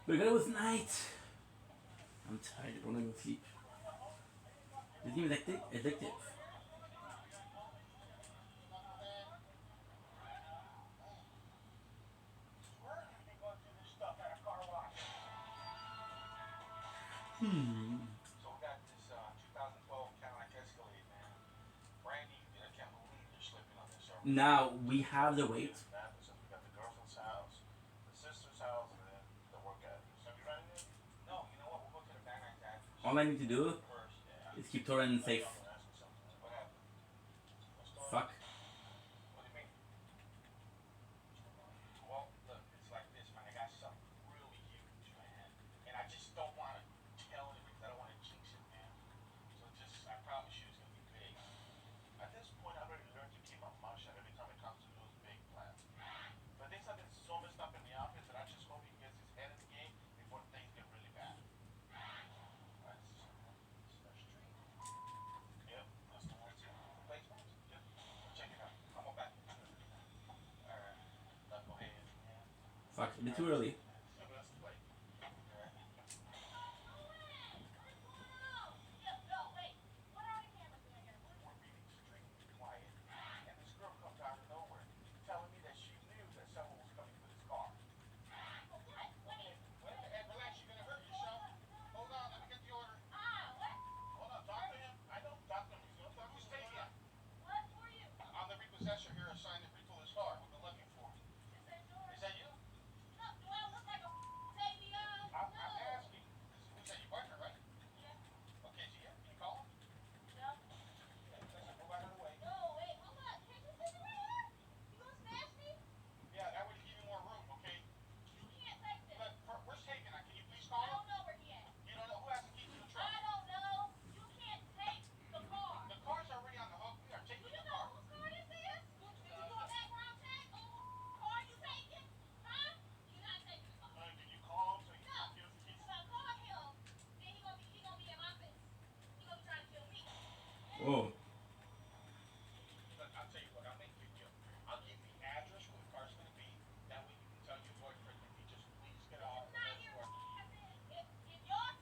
Because it was night. I'm tired. I want to go sleep. Isn't even addictive. So we got this 2012 Cadillac Escalade, man. Randy, I can't believe you're slipping on this. Now we have the weight. We got the girlfriend's house, the sister's house, and then the work address. Have you ran it? No, you know what? We'll go to the Van Nuys address All I need to do first. Yeah. is keep Torrent safe. What happened? What's going on? Fuck. What do you mean? Well, look, it's like this, man. I got something really huge, man. And I just don't want to tell anybody. I don't want to jinx it, man. So just, I promise you it's going to be big. At this point, I've already learned to keep my mouth shut every time it comes to those big plans. But things have been so messed up in the office that I just hope he gets his head in the game before things get really bad. That's their street. Yep, that's the one too. Place names? Yep. Check it out. I'm going back. Alright. Knucklehead. Fuck. A bit too early. Yeah, but that's the play. We're being extremely quiet. And this girl comes out of nowhere telling me that she knew that someone was coming for this car. Wait, hey, relax. You're going to hurt yourself. Hold on. Let me get the order. Hold on, talk to him. I know, talk to him. He's gonna talk to Who's him. taking it? I'm the repossessor here assigned to recall this car. We've been looking for him. Is that you? I'm asking. Who's that? Your partner, right? Okay, is he here? Can you call him? Okay, listen, move out of the way. Yeah, that would give you more room, okay? Look, where's Hagen? Can you please call him? You don't know who has the key to the truck? The car's already on the hook. We are taking the car. Did you call him so he can give us the keys? Whoa. Look, I'll tell you what. I'll make you a deal. I'll give you the address where the car's going to be. That way you can tell your boyfriend if he just please get off. It's not your business. If y'all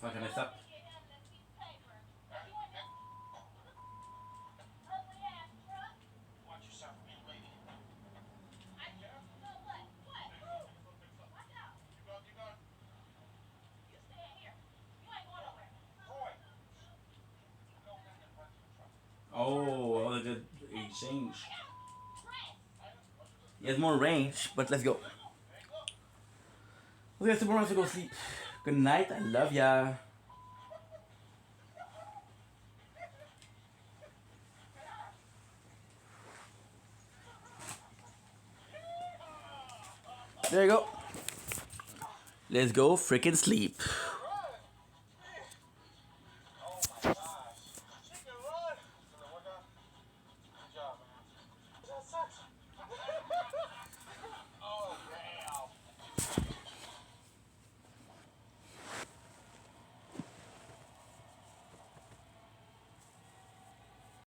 Fuck, I messed up. Watch yourself, you lady. Keep going. Roy. Oh, look at exchange. He has more range, but let's go. We got 2 more rounds to go sleep. Good night. I love ya. There you go. Let's go freaking sleep.